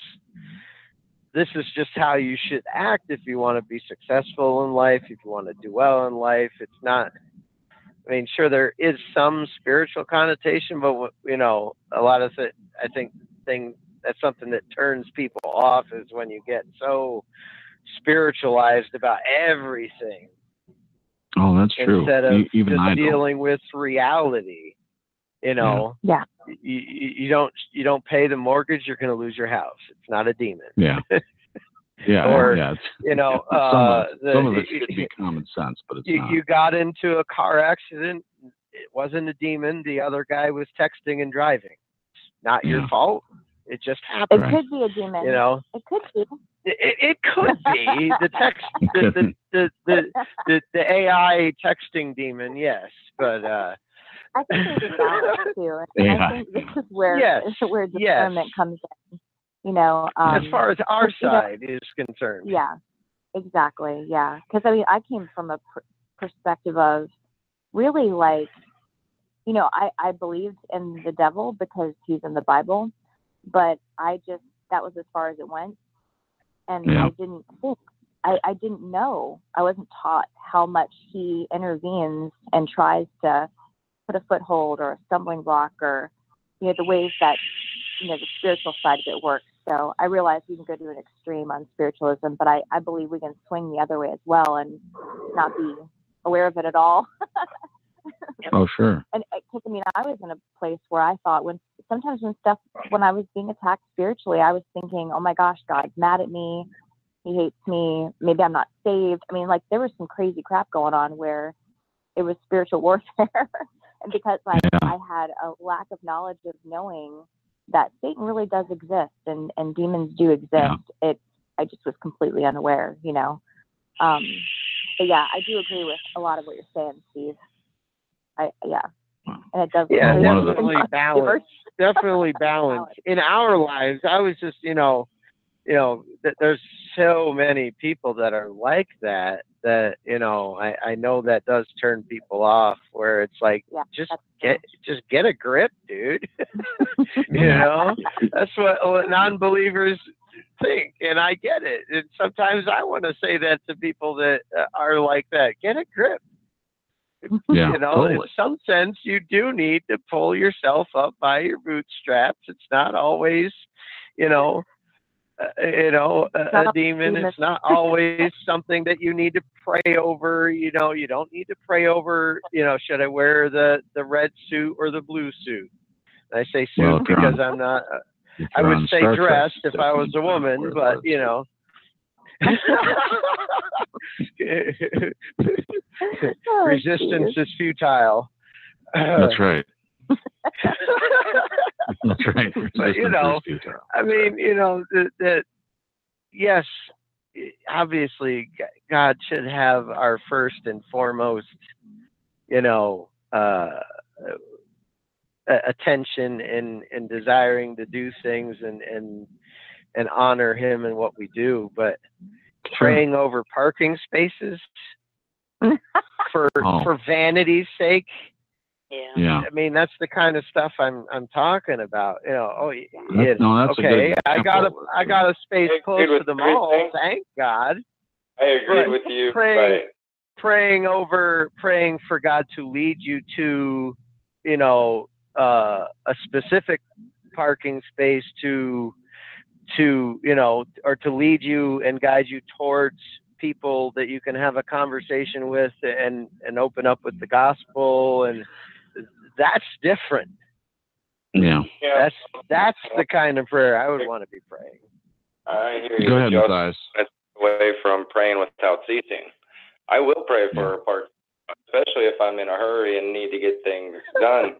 this is just how you should act if you want to be successful in life, if you want to do well in life. It's not, sure, there is some spiritual connotation, but, a lot of it, I think that's something that turns people off is when you get so spiritualized about everything. Oh, that's true. Instead of even just dealing with reality. You don't pay the mortgage, you're going to lose your house. It's not a demon. Yeah. Yeah. Or, some of it should be common sense, but it's not. You got into a car accident. It wasn't a demon. The other guy was texting and driving. It's not your fault. It just happened. It could be a demon. It could be. It could be the text, the AI texting demon. Yes, but I think there's a balance too, and I think this is where where discernment comes in. You know, as far as our side is concerned. Yeah, exactly. Yeah, because I mean, I came from a perspective of really like, you know, I believed in the devil because he's in the Bible, but that was as far as it went, and I didn't think. I didn't know. I wasn't taught how much he intervenes and tries to put a foothold or a stumbling block, or, you know, the ways that, you know, the spiritual side of it works. So I realized we can go to an extreme on spiritualism, but I believe we can swing the other way as well and not be aware of it at all. Oh, sure. And because, I mean, I was in a place where I thought when I was being attacked spiritually, I was thinking, oh my gosh, God's mad at me. He hates me. Maybe I'm not saved. I mean, like, there was some crazy crap going on where it was spiritual warfare. And because I had a lack of knowledge of knowing that Satan really does exist and demons do exist, I just was completely unaware, you know. But yeah, I do agree with a lot of what you're saying, Steve. And it does. Yeah, definitely balance. Definitely balance. In our lives, I was just, you know, there's so many people that are like that, you know, I know that does turn people off, where it's like, just get a grip, dude. You know, that's what non-believers think. And I get it. And sometimes I want to say that to people that are like that, get a grip. Yeah, you know, totally. In some sense, you do need to pull yourself up by your bootstraps. It's not always, a demon. It's not always something that you need to pray over. You know, you don't need to pray over, should I wear the red suit or the blue suit? And I say suit because I'm not, I would say dressed if I was a woman, but, resistance is futile. That's right. That's right. But, I mean, that yes, obviously God should have our first and foremost, attention in desiring to do things and honor him in what we do. But praying over parking spaces for vanity's sake. Yeah. I mean, that's the kind of stuff I'm talking about. That's okay. I got a space close to the mall. Thank God. I agree with you. Praying for God to lead you to, a specific parking space to or to lead you and guide you towards people that you can have a conversation with and open up with the gospel, and that's different. Yeah. That's the kind of prayer I would want to be praying. I hear you. Go ahead, Matthias. Away from praying without ceasing. I will pray for a part, especially if I'm in a hurry and need to get things done.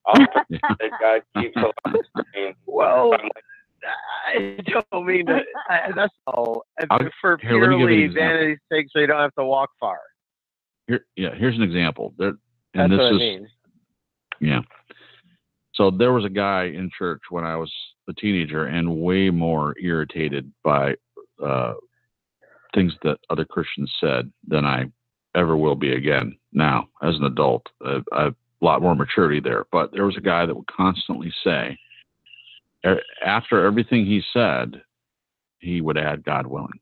I'll pray that God keeps alive. Well, I don't mean that. That's all. For purely vanity's sake, so you don't have to walk far. Here's an example. That's what I mean. Yeah. So there was a guy in church when I was a teenager and way more irritated by things that other Christians said than I ever will be again now as an adult. I've a lot more maturity there. But there was a guy that would constantly say, after everything he said, he would add God willing.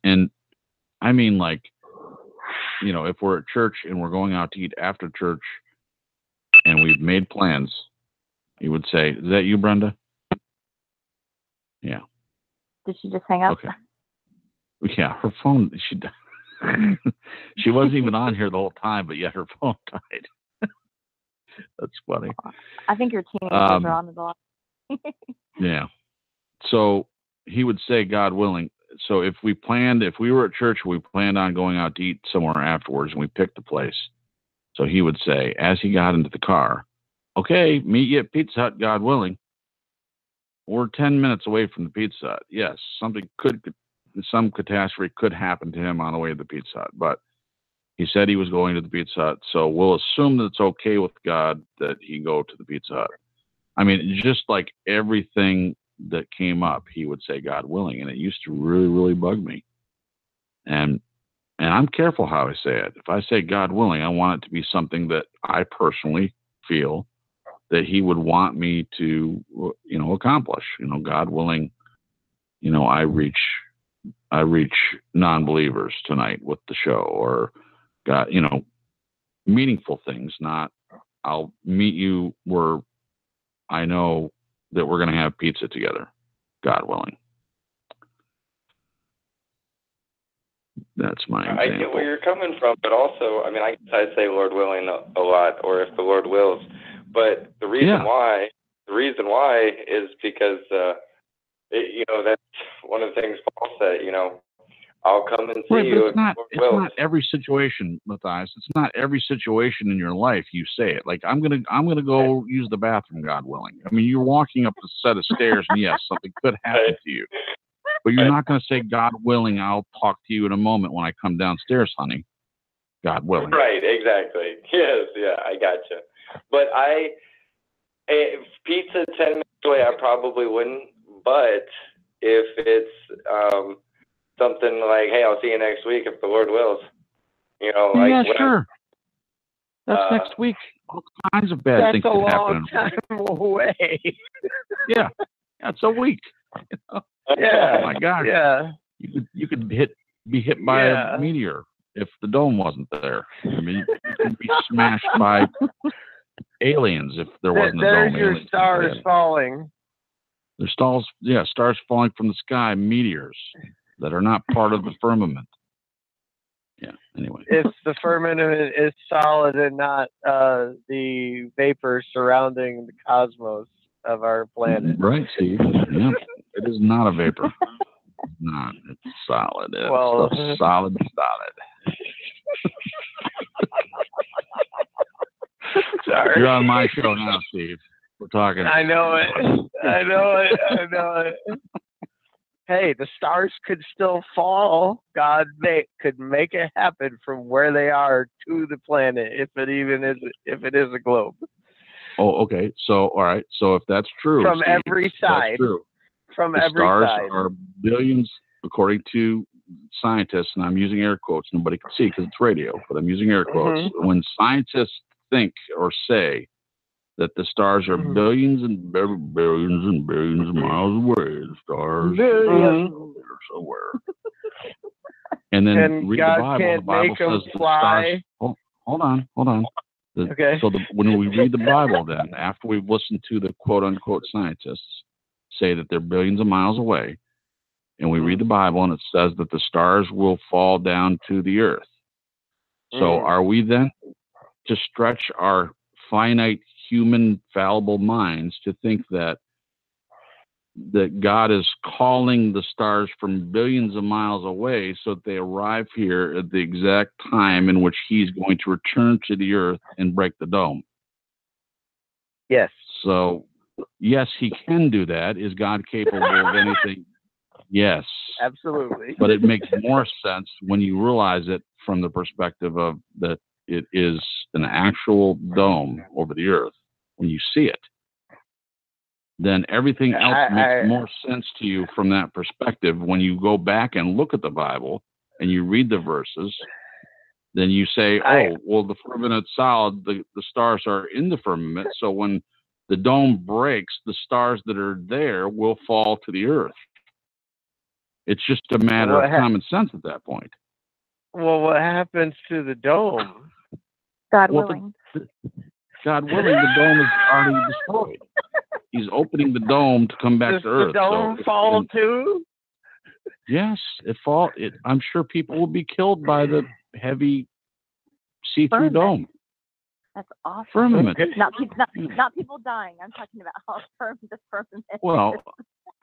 And I mean, like, if we're at church and we're going out to eat after church and we've made plans, he would say, "Is that you, Brenda?" Yeah. Did she just hang up? Okay. Yeah, her phone, she wasn't even on here the whole time, but yet her phone died. That's funny. I think your teenagers are on the lot. Yeah. So he would say, "God willing." So if we were at church, we planned on going out to eat somewhere afterwards, and we picked the place. So he would say, as he got into the car, "Okay, meet you at Pizza Hut, God willing." We're 10 minutes away from the Pizza Hut. Yes, some catastrophe could happen to him on the way to the Pizza Hut, but He said he was going to the Pizza Hut, so we'll assume that it's okay with God that he go to the Pizza Hut. I mean, just like everything that came up, he would say, God willing, and it used to really, really bug me. And I'm careful how I say it. If I say God willing, I want it to be something that I personally feel that he would want me to, accomplish. God willing, I reach non-believers tonight with the show, or God, meaningful things, not I'll meet you where I know that we're going to have pizza together, God willing. That's my example. I get where you're coming from, but also, I mean, I say Lord willing a lot, or if the Lord wills. But the reason why is because, that's one of the things Paul said. I'll come and see you. It's not every situation, Matthias. It's not every situation in your life you say it. Like, I'm gonna go use the bathroom, God willing. I mean, you're walking up a set of stairs, and yes, something could happen to you. But you're not going to say, God willing, I'll talk to you in a moment when I come downstairs, honey. God willing. Right, exactly. Yes, yeah, I gotcha. But if pizza 10 minutes away, I probably wouldn't. But if it's something like, hey, I'll see you next week if the Lord wills. Yeah, sure. That's next week. All kinds of bad things could happen. That's a long time away. Yeah, that's a week. Yeah. Oh my gosh. Yeah. You could be hit by a meteor if the dome wasn't there. I mean, you could be smashed by aliens if there wasn't a dome. There's your stars falling. There's stars falling from the sky, meteors that are not part of the firmament. Yeah. Anyway, if the firmament is solid and not the vapor surrounding the cosmos of our planet. Right, Steve. Yeah. It is not a vapor. It's not. It's solid. It's solid. Sorry. You're on my show now, Steve. We're talking. I know it. Hey, the stars could still fall. God could make it happen from where they are to the planet, if it is a globe. Oh, okay. So, all right. So, if that's true, from Steve, every side, that's true. From the every stars side, are billions, according to scientists, and I'm using air quotes. Nobody can see because it's radio, but I'm using air quotes. Mm-hmm. When scientists think or say that the stars are billions and billions and billions of miles away, the stars are somewhere. And then read God the Bible. Can't the Bible make them says fly. The stars. Hold on. Okay. So when we read the Bible, then after we've listened to the quote unquote scientists say that they're billions of miles away, and we read the Bible and it says that the stars will fall down to the earth. So are we then to stretch our finite human fallible minds to think that God is calling the stars from billions of miles away so that they arrive here at the exact time in which he's going to return to the earth and break the dome? Yes. So, yes, he can do that. Is God capable of anything? Yes. Absolutely. But it makes more sense when you realize it from the perspective of that it is an actual dome over the earth. When you see it, then everything else makes more sense to you from that perspective. When you go back and look at the Bible and you read the verses, then you say, the firmament's solid, the stars are in the firmament, so when the dome breaks, the stars that are there will fall to the earth. It's just a matter of common sense at that point. Well, what happens to the dome? God willing. God willing, the dome is already destroyed. He's opening the dome to come back to Earth. Does the dome fall too? Yes, I'm sure people will be killed by the heavy see-through dome. That's awesome. Firmament. Not people dying. I'm talking about how firm the firmament is. Well,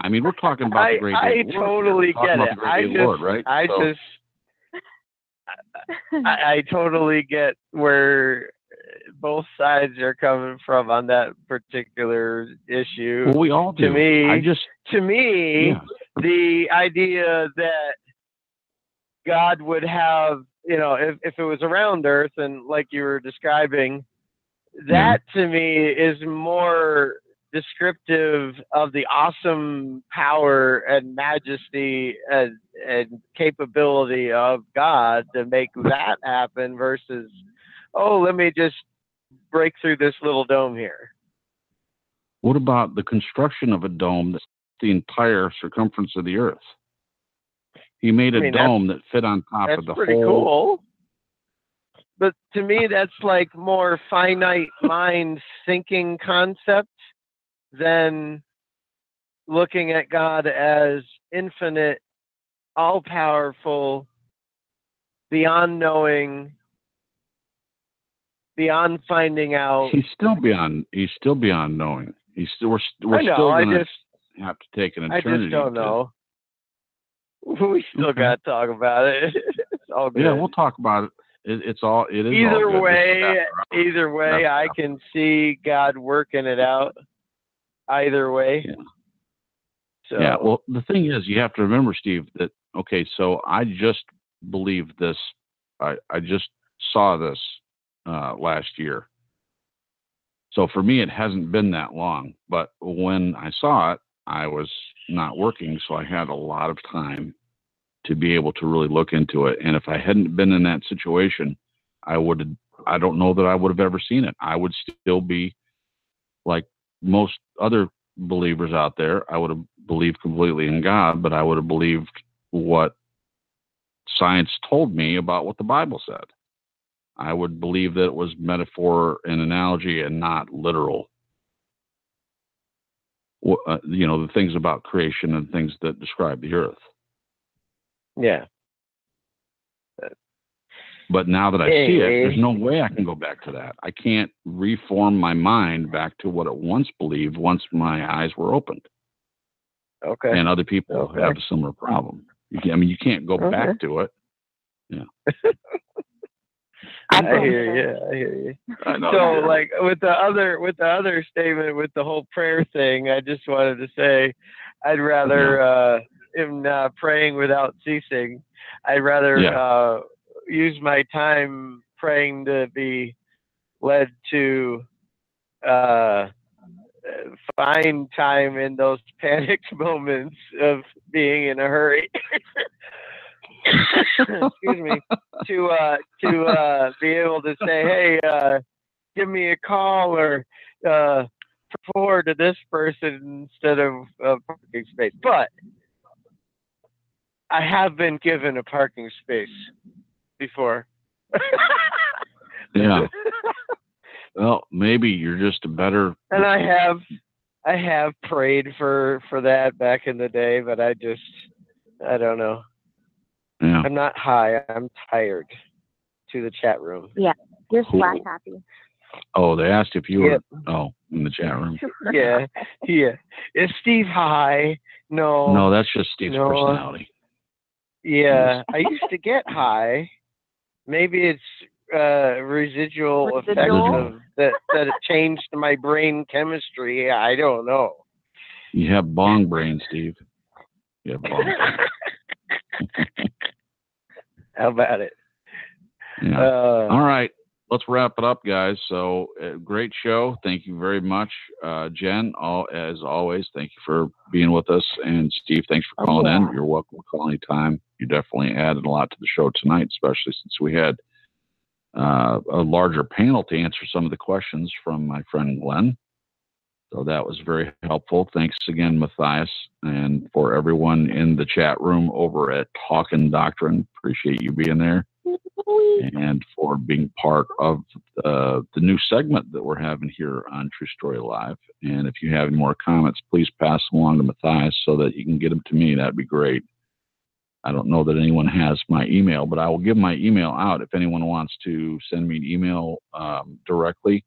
I mean, we're talking about the great I totally get it. I totally get where both sides are coming from on that particular issue. Well, we all do. To me, the idea that God would have if it was around Earth and like you were describing, that to me is more descriptive of the awesome power and majesty and capability of God to make that happen versus, let me just break through this little dome here. What about the construction of a dome that's the entire circumference of the Earth? He made a dome that fit on top of the whole. That's pretty cool. But to me, that's like more finite mind thinking concept than looking at God as infinite, all-powerful, beyond knowing, beyond finding out. He's still beyond knowing. We're still going to have to take an eternity. I just don't know. We still got to talk about it. It's all good. Yeah, we'll talk about it. It is either way, I can see God working it out. Either way. Yeah. So. Yeah. Well, the thing is, you have to remember, Steve, that so I just believed this. I just saw this last year. So for me, it hasn't been that long. But when I saw it, I was not working, so I had a lot of time to be able to really look into it. And if I hadn't been in that situation, I don't know that I would have ever seen it. I would still be like most other believers out there. I would have believed completely in God, but I would have believed what science told me about what the Bible said. I would believe that it was metaphor and analogy and not literal. The things about creation and things that describe the earth. Yeah. But now that I see it, there's no way I can go back to that. I can't reform my mind back to what it once believed once my eyes were opened. Okay. And other people have a similar problem. You can't go back to it. Yeah. I hear you. So, like with the other statement, with the whole prayer thing, I just wanted to say, I'd rather in praying without ceasing. I'd rather use my time praying to be led to find time in those panicked moments of being in a hurry. Excuse me, to be able to say, hey, give me a call or forward to this person instead of parking space. But I have been given a parking space before. Yeah. Well, maybe you're just a better. And I have prayed for that back in the day, but I don't know. Yeah. I'm not high. I'm tired. To the chat room. Yeah, you're Slack happy. Oh, they asked if you were. Oh, in the chat room. Yeah. Is Steve high? No. No, that's just Steve's personality. Yeah, I used to get high. Maybe it's residual effect of that it changed my brain chemistry. I don't know. You have bong brain, Steve. You have bong brain. How about it? Yeah. All right. Let's wrap it up, guys. So, great show. Thank you very much, Jen. As always, thank you for being with us. And Steve, thanks for calling in. You're welcome to call anytime. You definitely added a lot to the show tonight, especially since we had a larger panel to answer some of the questions from my friend Glenn. So that was very helpful. Thanks again, Matthias, and for everyone in the chat room over at Talkin' Doctrine. Appreciate you being there and for being part of the new segment that we're having here on True Story Live. And if you have any more comments, please pass them along to Matthias so that you can get them to me. That'd be great. I don't know that anyone has my email, but I will give my email out if anyone wants to send me an email directly.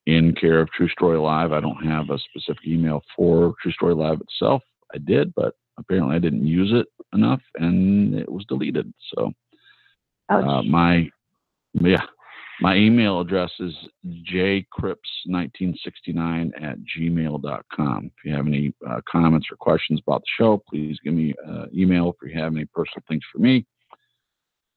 In care of True Story Live. I don't have a specific email for True Story Live itself. I did, but apparently I didn't use it enough and it was deleted. So my email address is jcrips1969@gmail.com. If you have any comments or questions about the show, please give me an email. If you have any personal things for me,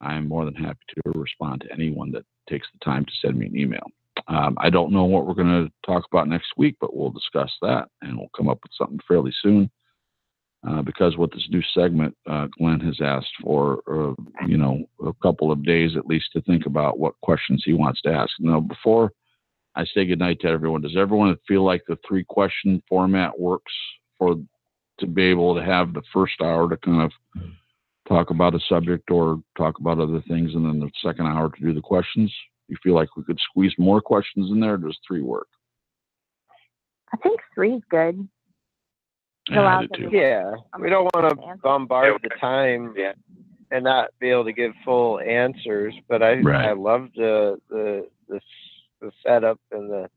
I'm more than happy to respond to anyone that takes the time to send me an email. I don't know what we're going to talk about next week, but we'll discuss that, and we'll come up with something fairly soon. Because with this new segment, Glenn has asked for, a couple of days at least to think about what questions he wants to ask. Now, before I say goodnight to everyone, does everyone feel like the 3-question format works to be able to have the first hour to kind of talk about a subject or talk about other things, and then the second hour to do the questions? You feel like we could squeeze more questions in there, or does 3 work? I think 3 is good. Yeah, we don't want to bombard the time and not be able to give full answers. But I love the setup and the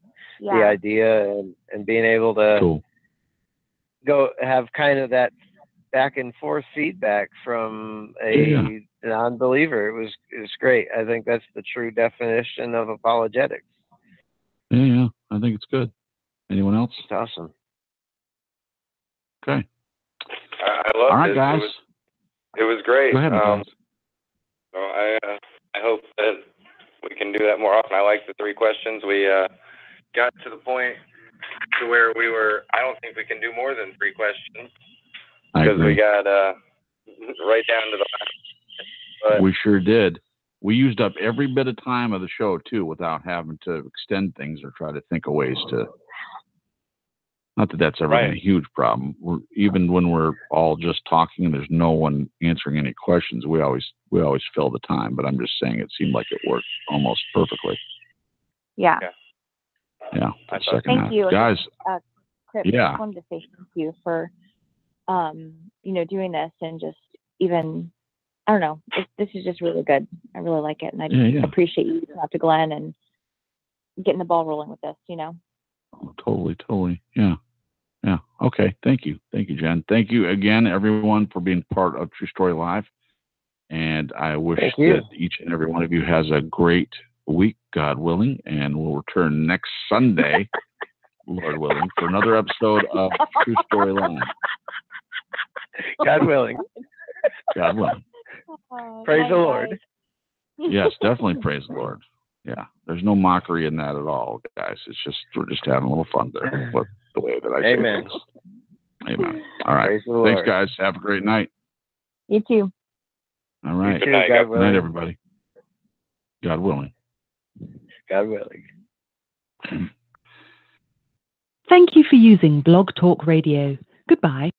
idea and being able to go have kind of that back and forth feedback from a non-believer. It was great. I think that's the true definition of apologetics. Yeah, I think it's good. Anyone else? It's awesome. Okay. I love it. All right, guys. It was great. Go ahead, guys. So I hope that we can do that more often. I like the 3 questions. We got to the point to where I don't think we can do more than 3 questions. Because we got right down to the last. We sure did. We used up every bit of time of the show, too, without having to extend things or try to think of ways to... Not that that's ever been a huge problem. Even when we're all just talking and there's no one answering any questions, we always fill the time. But I'm just saying it seemed like it worked almost perfectly. Yeah. Thank you, guys. Chris, I just wanted to say thank you for, doing this and just even, I don't know, this is just really good. I really like it, and I just appreciate you reaching out to Glenn and getting the ball rolling with this. Oh, totally. Yeah. Okay. Thank you, Jen. Thank you again, everyone, for being part of True Story Live. And I wish that each and every one of you has a great week, God willing, and we'll return next Sunday, Lord willing, for another episode of True Story Live. God willing. God willing. Praise the Lord. Yes, definitely praise the Lord. Yeah, there's no mockery in that at all, guys. It's just we're just having a little fun there. But the way that I say things. Amen. All right. Thanks, guys. Have a great night. You too. All right. Good night, everybody. God willing. God willing. Thank you for using Blogtalk Radio. Goodbye.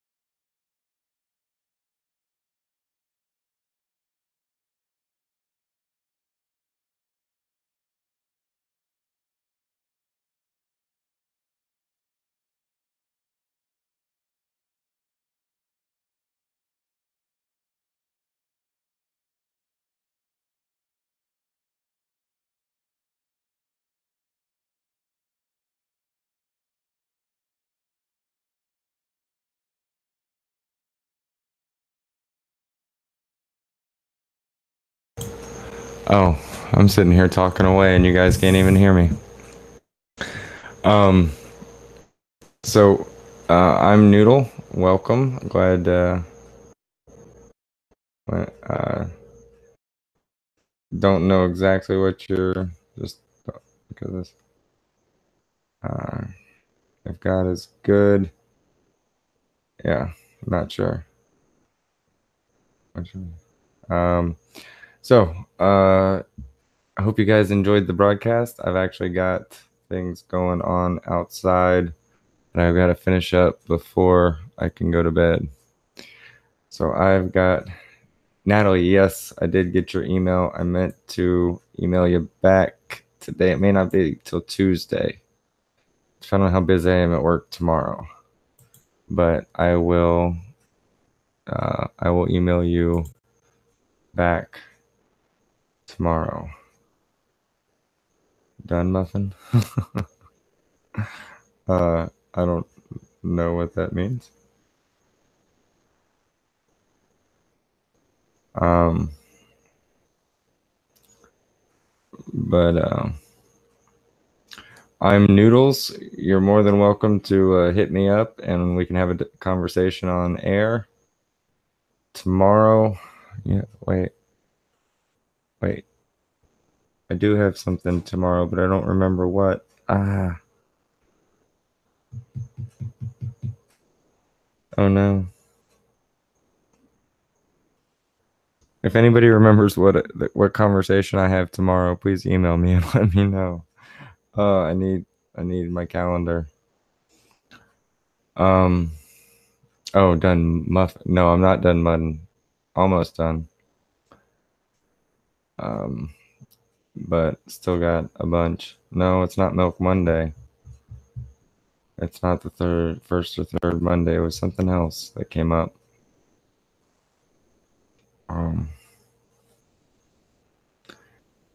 Oh, I'm sitting here talking away and you guys can't even hear me. I'm Noodle. Welcome. Glad don't know exactly what you're just because if God is good. Yeah, I'm not sure. I hope you guys enjoyed the broadcast. I've actually got things going on outside that I've got to finish up before I can go to bed. So I've got Natalie. Yes, I did get your email. I meant to email you back today. It may not be till Tuesday. Depending on how busy I am at work tomorrow. But I will email you back tomorrow. Done, Muffin? I don't know what that means. I'm Noodles. You're more than welcome to hit me up and we can have a conversation on air tomorrow. Yeah, wait. Wait. I do have something tomorrow, but I don't remember what. Oh no. If anybody remembers what conversation I have tomorrow, please email me and let me know. Oh, I need my calendar. Oh, done muffin. No, I'm not done mudding. Almost done. But still got a bunch. No, it's not Milk Monday. It's not the first or third Monday. It was something else that came up.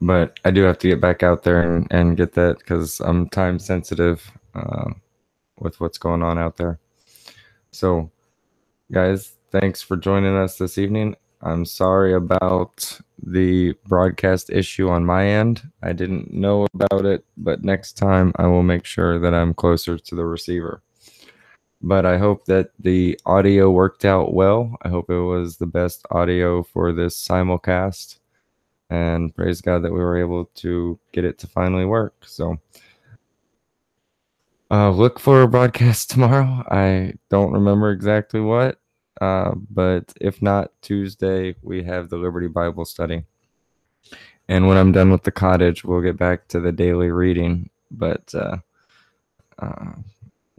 But I do have to get back out there and get that because I'm time sensitive with what's going on out there. So, guys, thanks for joining us this evening. I'm sorry about the broadcast issue on my end. I didn't know about it, but next time I will make sure that I'm closer to the receiver. But I hope that the audio worked out well. I hope it was the best audio for this simulcast. And praise God that we were able to get it to finally work. So look for a broadcast tomorrow. I don't remember exactly what. But if not, Tuesday, we have the Liberty Bible study. And when I'm done with the cottage, we'll get back to the daily reading. But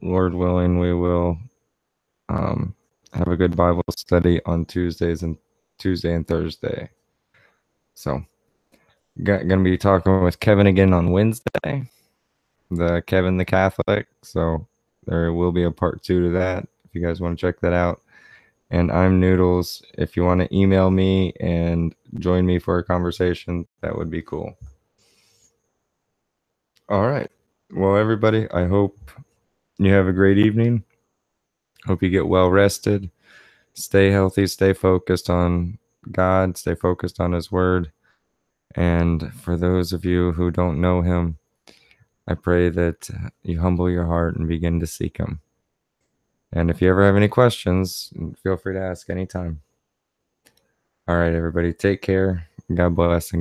Lord willing, we will have a good Bible study on Tuesday and Thursday. So, going to be talking with Kevin again on Wednesday. The Kevin the Catholic. So, there will be a part 2 to that if you guys want to check that out. And I'm Noodles. If you want to email me and join me for a conversation, that would be cool. All right. Well, everybody, I hope you have a great evening. Hope you get well rested. Stay healthy. Stay focused on God. Stay focused on His Word. And for those of you who don't know Him, I pray that you humble your heart and begin to seek Him. And if you ever have any questions, feel free to ask anytime. All right, everybody, take care. God bless.